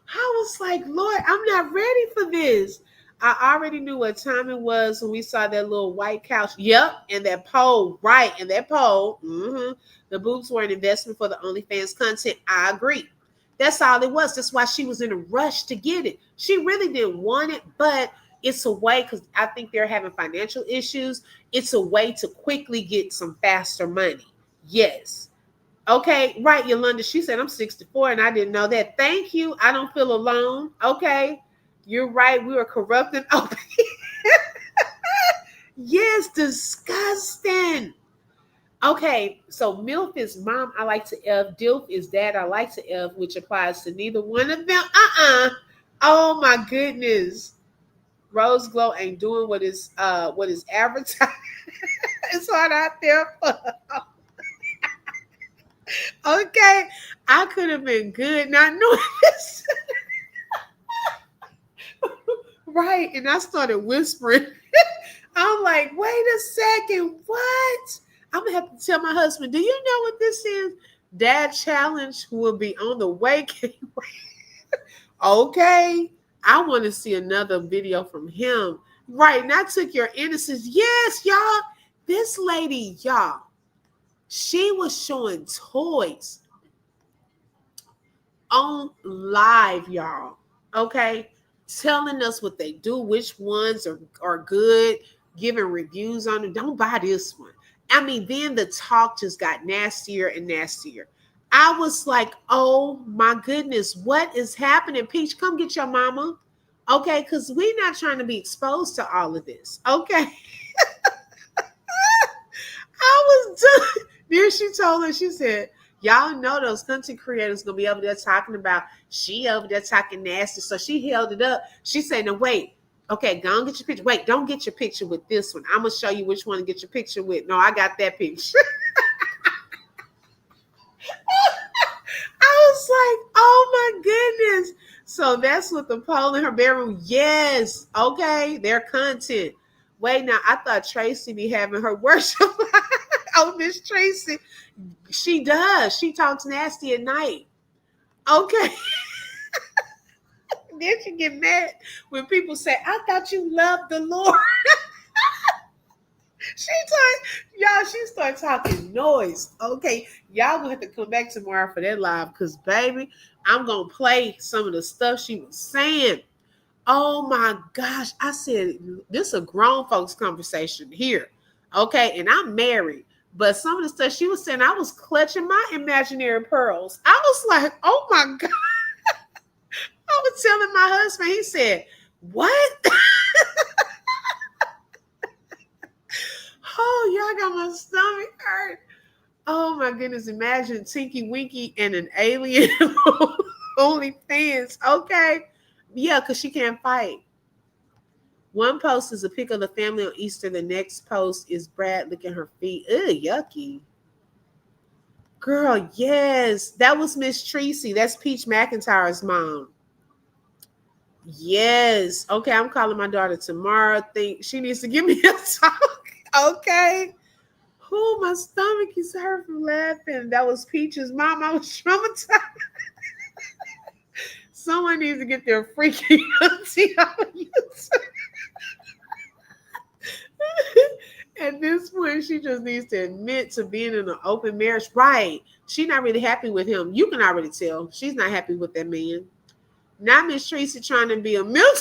I was like, Lord, I'm not ready for this. I already knew what time it was when we saw that little white couch. Yep, and that pole, right, and that pole. The boobs were an investment for the OnlyFans content. I agree. That's all it was. That's why she was in a rush to get it. She really didn't want it, but it's a way, because I think they're having financial issues. It's a way to quickly get some faster money. Yes. Okay, right, Yolanda. She said, I'm 64 and I didn't know that. Thank you. I don't feel alone. Okay. You're right. We were corrupting. Oh, yes, disgusting. Okay, so MILF is mom, I like to F. DILF is dad, I like to F, which applies to neither one of them. Oh my goodness. Rose Glow ain't doing what is advertised. It's hard out there for her. Okay, I could have been good not knowing this. Right, and I started whispering. I'm like, wait a second, what? I'm gonna have to tell my husband, do you know what this is? Dad challenge will be on the way. Okay, I want to see another video from him. Right, and I took your innocence. Yes, y'all. This lady, y'all, she was showing toys on live, y'all. Okay, telling us what they do, which ones are good, giving reviews on them. Don't buy this one. I mean, then the talk just got nastier and nastier. I was like, oh my goodness, what is happening? Peach, come get your mama. Okay, because we're not trying to be exposed to all of this. Okay. I was done. Then she told her, she said, y'all know those content creators gonna be over there talking about, she over there talking nasty. So she held it up. She said, no, wait, Okay, go and get your picture. Wait, don't get your picture with this one. I'm gonna show you which one to get your picture with. No, I got that picture. I was like, oh my goodness. So that's what the pole in her bedroom. Yes. Okay. Their content. Wait, now I thought Tracy be having her worship. Oh, Miss Tracy. She does. She talks nasty at night. Okay. Then she get mad when people say, I thought you loved the Lord. She started talking noise. Okay, y'all gonna have to come back tomorrow for that live, because baby, I'm gonna play some of the stuff she was saying. Oh my gosh, I said this is a grown folks conversation here. Okay, and I'm married, but some of the stuff she was saying, I was clutching my imaginary pearls. I was like, oh my god. I was telling my husband, he said, what? Oh, y'all got my stomach hurt. Oh my goodness. Imagine Tinky Winky and an alien only fans. Okay. Yeah, because she can't fight. One post is a pic of the family on Easter. The next post is Brad licking her feet. Ugh, yucky. Girl, yes. That was Miss Tracy. That's Peach McIntyre's mom. Yes. Okay, I'm calling my daughter tomorrow. Think she needs to give me a talk. Okay. Oh, my stomach is hurt from laughing. That was Peach's mom. I was traumatized. Someone needs to get their freaking auntie on YouTube. At this point, she just needs to admit to being in an open marriage. Right. She's not really happy with him. You can already tell. She's not happy with that man. Now Miss Tracy trying to be a milk.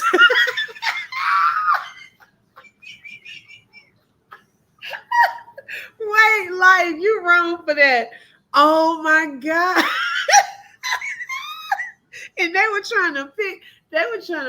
Wait, like you wrong for that. Oh my God. And they were trying to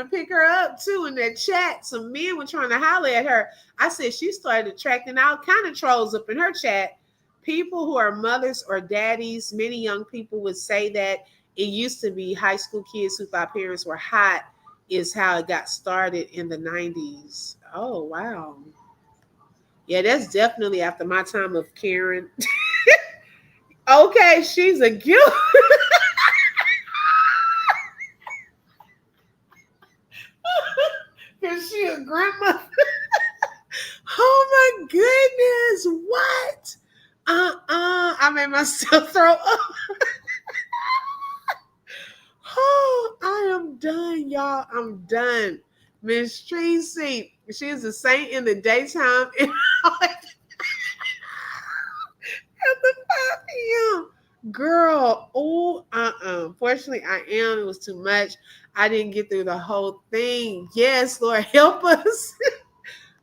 pick her up too in that chat. Some men were trying to holler at her. I said she started attracting all kind of trolls up in her chat. People who are mothers or daddies. Many young people would say that it used to be high school kids who thought parents were hot is how it got started in the 90s. Oh, wow. Yeah, that's definitely after my time of Karen. Okay, she's a guilt. Because she a grandmother. Oh my goodness. What? I made myself throw up. Oh, I am done, y'all. I'm done. Miss Tracy, she is a saint in the daytime and at the 5 p.m. Girl, Fortunately, I am. It was too much. I didn't get through the whole thing. Yes, Lord, help us.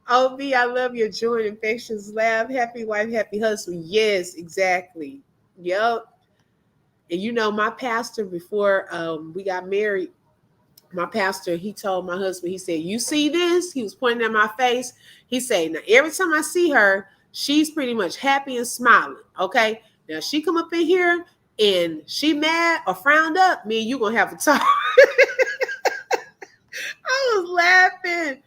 OB, I love your joy and infectious laugh. Happy wife, happy husband. Yes, exactly. Yep. And you know, my pastor, before we got married, my pastor, he told my husband, he said, you see this? He was pointing at my face. He said, now every time I see her, she's pretty much happy and smiling. Okay. Now she come up in here and she mad or frowned up, me and you gonna have a talk. I was laughing.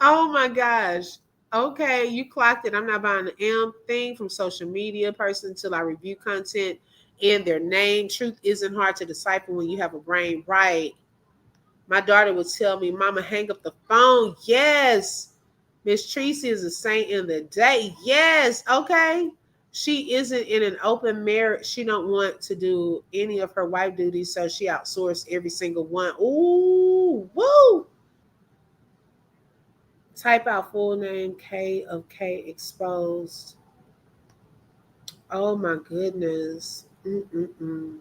Oh my gosh. Okay, you clocked it. I'm not buying the M thing from social media person until I review content in their name. Truth isn't hard to decipher when you have a brain right. My daughter would tell me, Mama, hang up the phone. Yes. Miss Tracy is a saint in the day. Yes. Okay. She isn't in an open marriage. She don't want to do any of her wife duties, so she outsourced every single one. Ooh, woo. Type out full name, K of K exposed. Oh my goodness. Mm-mm-mm.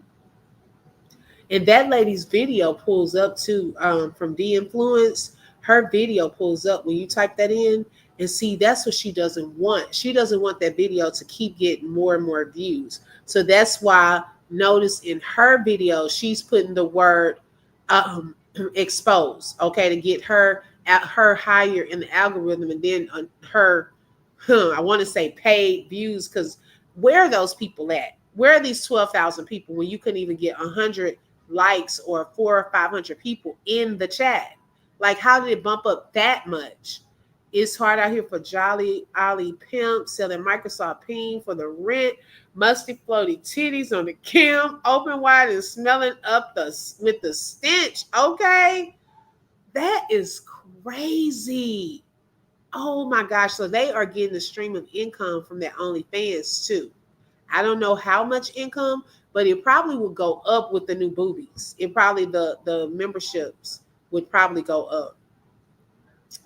And that lady's video pulls up too from The Influence. Her video pulls up when you type that in. And see, that's what she doesn't want. She doesn't want that video to keep getting more and more views. So that's why, notice in her video, she's putting the word exposed, okay, to get her higher in the algorithm. And then on her, I want to say paid views, because where are those people at? Where are these 12,000 people when you couldn't even get 100 likes or 400 or 500 people in the chat? Like, how did it bump up that much? It's hard out here for Jolly Ollie Pimp selling Microsoft Ping for the rent. Musty floaty titties on the cam, open wide and smelling up the with the stench. Okay, that is crazy. Oh my gosh! So they are getting a stream of income from their OnlyFans too. I don't know how much income, but it probably will go up with the new boobies. It probably the memberships would probably go up.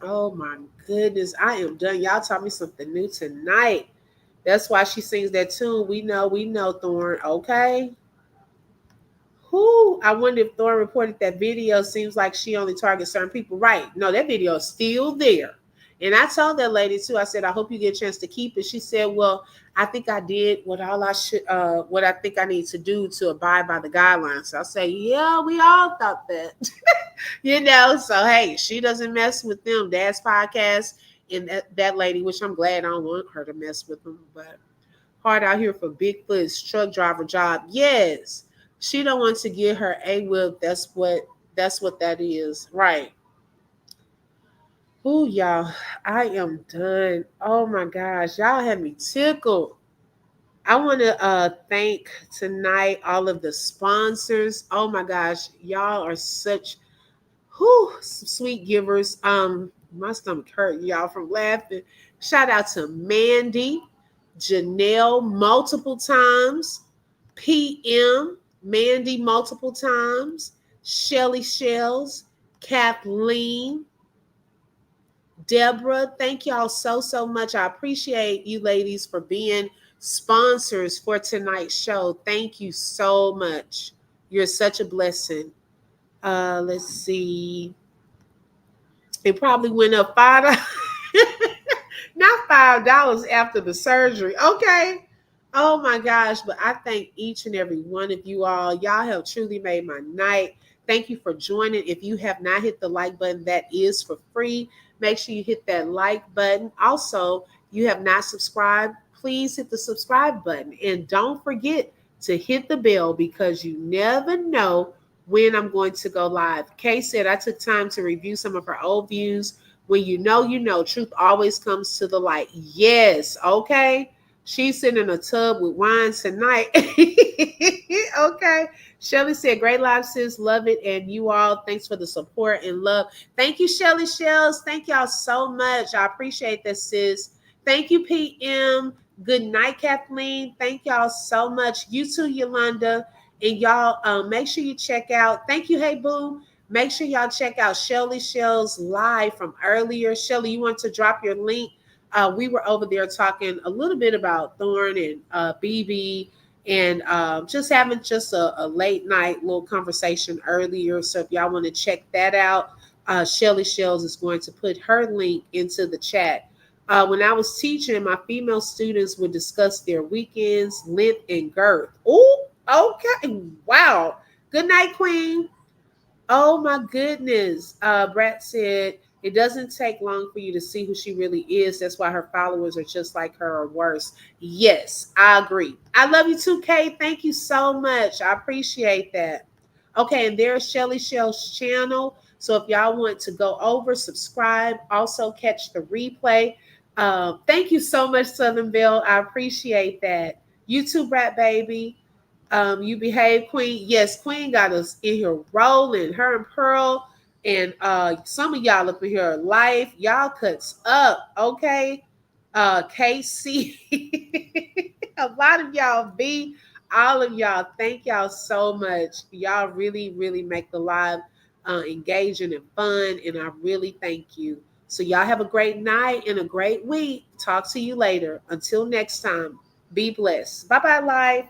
Oh my goodness, I am done. Y'all taught me something new tonight. That's why she sings that tune. We know, Thorn. Okay. Who? I wonder if Thorn reported that video. Seems like she only targets certain people. Right. No, that video is still there. And I told that lady too. I said, I hope you get a chance to keep it. She said, well, I think I did what I think I need to do to abide by the guidelines. So I say, yeah, we all thought that. So hey, she doesn't mess with them. Dad's podcast and that lady, which I'm glad I don't want her to mess with them, but hard out here for Bigfoot's truck driver job. Yes. She don't want to get her a whip. That's what that is. Right. Ooh, y'all. I am done. Oh my gosh. Y'all had me tickled. I want to thank tonight all of the sponsors. Oh my gosh. Y'all are such sweet givers. My stomach hurt, y'all, from laughing. Shout out to Mandy, Janelle multiple times, PM, Mandy multiple times, Shelly Shells, Kathleen, Deborah. Thank y'all so much. I appreciate you ladies for being sponsors for tonight's show. Thank you so much. You're such a blessing. Let's see. It probably went up $5. Not $5 after the surgery. Okay. Oh my gosh. But I thank each and every one of you all. Y'all have truly made my night. Thank you for joining. If you have not hit the like button, that is for free. Make sure you hit that like button. Also, you have not subscribed, please hit the subscribe button. And don't forget to hit the bell because you never know when I'm going to go live. Kay said I took time to review some of her old views. When you know, truth always comes to the light. Yes, okay. She's sitting in a tub with wine tonight. Okay. Shelly said, great live, sis. Love it. And you all, thanks for the support and love. Thank you, Shelly Shells. Thank y'all so much. I appreciate this, sis. Thank you, PM. Good night, Kathleen. Thank y'all so much. You too, Yolanda. And y'all, make sure you check out. Thank you, Hey Boo. Make sure y'all check out Shelly Shells live from earlier. Shelly, you want to drop your link? We were over there talking a little bit about Thorn and BB and just having just a late night little conversation earlier. So if y'all want to check that out, Shelly Shells is going to put her link into the chat. When I was teaching, my female students would discuss their weekends, length, and girth. Oh, okay. Wow. Good night, Queen. Oh my goodness. Brett said it doesn't take long for you to see who she really is. That's why her followers are just like her or worse. Yes, I agree. I love you too, Kay. Thank you so much. I appreciate that. Okay, and there's Shelly Shell's channel. So if y'all want to go over, subscribe, also catch the replay. Thank you so much, Southern Belle. I appreciate that. You too, Brat Baby. You behave, Queen. Yes, Queen got us in here rolling. Her and Pearl and some of y'all up in here life. Y'all cuts up, okay? KC. A lot of y'all be. All of y'all, thank y'all so much. Y'all really make the live engaging and fun, and I really thank you. So y'all have a great night and a great week. Talk to you later. Until next time, be blessed. Bye-bye, life.